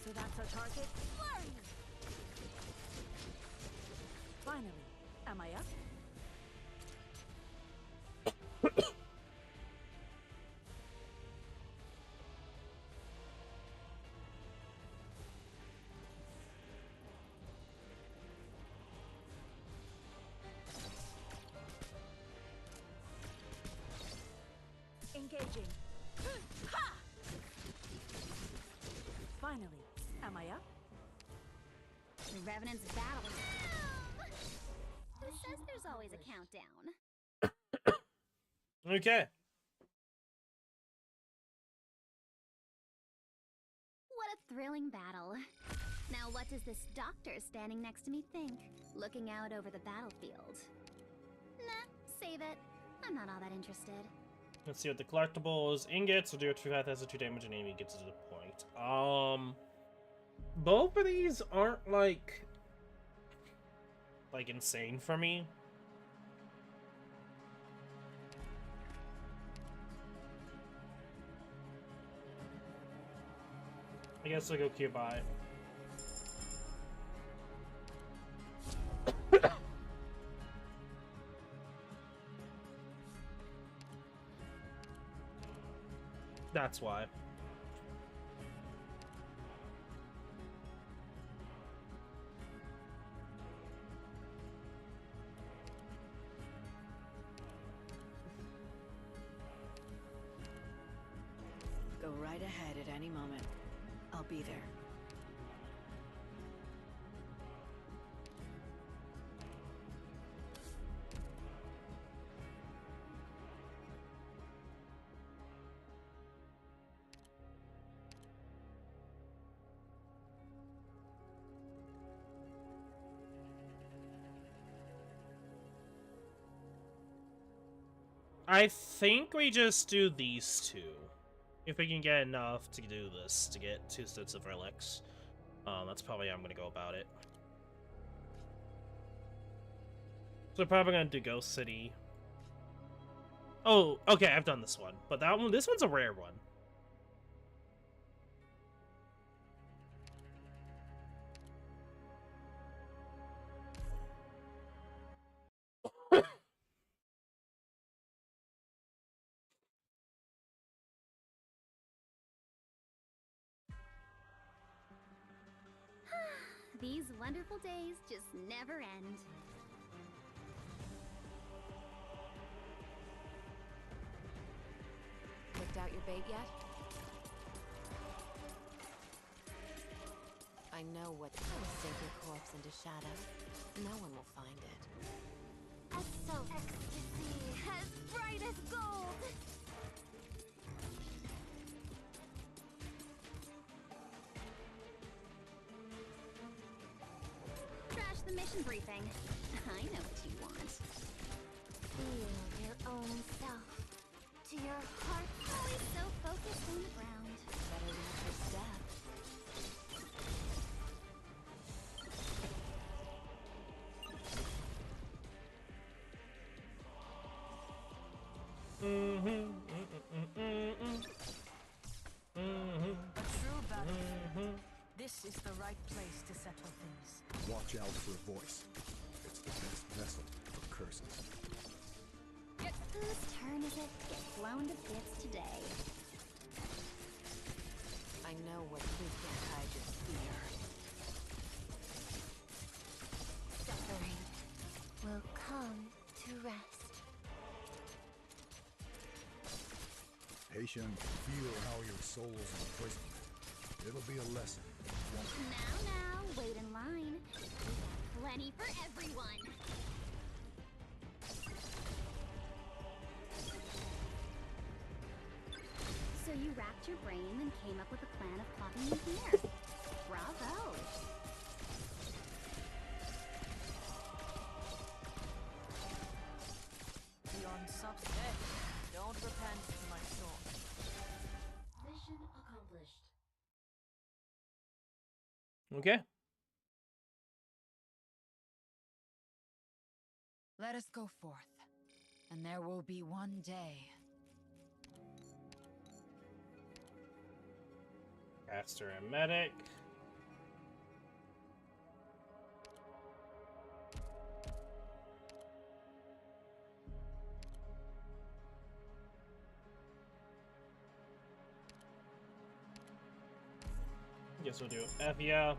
So that's our target? Flurry! Finally, am I up? Engaging. Ha! Finally, am I up? The Revenant's battle. Who says there's always a countdown? Okay. What a thrilling battle. Now what does this doctor standing next to me think? Looking out over the battlefield. Nah, save it. I'm not all that interested. Let's see what the collectibles. Ingots will do 5,002 damage and enemy gets to the point. Both of these aren't like insane for me. I guess I'll go Kyubai. That's why. Go right ahead at any moment. I'll be there. I think we just do these two. If we can get enough to do this, to get 2 sets of relics. That's probably how I'm gonna go about it. So we're probably gonna do Ghost City. Oh, okay, I've done this one. But this one's a rare one. These wonderful days just never end. Picked out your bait yet? I know what to sink your corpse into shadow. No one will find it. So ecstasy, as bright as gold. mission briefing. I know what you want. Feel your own self. To your heart. Always so focused on the ground. Better than the first step. A true battlefield. This is the right place to settle things. Watch out for a voice. It's the best vessel for curses. Whose turn is it to get blown to bits today? I know what you can't hide your fear. Suffering will come to rest. Patient, feel how your soul's imprisoned. It'll be a lesson. Now, wait in line. We got plenty for everyone. So you racked your brain and came up with a plan of plopping me here. Bravo. Beyond subset. Don't repent, my soul. Mission accomplished. Okay. Let us go forth, and there will be one day. Caster and medic. Guess we'll do Evia.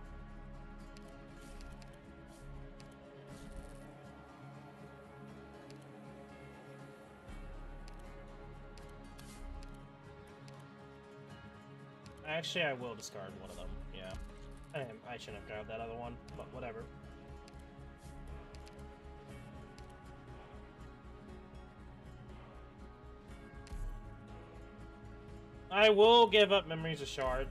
Actually, I will discard one of them. Yeah. I shouldn't have grabbed that other one, but whatever. I will give up Memories of Shard.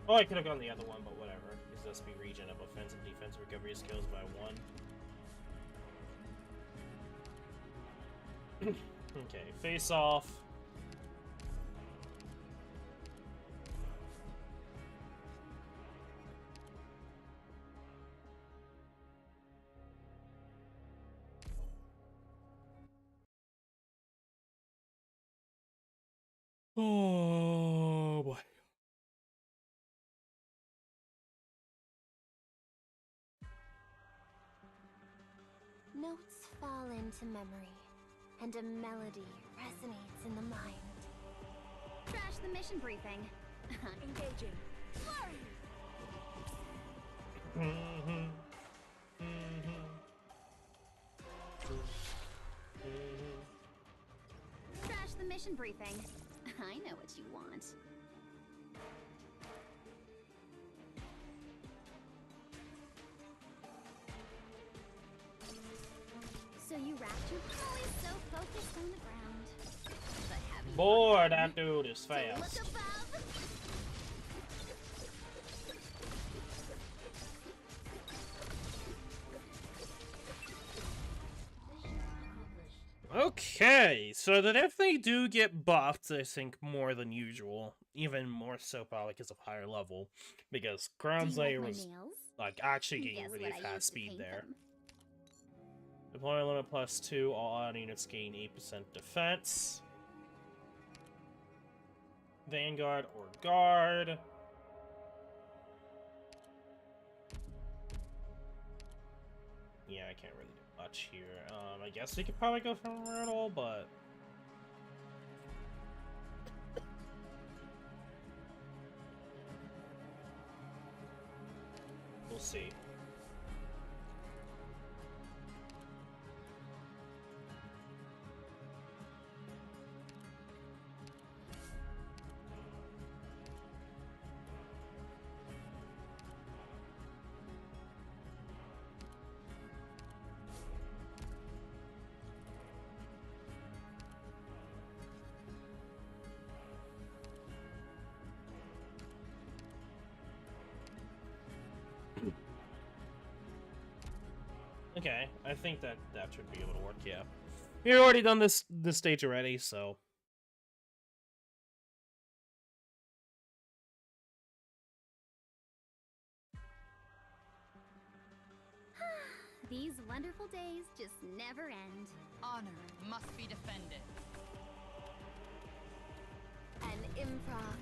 Oh, I could have gone the other one, but whatever. Because this be region of offensive defense recovery skills by 1. Okay, face off. Oh boy. Notes fall into memory, and a melody resonates in the mind. Trash the mission briefing. Engaging. Flurry! Trash the mission briefing. I know what you want. So you wrapped your always so focused on the ground. But having Boy, that dude is to look fast. above. Okay, so they definitely do get buffed, I think, more than usual. Even more so probably because of higher level. Because Crown's Lair was, like, actually getting Guess really what I fast used to speed paint there. them. Deployment limit +2, all odd units gain 8% defense. Vanguard or Guard. Yeah, I can't really do much here. I guess we could probably go for Myrtle, but... we'll see. Okay, I think that should be able to work, yeah. We've already done this stage already, so... These wonderful days just never end. Honor must be defended. An improv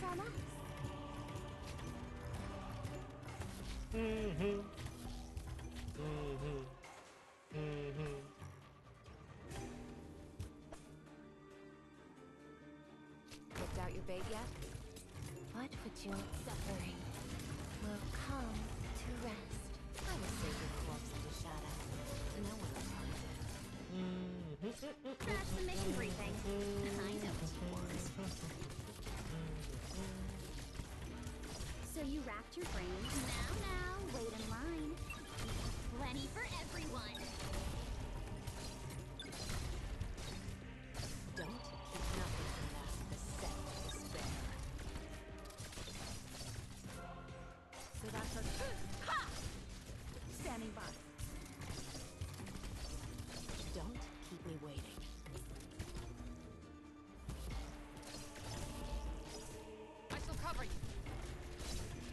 from us. Picked out your bait yet? What would you suffering will come to rest? I will save your corpse into shadow. No one will find it. Crash the mission briefing. I know what you want. So you racked your brains. Now, wait in line. Plenty for everyone. Don't keep nothing from that beset with despair. So that's a... Ha! Standing by. Don't keep me waiting. I shall cover you.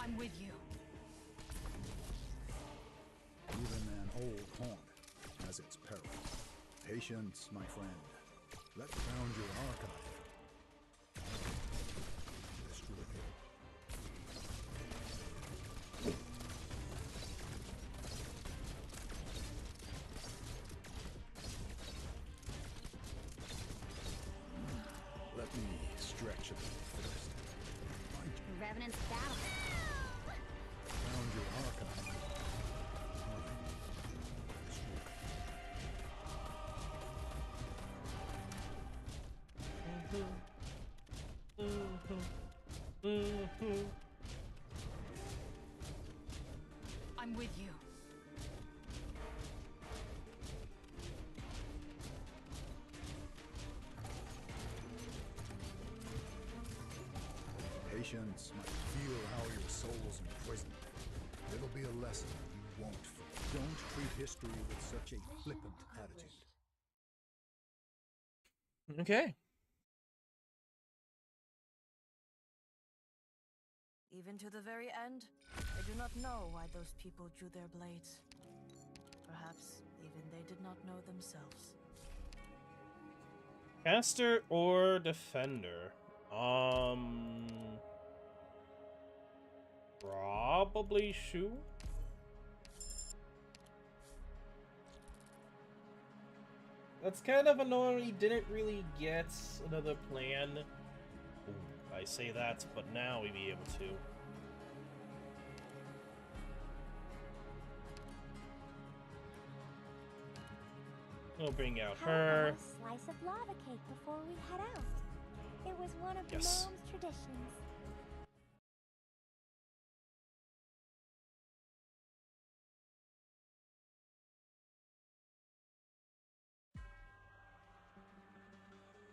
I'm with you. Even an old haunt has its perils. Patience, my friend. Let found your archive. Destroy it. Let me stretch a little first. Revenant's battle. Found your archive. I'm with you. Patience might feel how your soul's imprisoned. It'll be a lesson you won't forget. Don't treat history with such a flippant attitude. Okay. Even to the very end, I do not know why those people drew their blades. Perhaps even they did not know themselves. Caster or defender? Probably Shu. That's kind of annoying. He didn't really get another plan. Ooh, I say that, but now we'd be able to. We'll bring out How her. about a slice of lava cake before we head out? It was one of Yes. Mom's traditions.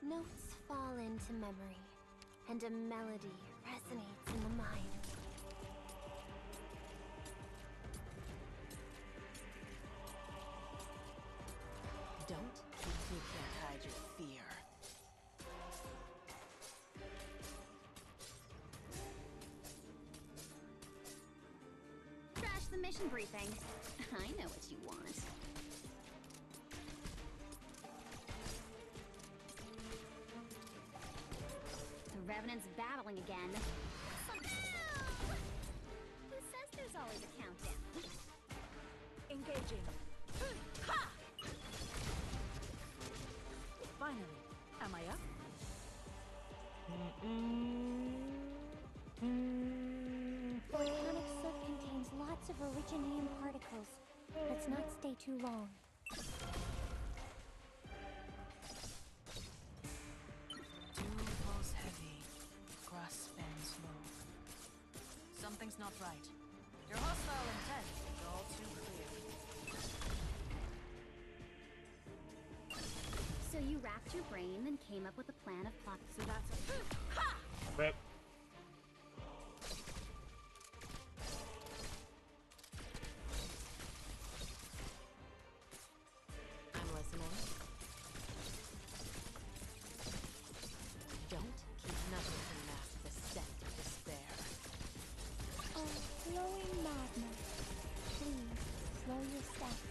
Notes fall into memory, and a melody resonates in the mind. Don't keep me can't hide your fear. Crash the mission briefing. I know what you want. The Revenant's battling again. Who says there's always a countdown? Engaging. Ha! Finally. Am I up? Volcanic soot contains lots of originium particles. Let's not stay too long. Dew falls heavy, grass bends low. Something's not right. Your hostile intent is all too clear. So you racked your brain, then came up with a plan of plot. So that's a... Ha! Rip. flowing madness. Please, slow your steps.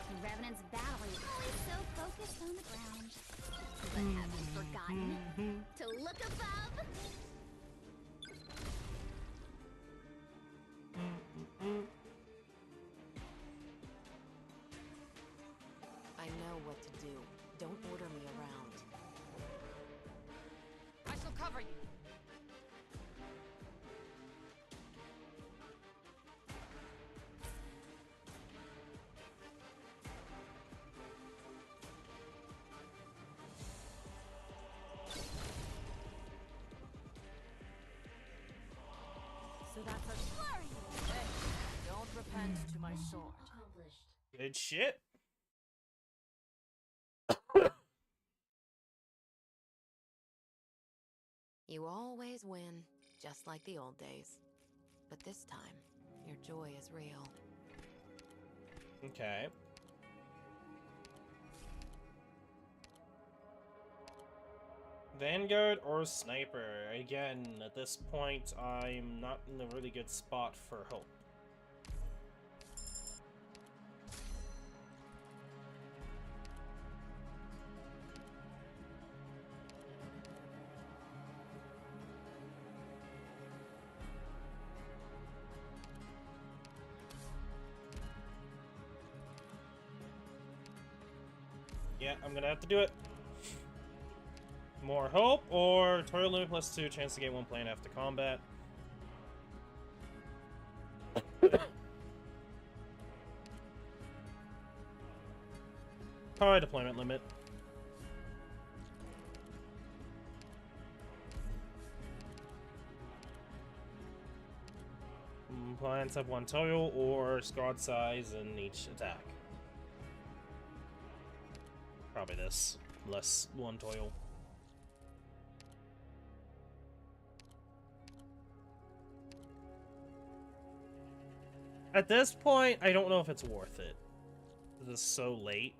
The Revenant's battling, always so focused on the ground. But have you forgotten to look above? I know what to do. Don't order me around. I shall cover you. So that's a flurry! Hey, don't repent to my sword. Accomplished. Good shit. You always win, just like the old days. But this time, your joy is real. Okay. Vanguard or Sniper? Again, at this point, I'm not in a really good spot for hope. Yeah, I'm gonna have to do it. More hope or Total Limit +2, chance to get one plane after combat. High deployment limit. Plans have one total or squad size in each attack. Probably this. Less one toil. At this point, I don't know if it's worth it. This is so late.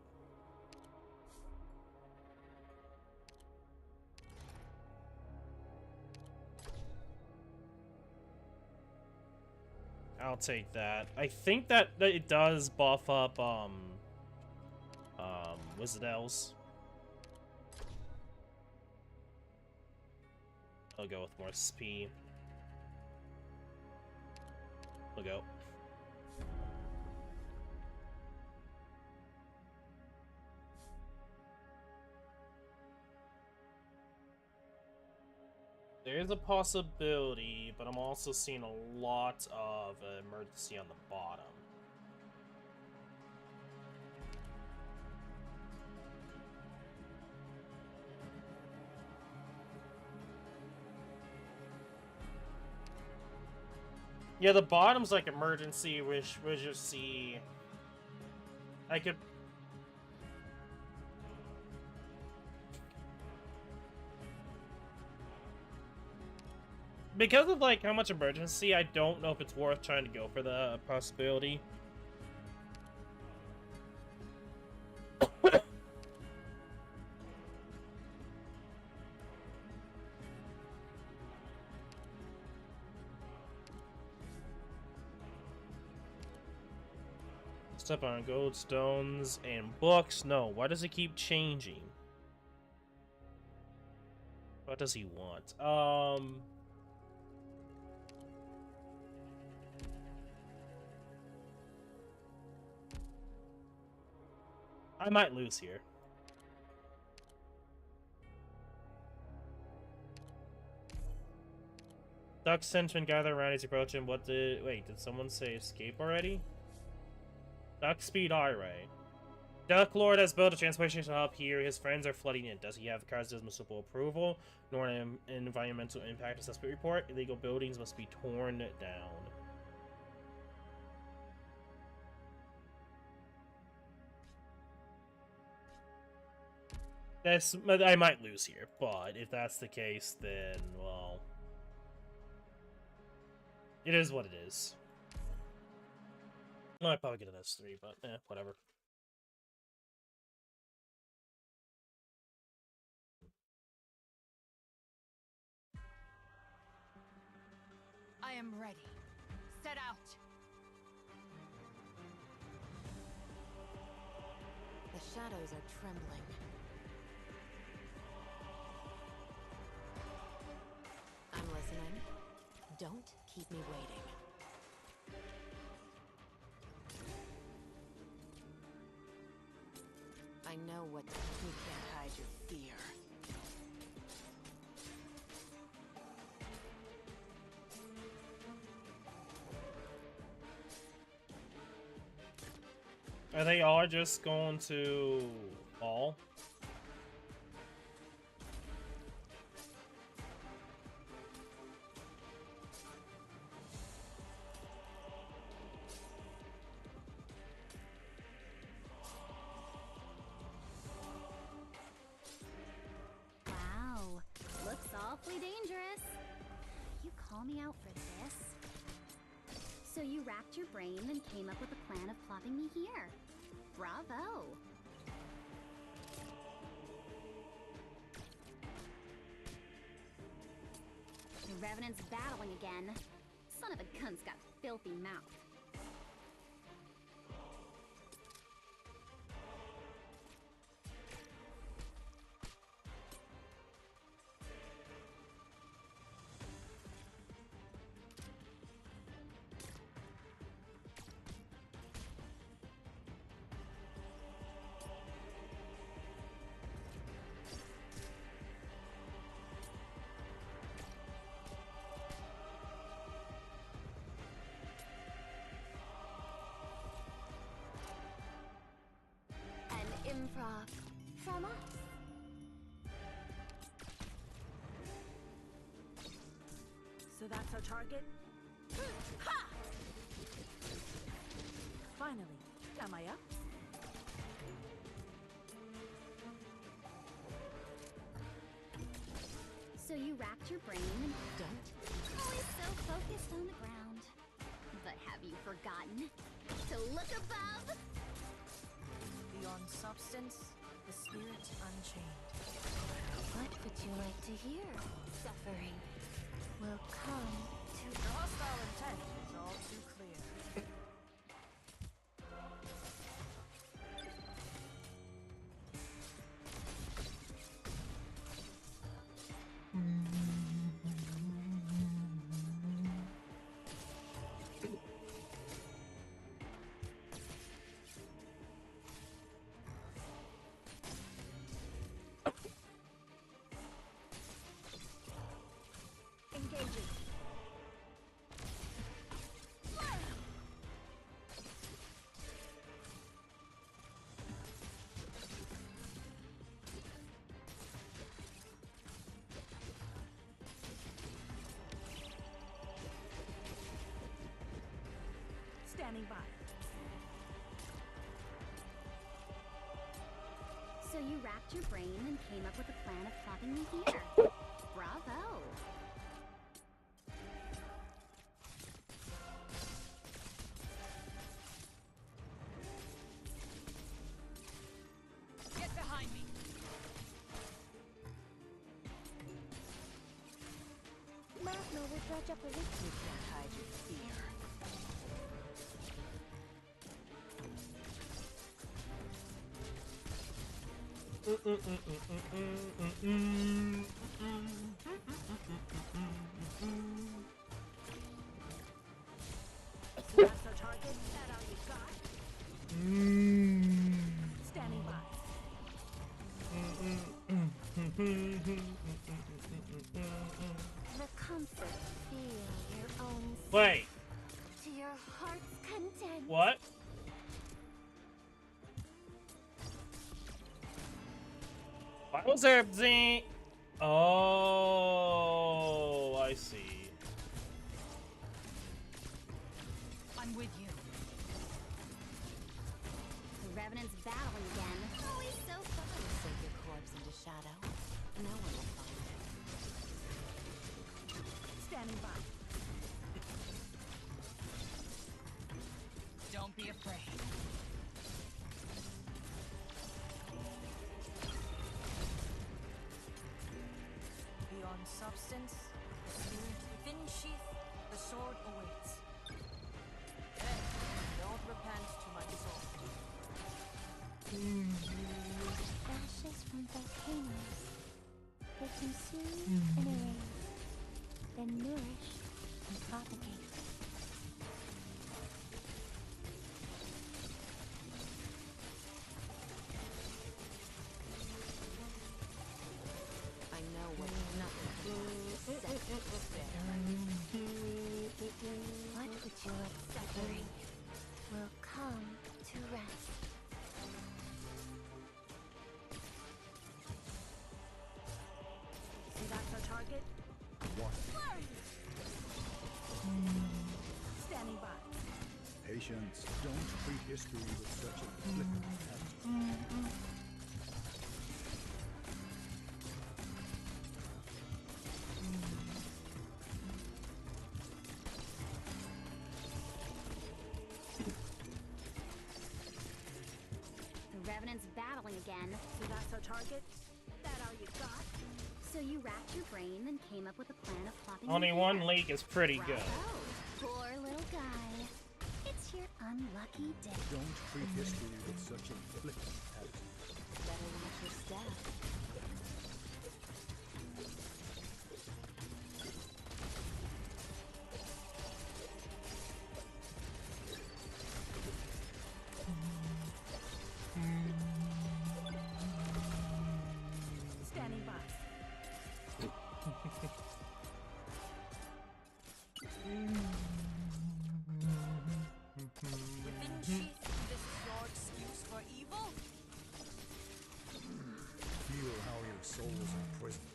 I'll take that. I think that it does buff up, Wizard Elves. I'll go with more SP. We'll go. There's a possibility, but I'm also seeing a lot of emergency on the bottom. Yeah, the bottom's like emergency, which we just see. I could. Because of like how much emergency, I don't know if it's worth trying to go for the possibility. Step on gold stones and books. No, why does it keep changing? What does he want? I might lose here. Duck sentiment gather around as you approach him. What did... Wait, did someone say escape already? Duck speed eye-ray. Duck Lord has built a transportation hub here. His friends are flooding in. Does he have the cards of municipal approval? Nor an environmental impact assessment report? Illegal buildings must be torn down. I might lose here, but if that's the case, then, well... It is what it is. Well, I'd probably get an S3, but, whatever. I am ready. Set out. The shadows are trembling. I'm listening. Don't keep me waiting. I know what you can't hide your fear. Are they all just going to fall? Wow, looks awfully dangerous. You call me out for this? So you racked your brain and came up with a plan of plopping me here. Bravo! The Revenant's battling again. Son of a gun's got a filthy mouth. Improv from us. So that's our target? Ha! Finally, am I up? So you racked your brain and don't. Always so focused on the ground. But have you forgotten to look above? Beyond substance, the spirit unchained. What would you like to hear? Suffering will come to... Your hostile intent is all too clear. Engaging. Standing by. So you racked your brain and came up with a plan of plopping me here. Bravo! Get behind me. Magma will dredge up a leak. You can't hide your fear. So that's our target? That all you got? Standing by. The comfort, feel your own Wait. to your heart's content. What? Why was there the... Oh, I see. I'm with you. The Revenant's battling again. Always so fun. Sink your corpse into shadow. No one will find it. Standing by. Don't be afraid. Beyond substance, the spirit within sheath, the sword awaits. Hey, don't repent to my sword. Ashes from volcanoes. They consume and erase, then nourish and propagate. I know what nothing What would you like suffering will come to rest. See, that's our target. What? Standing by. Patience. Don't treat history with such a flippant attitude. The Revenant's battling again. So that's our target. That all you got? So you racked your brain and came up with a plan of plopping Only him one here. leak is pretty good. Bravo. Poor little guy. It's your unlucky day. Don't treat history with such a flippant attitude. better watch your step. Standing by. Within sheath, this is your excuse for evil? Feel how your soul's imprisoned.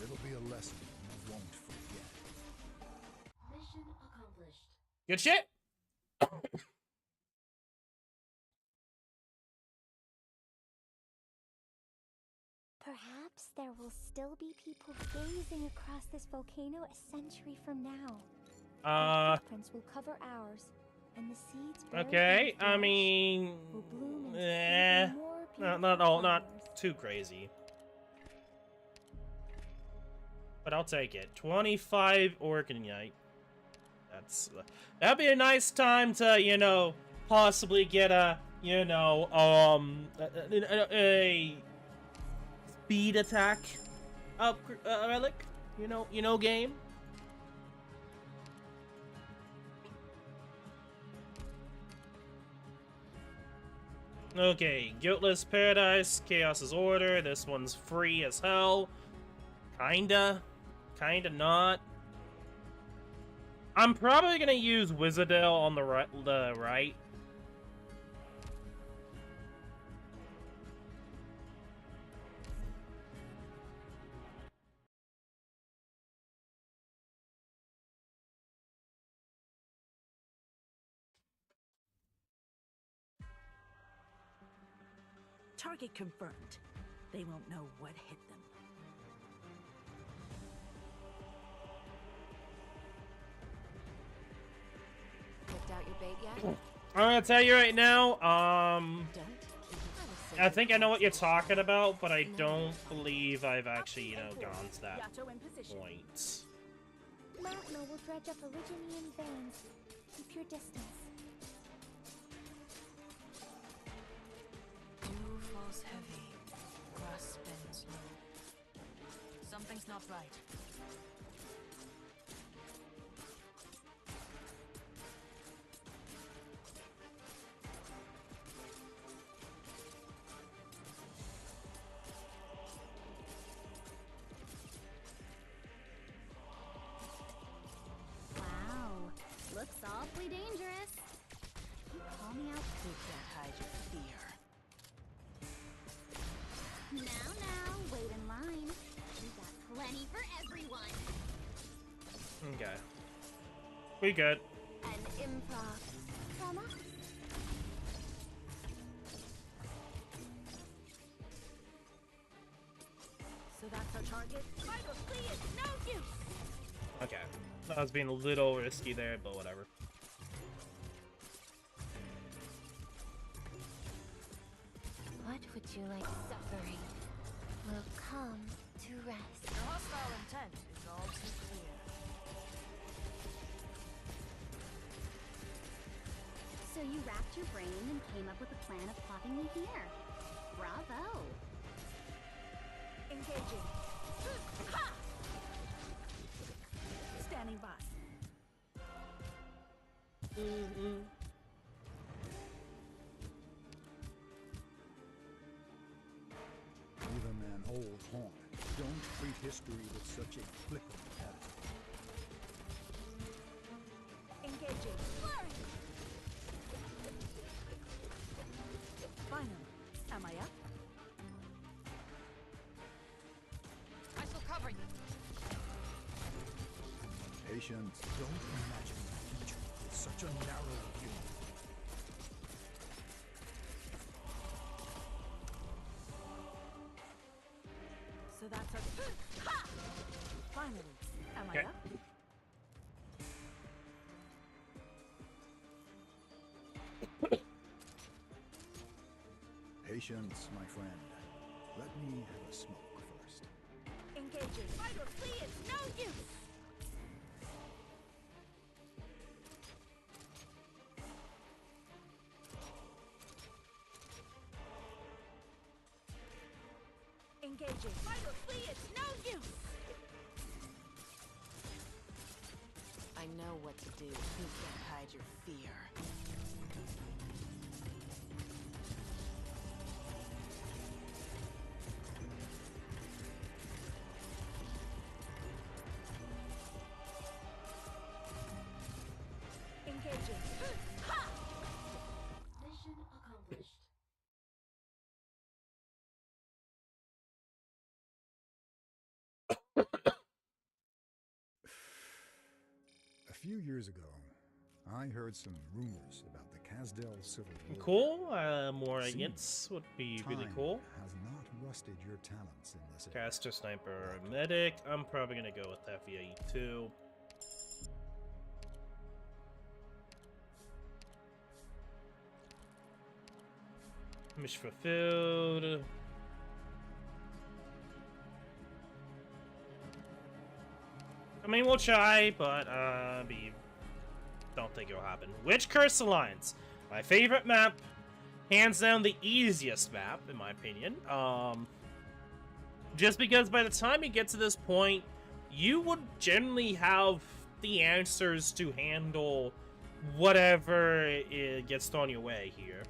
It'll be a lesson you won't forget. Mission accomplished. Good shit. Perhaps there will still be people gazing across this volcano a century from now. Their footprints will cover ours, and the seeds buried Okay, in the I ash mean, will bloom into eh, even more not beautiful all, not flowers. too crazy. But I'll take it. 25 Arknight. That's that'd be a nice time to, you know, possibly get a, you know, a speed attack up relic. You know, game. Okay, Guiltless Paradise, Chaos's Order. This one's free as hell. Kinda not. I'm probably gonna use Wizardale on the right. Target confirmed. They won't know what hit them. Picked out your bait yet? I'm gonna tell you right now, Don't keep I think I know what you're talking about, but I don't believe I've actually, you know, gone to that Yato in position. point. Magma will dredge up Originian veins. Keep your distance. Dew falls heavy, grass bends low. Something's not right. Wow. Looks awfully dangerous. You call me out. You can't hide your fear. Now, wait in line. We got plenty for everyone. Okay. We good. An improv from us. So that's our target. Vital flee is no use. Okay. I was being a little risky there, but whatever. What would you like suffering will come to rest. Your hostile intent is all too clear. So you racked your brain and came up with a plan of plopping me here. Bravo! Engaging. Ha! Standing by. Even an old haunt, don't treat history with such a flippant attitude. Engaging. Flurry! Finally. Am I up? I shall cover you. Patience, don't imagine the future with such a narrow view. So that's a... Ha! Finally. Am I Okay. up? Patience, my friend. Let me have a smoke first. Engaging. Fight or flee, it's no use! Engaging. Fight or flee, it's no use! I know what to do. You can't hide your fear. Engaging. Ha! Mission accomplished. A few years ago, I heard some rumors about the Casdell Civil War. Cool. More Seems agents would be really time cool. has not rusted your talents in this area. Caster, sniper, medic. I'm probably gonna go with FEA 2. Mission fulfilled. I mean, we'll try, but don't think it'll happen. Witch Curse Alliance, my favorite map, hands down the easiest map in my opinion. Just because by the time you get to this point, you would generally have the answers to handle whatever it gets thrown your way here.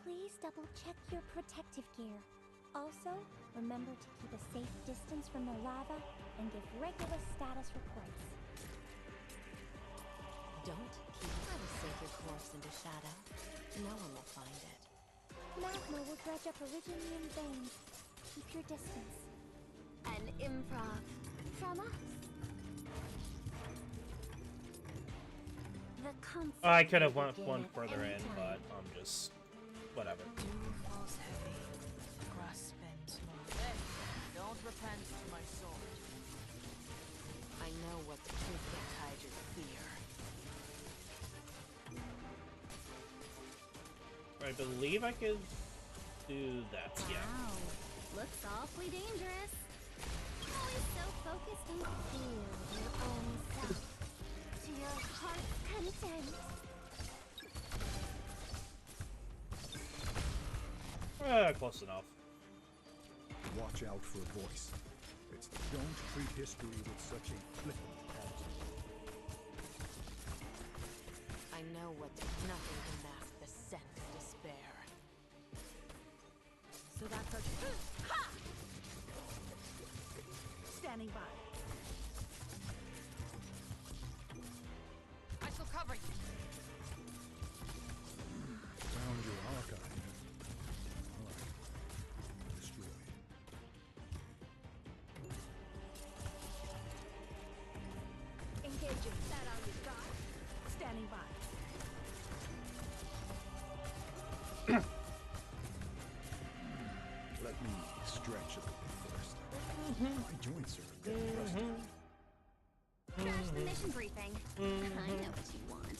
Please double check your protective gear. Also, remember to keep a safe distance from the lava and give regular status reports. Don't keep a sacred course into shadow. No one will find it. Magma will dredge up Originian veins. Keep your distance. An improv From us. The concept I could have will went begin one at further any in, time. but I'm just whatever. Dew falls heavy, grass bends low. Hey, don't repent to my sword. I know what to do. Can't hide your fear. I believe I could do that. Yeah. Wow, looks awfully dangerous. Always so focused on Feel your own self. To your heart's content. Close enough. Watch out for a voice. It's don't treat history with such a flippant attitude. I know what to do. Nothing can mask the scent of despair. So that's a... Ha! Standing by. I shall cover you. Found your archive. Alright. Destroy. Engaging. That all you got? Standing by. Let me stretch a little bit first. My joints are getting rusty. Finish the mission briefing. I know what you want.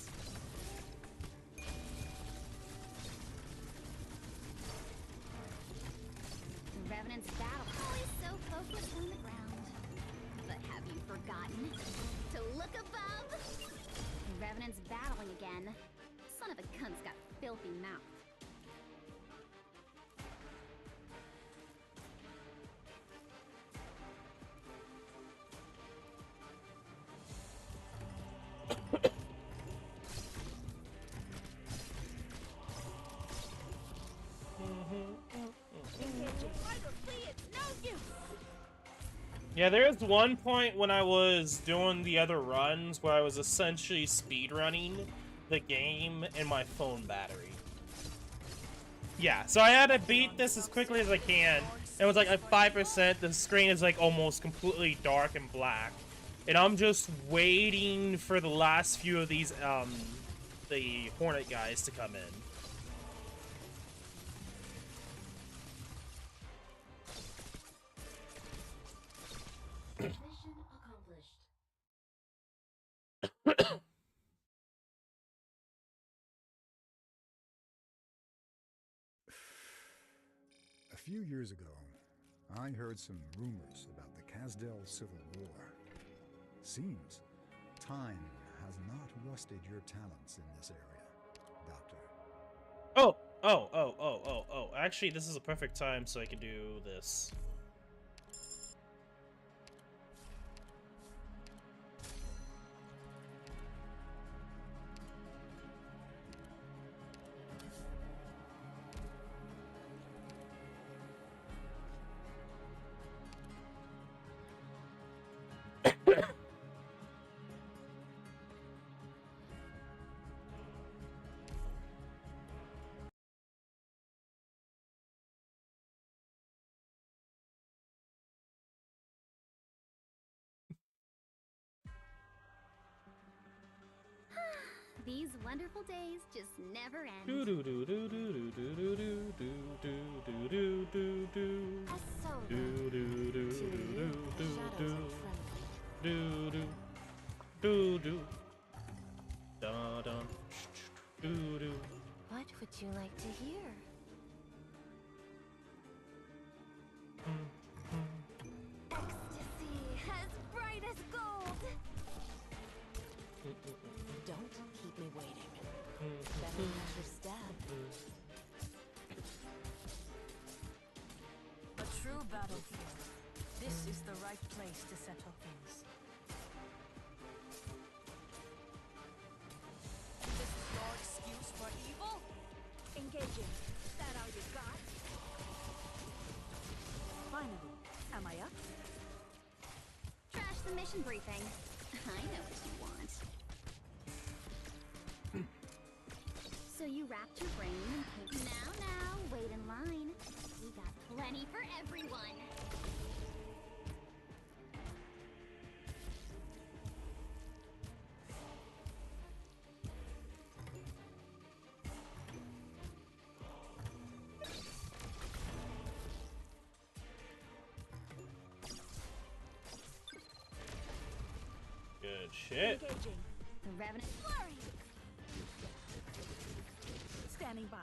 filthy mouth. Yeah, there's one point when I was doing the other runs where I was essentially speedrunning the game in my phone battery. Yeah, so I had to beat this as quickly as I can. It was like at 5%, the screen is like almost completely dark and black. And I'm just waiting for the last few of these, the Hornet guys to come in. Mission accomplished. A few years ago, I heard some rumors about the Kasdel Civil War. Seems time has not rusted your talents in this area, Doctor. Oh. Actually, this is a perfect time so I can do this. These wonderful days just never end. Do do do do do do do do do do do do do. Do do do do do do do do. Da da. Do do. What would you like to hear? Ecstasy as bright as gold. Don't keep me waiting. Better watch your step. A true battlefield. This is the right place to settle things. This is your excuse for evil? Engaging. That all you got? Finally, am I up? Trash the mission briefing. I know what you want. So you wrapped your brain in paint. Now, wait in line. We got plenty for everyone. Good shit. Engaging. The Revenant Flurry. Standing by.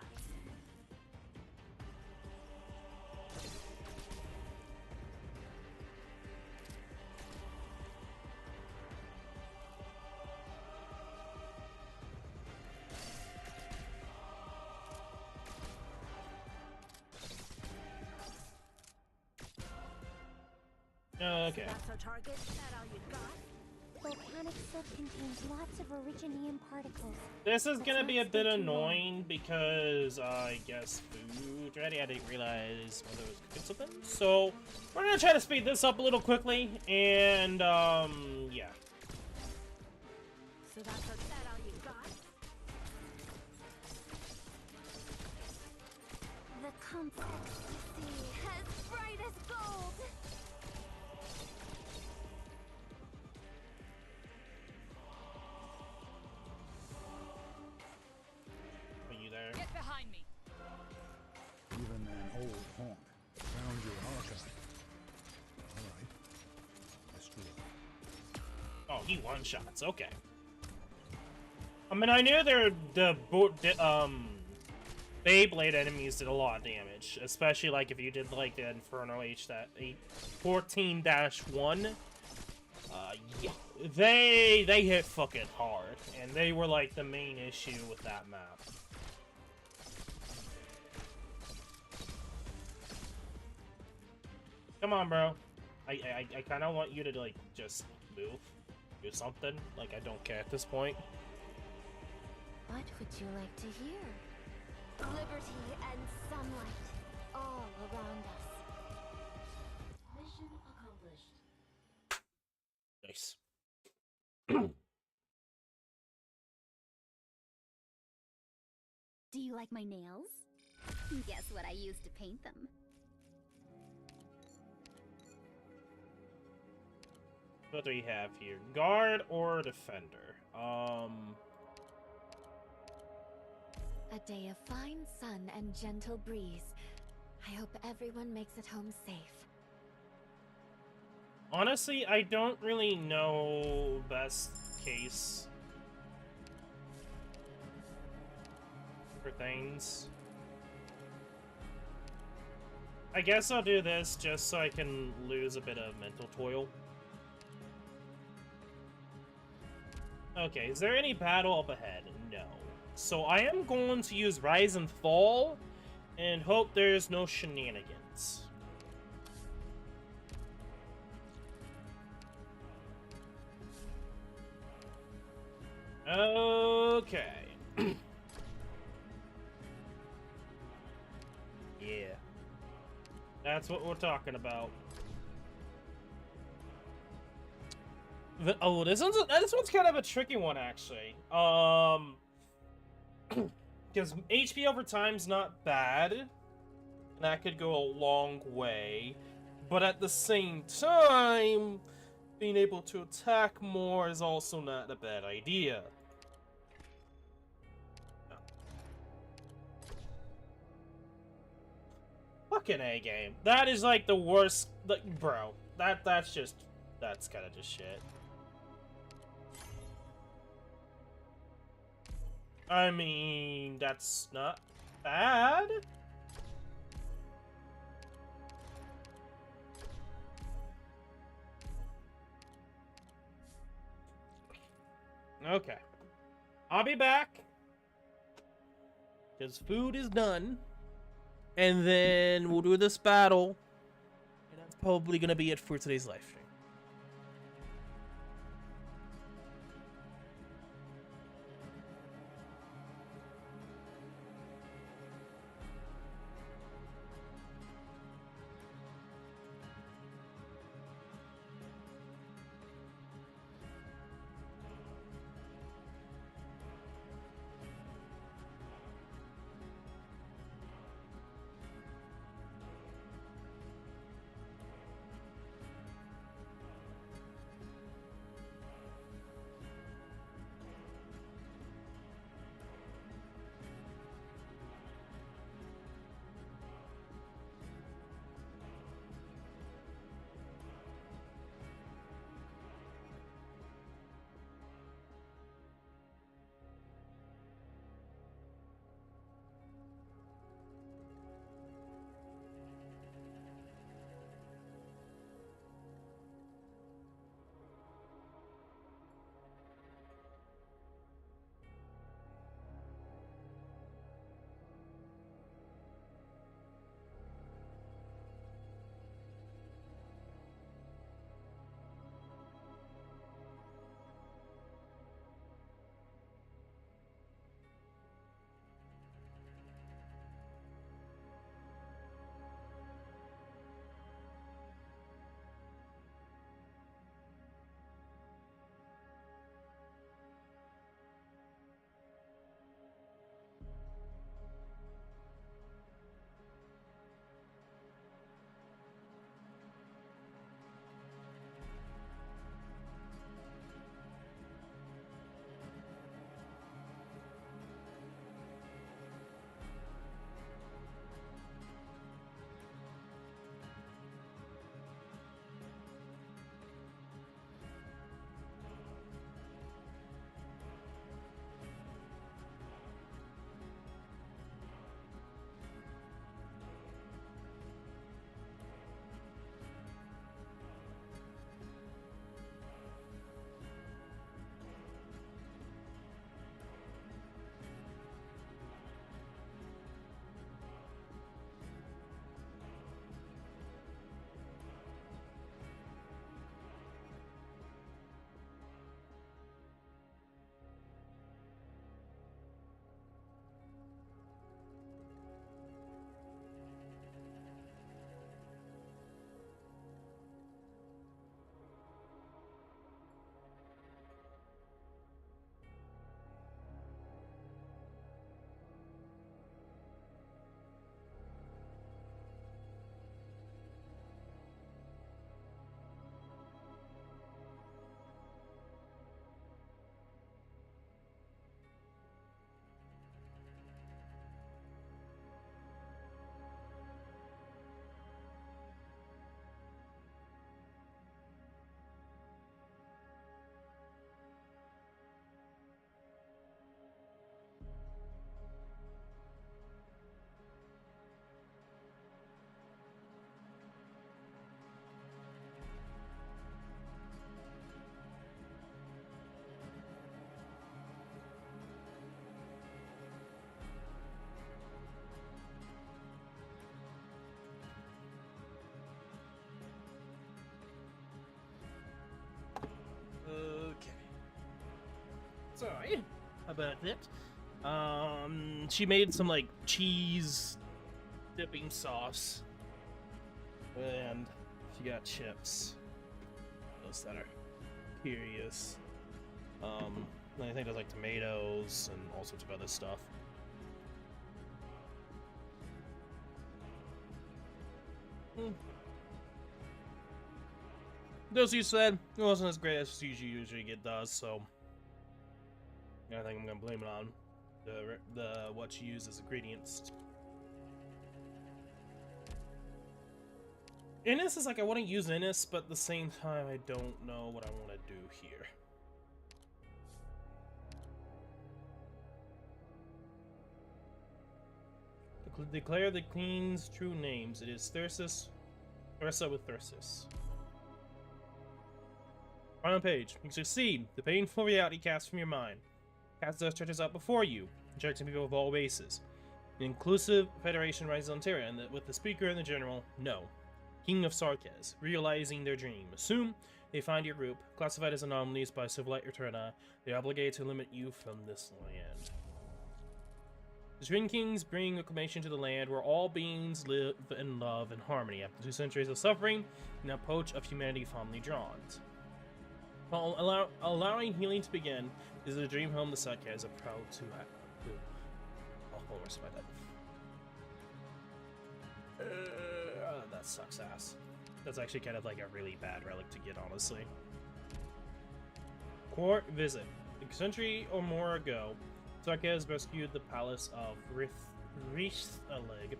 Okay. That's our target. That all you got? Volcanic soot contains lots of originium particles. This is gonna be a bit annoying because I guess food ready. I didn't realize Mother was cooking something. So we're gonna try to speed this up a little quickly and yeah. So that's that all you got? The comfort to see as bright as gold. Are you there? Get behind me. Even an old haunt found your archive. All right. Destroy. Oh, he one shots. Okay. I mean, I knew the Beyblade enemies did a lot of damage, especially like if you did like the Inferno 14-1. Yeah, they hit fucking hard, and they were like the main issue with that map. Come on, bro. I kind of want you to, like, just move. Do something. Like, I don't care at this point. What would you like to hear? Liberty and sunlight all around us. Mission accomplished. Nice. Do you like my nails? Guess what I used to paint them? What do we have here? Guard or defender? A day of fine sun and gentle breeze. I hope everyone makes it home safe. Honestly, I don't really know best case for things. I guess I'll do this just so I can lose a bit of mental toil. Okay, is there any battle up ahead? No. So I am going to use Rise and Fall and hope there's no shenanigans. Okay. Yeah. That's what we're talking about. Oh, this one's kind of a tricky one, actually. Because HP over time's not bad, and that could go a long way. But at the same time, being able to attack more is also not a bad idea. Fucking A game. That is like the worst. Like, bro, that's kind of just shit. I mean, that's not bad. Okay. I'll be back. Because food is done. And then we'll do this battle. And that's probably going to be it for today's live stream. sorry about it. She made some like cheese dipping sauce, and she got chips. Those that are curious. I think there's like tomatoes and all sorts of other stuff. Those you said, it wasn't as great as Sushi usually does, so I think I'm gonna blame it on the what you use as ingredients. Innis is like, I want to use Innis, but at the same time, I don't know what I want to do here. Declare the queen's true names. It is Thyrsis, Ursa with Thyrsis. Final page. You succeed. The painful reality cast from your mind. Castor stretches out before you, injecting people of all races. The inclusive federation rises on Terra, and with the speaker and the general, no. King of Sarkez, realizing their dream. Assume they find your group, classified as anomalies by Civilite Eterna. They are obligated to eliminate you from this land. The Twin Kings bring reclamation to the land where all beings live in love and harmony after 2 centuries of suffering and a poach of humanity fondly drawn. While allowing healing to begin, is the dream home the Sarkez are proud to have. Oh, where's my dad? That sucks ass. That's actually kind of like a really bad relic to get, honestly. Court visit. A century or more ago, Sarkez rescued the palace of Richthalig,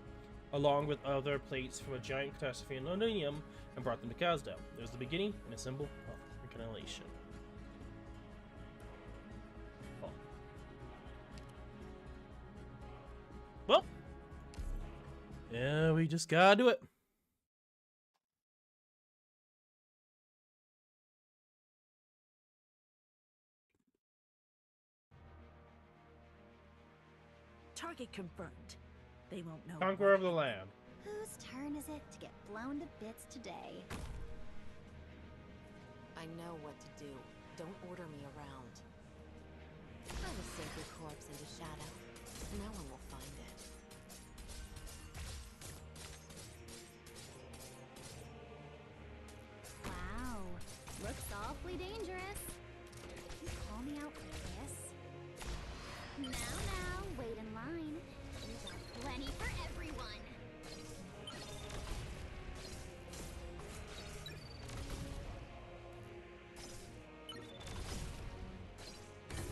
along with other plates from a giant catastrophe in Londinium, and brought them to Kazdel. It was the beginning and a symbol of reconciliation. Oh. Well, yeah, we just gotta do it. Target confirmed. They won't know. Conqueror of the land. Whose turn is it to get blown to bits today? I know what to do. Don't order me around. Turn a sacred corpse into shadow. No one will find it. Wow, looks awfully dangerous. You call me out for this? Now, wait in line. We got plenty for everyone.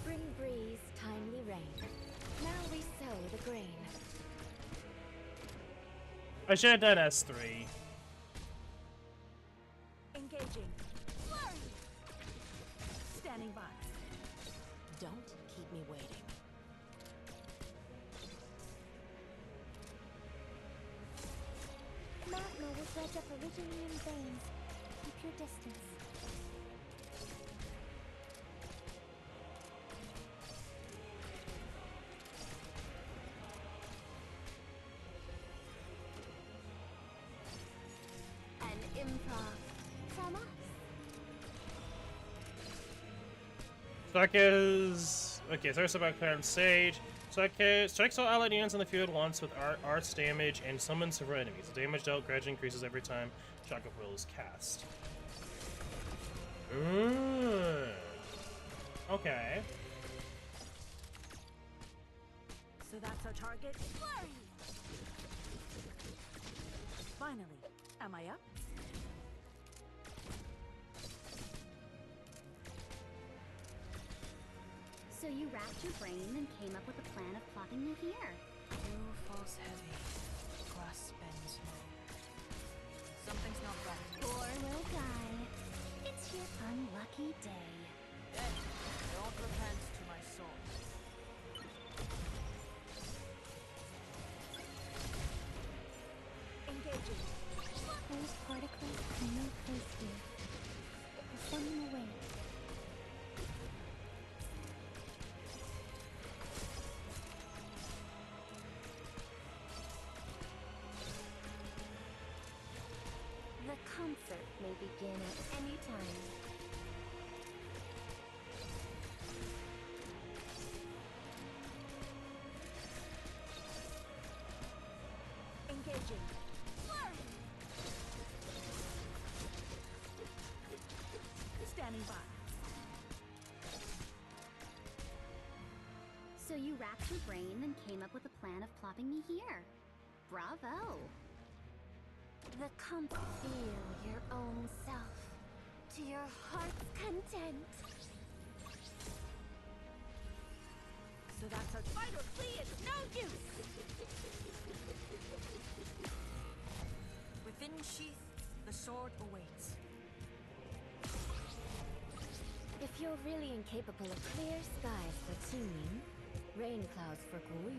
Spring breeze, timely rain. Now we sow the grain. I should have done S3. Engaging. Flurry. Standing by. Don't keep me waiting. Magma will dredge up originium veins. Keep your distance. An improv from us. Sarkez. Okay, Thirst about clear on stage. Sarkez strikes all allied units on the field once with arts damage and summons several enemies. The damage dealt gradually increases every time Shock of Will is cast. Okay. So that's our target. Flurry. Finally, am I up? So you racked your brain and came up with a plan of plotting me here. Dew falls heavy, grass bends low. Something's not right. Or will die. It's your unlucky day. Dead. Don't repent to my soul. Engaging. Those particles have no place here. We'll send them away. The concert may begin at any time. Engaging. Flurry! Standing by. So you racked your brain and came up with a plan of plopping me here. Bravo! The come feel your own self to your heart's content. So that's a fight or flee is no use! Within sheath, the sword awaits. If you're really incapable of clear skies for tuning, rain clouds for Guru.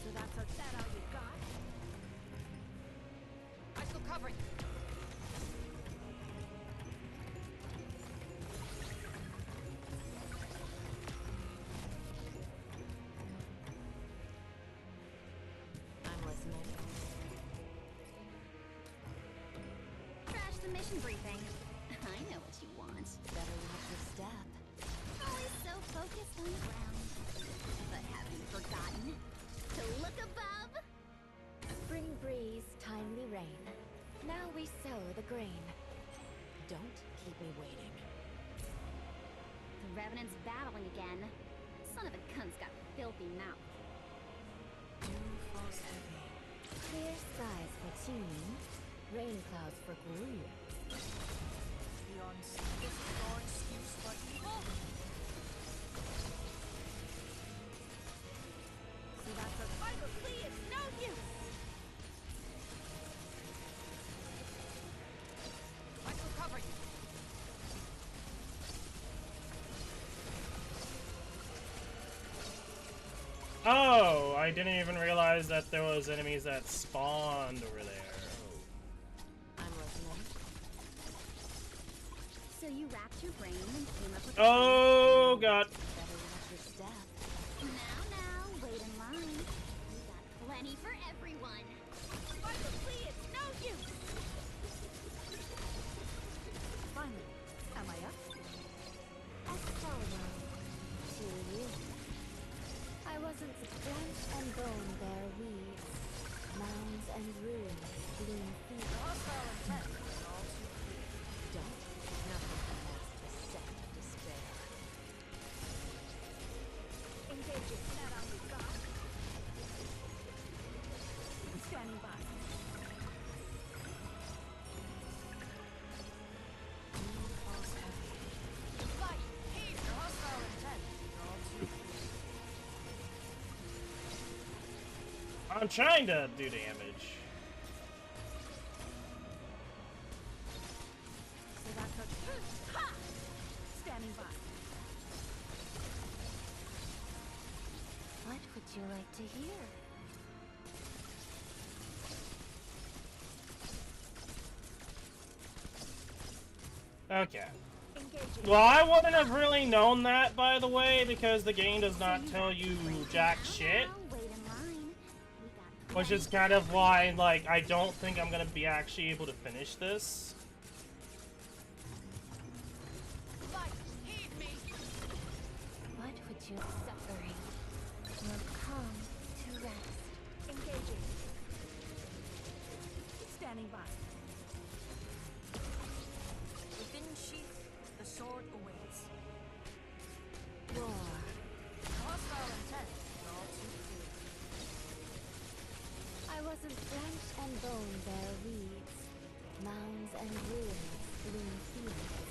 So that's all you got? I shall cover you. I'm listening. Trash the mission briefing. I know what you want. Better watch your step. Always so focused on the ground. But have you forgotten to look above? Spring breeze, timely rain. Now we sow the grain. Don't keep me waiting. The Revenant's battling again. Son of a cunt's got filthy mouth. Dew falls heavy. Clear skies for tuning, rain clouds for Guru. Beyond this no excuse for evil. So that's a fight or flee is no use! I shall cover you. Oh, I didn't even realize that there was enemies that spawned over there. I'm listening. So you racked your brain and came up with Oh god. Better watch your step. Now, wait in line. We got plenty for everyone. Fight or flee is no use! Finally, am I up? Astronomer. To you. I wasn't flesh and bone bare weeds. Mounds and ruins bloom The feet. hostile intent is all too clear. Don't. Nothing can mask the scent of despair. Engaging. That all you got? Standing by. Dew falls heavy. Fight! Heed the hostile intent is all too clear. I'm trying to do damage. So that's a ha! Standing by. What would you like to hear? Okay. Engaging. Well, I wouldn't have really known that, by the way, because the game does not tell you jack shit. Now, wait in line. We got Which is kind of why, like, I don't think I'm gonna be actually able to finish this. Fight! Heed me! What would you suffering? Will come to rest. Engaging. Standing by. Within sheath, the sword awaits. War. The hostile intent is all too clear. I wasn't flesh and bone bare weeds. Mounds and ruins bloom fields.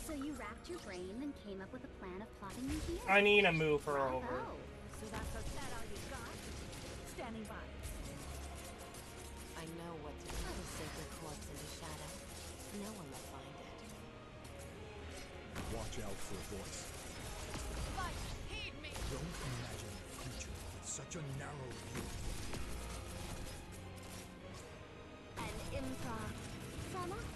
So you racked your brain and came up with a plan of plotting me here. I need to move her over. Bravo. So that's that all you got? Standing by. I know what to put a sacred corpse in the shadow. No one will find it. Watch out for a voice. Fight! Heed me! Don't imagine the future with such a narrow view. An improv from us.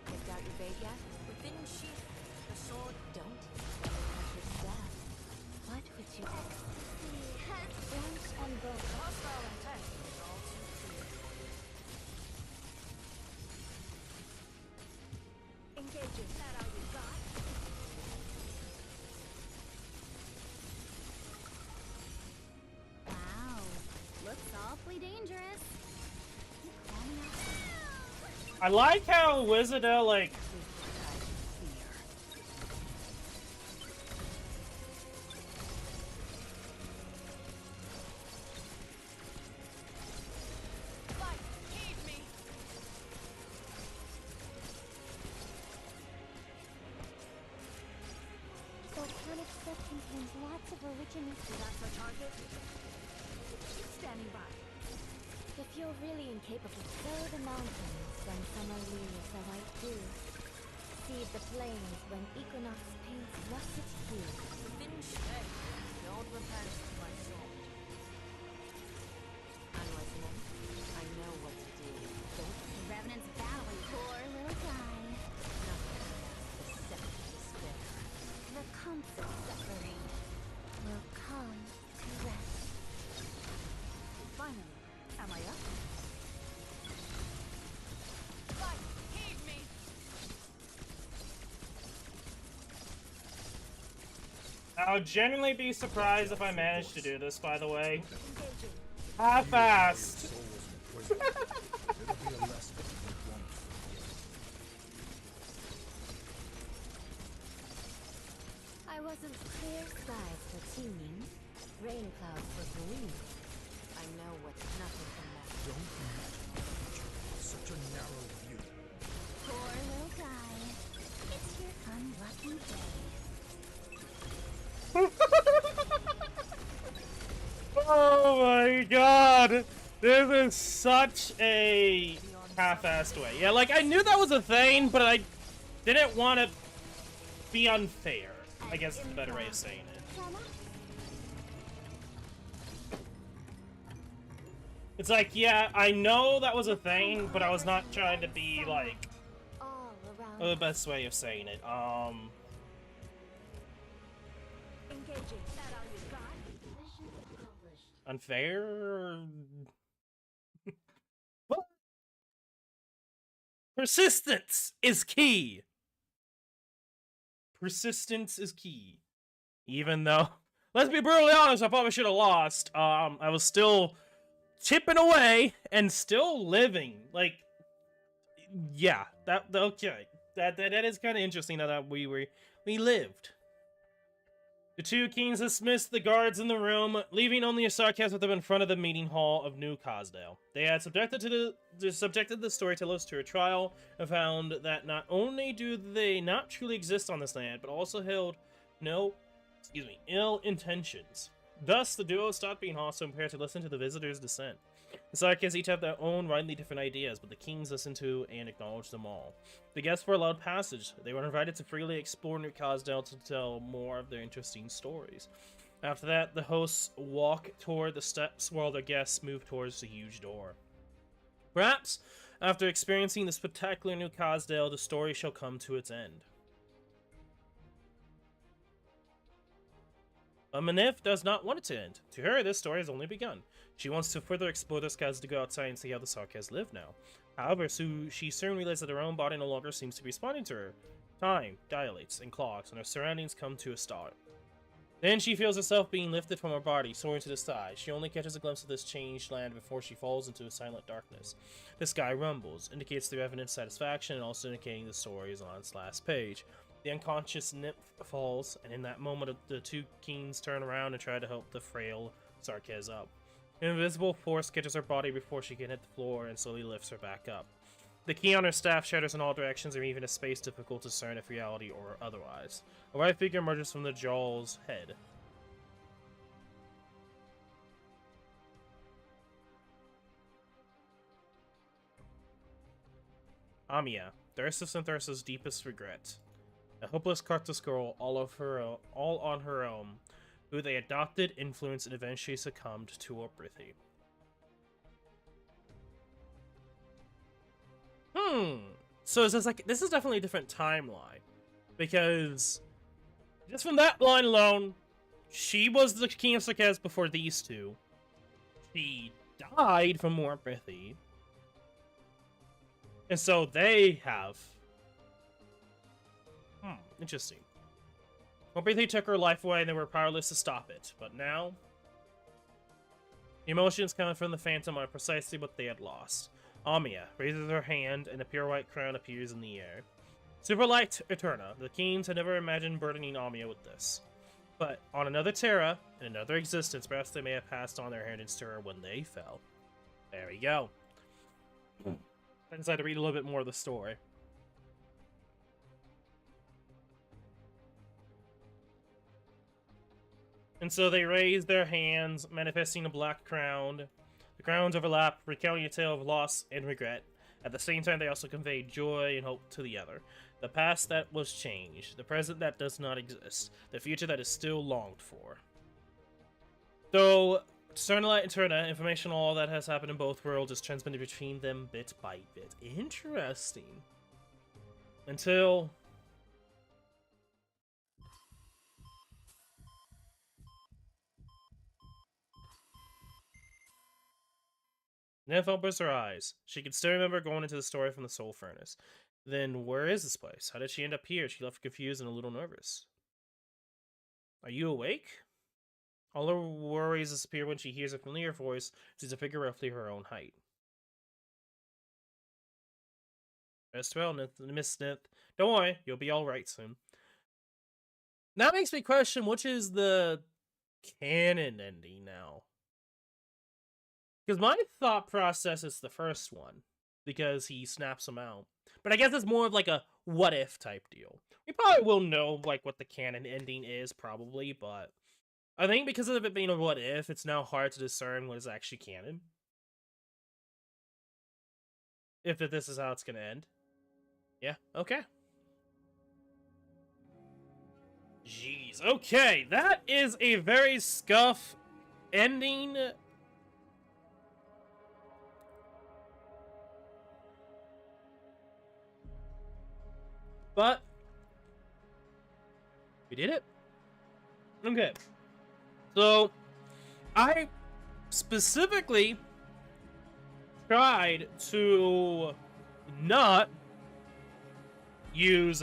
Picked out your bait yet? Within sheath, the sword Don't. Better watch your step. What would you flesh and bone? The hostile intent is all too clear. I like how Wizardell, like... Volcanic stuff contains lots of original... That's our target. Standing by. If you're really incapable, sow the mountains when summer leaves are white dew. Seed the plains when equinox paints russet hue. Finish egg. Don't repent to my sword. I'm listening. I know what to do. Don't The Revenant's battling. Poor little guy. nothing the second despair. The constant suffering will come to rest. Finally. Am I up? Fight! Heed me! I'll genuinely be surprised if I manage to do this, by the way. Half-assed. I wasn't clear skies for teaming, rain clouds for green. I know what's nothing from that. Don't imagine such a narrow view. Poor little guy. It's your unlucky day. Oh my god! This is such a half-assed way. Yeah, like, I knew that was a thing, but I didn't want to be unfair. I guess is the better way of saying it. It's like, yeah, I know that was a thing, but I was not trying to be, like, All around. the best way of saying it. Engaging. That all you got? Mission accomplished. Unfair? What? Persistence is key. Persistence is key. Even though, let's be brutally honest, I probably should have lost. I was still chipping away and still living. Like, yeah, okay. That is kind of interesting that we lived. The two kings dismissed the guards in the room, leaving only a sarcasm with them in front of the meeting hall of New Cosdale. They had subjected the storytellers to a trial and found that not only do they not truly exist on this land, but also held ill intentions. Thus, the duo stopped being hostile and prepared to listen to the visitors' dissent. The Sarkists each have their own widely different ideas, but the kings listened to and acknowledged them all. The guests were allowed passage. They were invited to freely explore New Cosdale to tell more of their interesting stories. After that, the hosts walk toward the steps while their guests move towards the huge door. Perhaps, after experiencing the spectacular New Cosdale, the story shall come to its end. But Manif does not want it to end. To her, this story has only begun. She wants to further explore the skies to go outside and see how the Sarkists live now. However, she soon realizes that her own body no longer seems to be responding to her. Time dilates and clogs, and her surroundings come to a stop. Then she feels herself being lifted from her body, soaring to the sky. She only catches a glimpse of this changed land before she falls into a silent darkness. The sky rumbles, indicates the Revenant's satisfaction, and also indicating the story is on its last page. The unconscious nymph falls, and in that moment, the two kings turn around and try to help the frail Sarkis up. An invisible force catches her body before she can hit the floor and slowly lifts her back up. The key on her staff shatters in all directions, or even a space difficult to discern if reality or otherwise. A white figure emerges from the jaw's head. Amiya, Thyrsus and Thyrsus' deepest regret. A hopeless Karthus girl all on her own, who they adopted, influenced, and eventually succumbed to Obrithi. So this is definitely a different timeline, because just from that line alone, she was the King of Sarkis before these two. She died from Obrithi, and so they have. Interesting. Obrithi took her life away and they were powerless to stop it, but now the emotions coming from the Phantom are precisely what they had lost. Amiya raises her hand, and a pure white crown appears in the air. Superlight Eterna. The Kings had never imagined burdening Amiya with this. But on another Terra, in another existence, perhaps they may have passed on their heritage to her when they fell. There we go. I decided to read a little bit more of the story. And so they raise their hands, manifesting a black crown. The crowns overlap, recounting a tale of loss and regret. At the same time, they also convey joy and hope to the other. The past that was changed, the present that does not exist, the future that is still longed for. So, Starlight and Eterna, information on all that has happened in both worlds is transmitted between them bit by bit. Interesting. Until... Nymph opens her eyes. She can still remember going into the story from the Soul Furnace. Then, where is this place? How did she end up here? She left confused and a little nervous. Are you awake? All her worries disappear when she hears a familiar voice, sees a figure roughly her own height. Rest well, Miss Smith. Don't worry, you'll be alright soon. That makes me question which is the canon ending now. Because my thought process is the first one, because he snaps them out. But I guess it's more of like a what-if type deal. We probably will know like what the canon ending is, probably, but I think because of it being a what-if, it's now hard to discern what is actually canon. If this is how it's going to end. Yeah, okay. Jeez, okay, that is a very scuff ending. But we did it. Okay. So I specifically tried to not use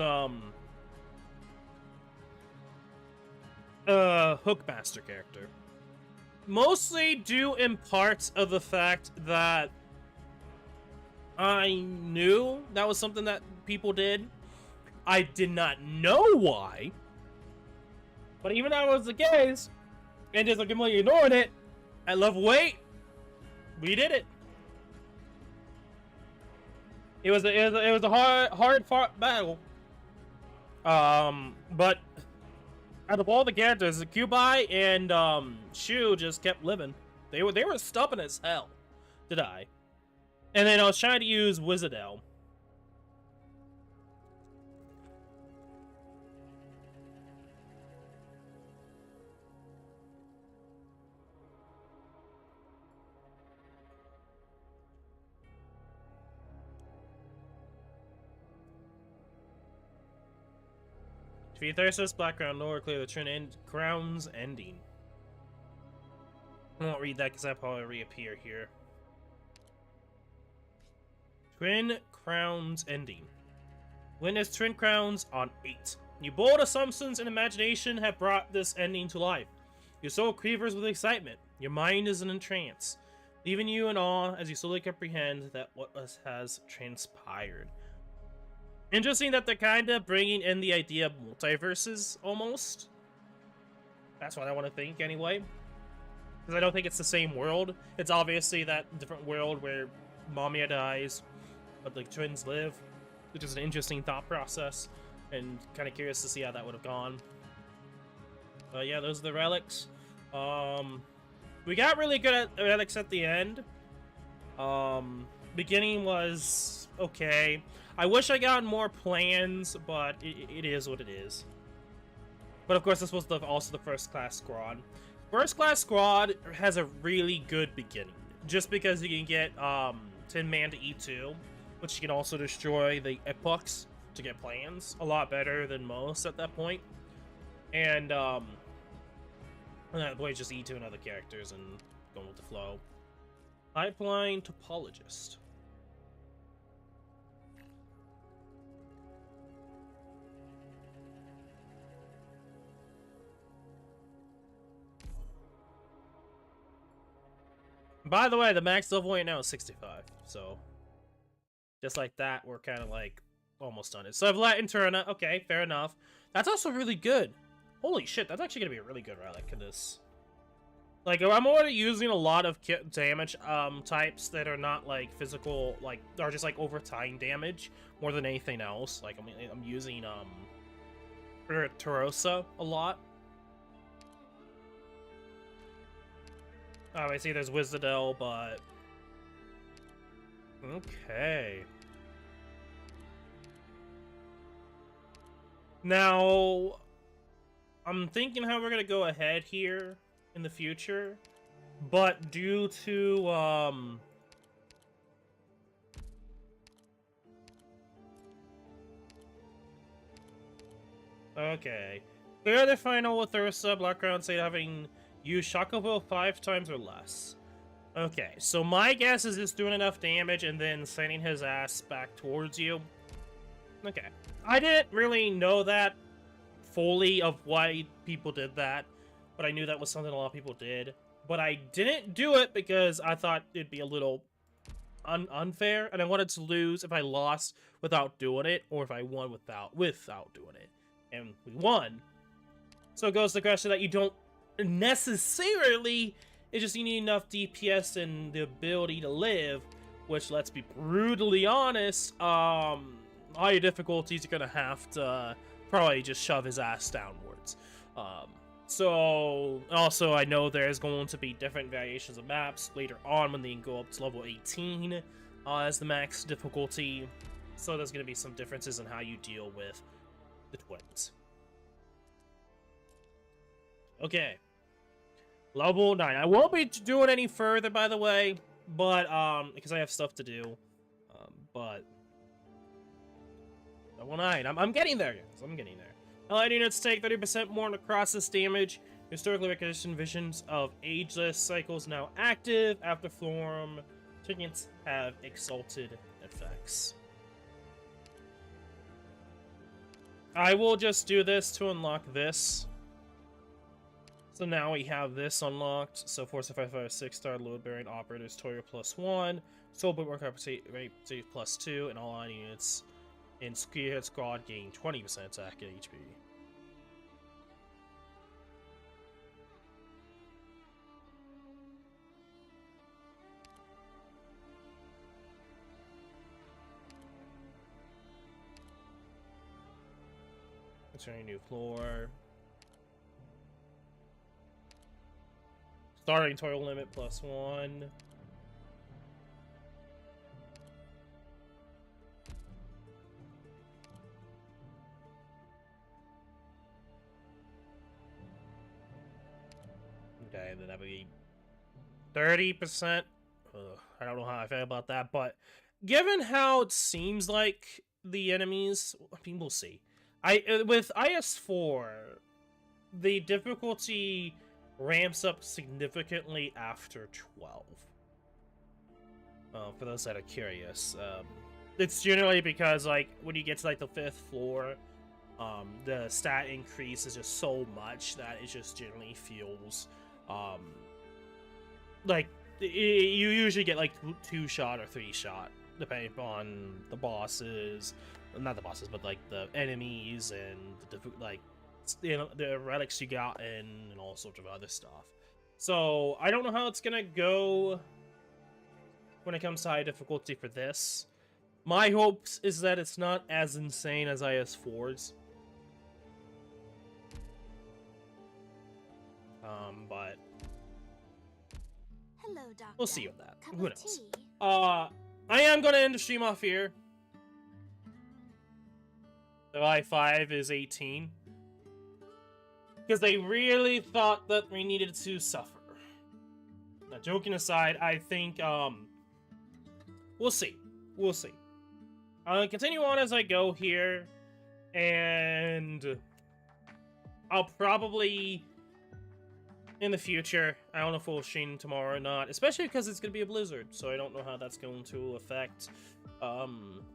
Hookmaster character. Mostly due in part of the fact that I knew that was something that people did. I did not know why. But even though it was the case, and just like completely ignoring it, at level 8, we did it. It was a hard fought battle. But out of all the characters, Kubai and Shu just kept living. They were stubborn as hell to die. And then I was trying to use Wizardel. To be Thyrsus, background, lower, clear the Trin end, Crown's ending. I won't read that because that probably reappear here. Twin Crowns ending. Witness Twin Crowns on 8. Your bold assumptions and imagination have brought this ending to life. Your soul quivers with excitement. Your mind is in a trance, leaving you in awe as you slowly comprehend that what has transpired. Interesting that they're kind of bringing in the idea of multiverses, almost. That's what I want to think, anyway. Because I don't think it's the same world. It's obviously that different world where Mamiya dies, but the twins live, which is an interesting thought process, and kind of curious to see how that would have gone. But yeah, those are the relics. We got really good at relics at the end. Beginning was okay. I wish I got more plans, but it is what it is. But of course, this was also the First Class Squad. First Class Squad has a really good beginning, just because you can get Tin Man to E2, which you can also destroy the epochs to get plans. A lot better than most at that point. And at that point, just E2 and other characters and going with the flow. Pipeline Topologist. By the way, the max level right now is 65, so Just like that, we're kind of like almost done it. So I've let Interna. Okay, fair enough. That's also really good. Holy shit, that's actually gonna be a really good relic in this. Like, I'm already using a lot of damage types that are not like physical, like are just like over time damage more than anything else. Like I'm using Tarosa a lot. Oh, I see there's Wizardel, but okay. Now, I'm thinking how we're gonna go ahead here in the future, but due to okay, clear the final with Ursa. Blackground say having used Chocobo 5 times or less. Okay, so my guess is it's doing enough damage and then sending his ass back towards you. Okay, I didn't really know that fully of why people did that, but I knew that was something a lot of people did. But I didn't do it because I thought it'd be a little unfair, and I wanted to lose if I lost without doing it, or if I won without doing it. And we won. So it goes to the question that you don't necessarily, it's just you need enough DPS and the ability to live, which, let's be brutally honest, higher difficulties are gonna have to probably just shove his ass downwards. So also I know there's going to be different variations of maps later on when they go up to level 18 as the max difficulty. So there's gonna be some differences in how you deal with the twins. Okay. Level 9. I won't be doing any further, by the way, but because I have stuff to do. But level 9. I'm getting there, guys. I'm getting there. Allied units take 30% more necrosis damage. Historically recognition visions of ageless cycles now active. After Florum, tickets have exalted effects. I will just do this to unlock this. So now we have this unlocked. So Force of 5 6-star load bearing operators, Toyo +1, Soul Bootwork rate +2, and all allied units in Spearhead Squad gain 20% attack at HP. Entering a new floor. Starting total limit +1. Okay, then that would be 30%. I don't know how I feel about that, but given how it seems like the enemies, I mean, we'll see. With IS4, the difficulty ramps up significantly after 12. For those that are curious, it's generally because like when you get to like the 5th floor, the stat increase is just so much that it just generally feels like you usually get like 2-shot or 3-shot depending on the bosses, not the bosses, but like the enemies and the like, you know, the relics you got and all sorts of other stuff. So I don't know how it's gonna go when it comes to high difficulty for this. My hopes is that it's not as insane as IS4's. But hello, Doctor. we'll see with that. Who knows? I am gonna end the stream off here. The I5 is 18. Because they really thought that we needed to suffer. Now, joking aside, I think, we'll see. We'll see. I'll continue on as I go here, and I'll probably, in the future, I don't know if we'll stream tomorrow or not, especially because it's going to be a blizzard, so I don't know how that's going to affect,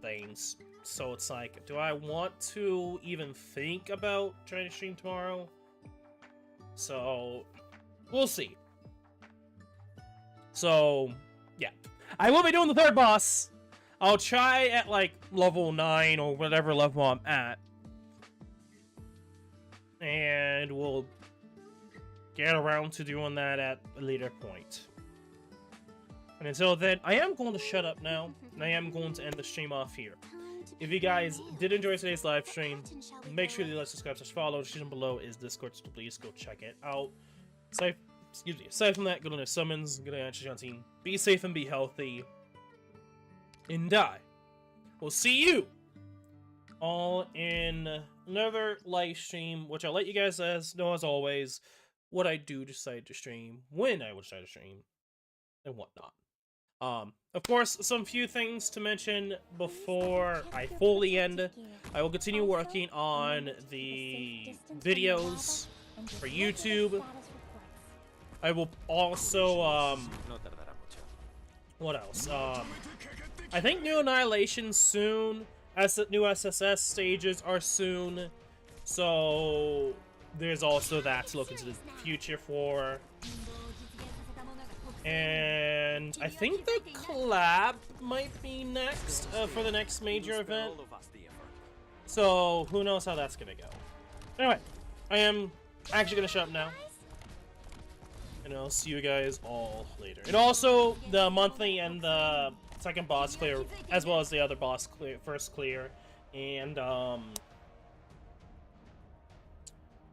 things. So it's like, do I want to even think about trying to stream tomorrow? So, we'll see. So, yeah. I will be doing the 3rd boss. I'll try at like level 9 or whatever level I'm at. And we'll get around to doing that at a later point. And until then, I am going to shut up now, and I am going to end the stream off here. If you guys did enjoy today's live stream, make sure you like, subscribe, follow. The description below is Discord, so please go check it out. Aside from that, go to the summons, go to the Ancient team. Be safe and be healthy. And die. We'll see you all in another live stream, which I'll let you guys know as always what I do decide to stream, when I will decide to stream, and whatnot. Of course, some few things to mention before I fully end. I will continue working on the videos for YouTube. I will also, what else? I think new Annihilation soon, as the new SSS stages are soon, so there's also that to look into the future for. And I think the collab might be next for the next major event. So who knows how that's gonna go. Anyway, I am actually gonna shut up now. And I'll see you guys all later. And also the monthly and the second boss clear, as well as the other boss clear, first clear, and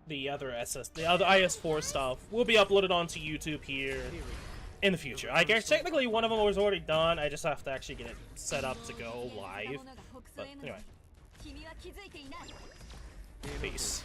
the other IS4 stuff will be uploaded onto YouTube here in the future. I guess technically one of them was already done. I just have to actually get it set up to go live. But anyway, peace.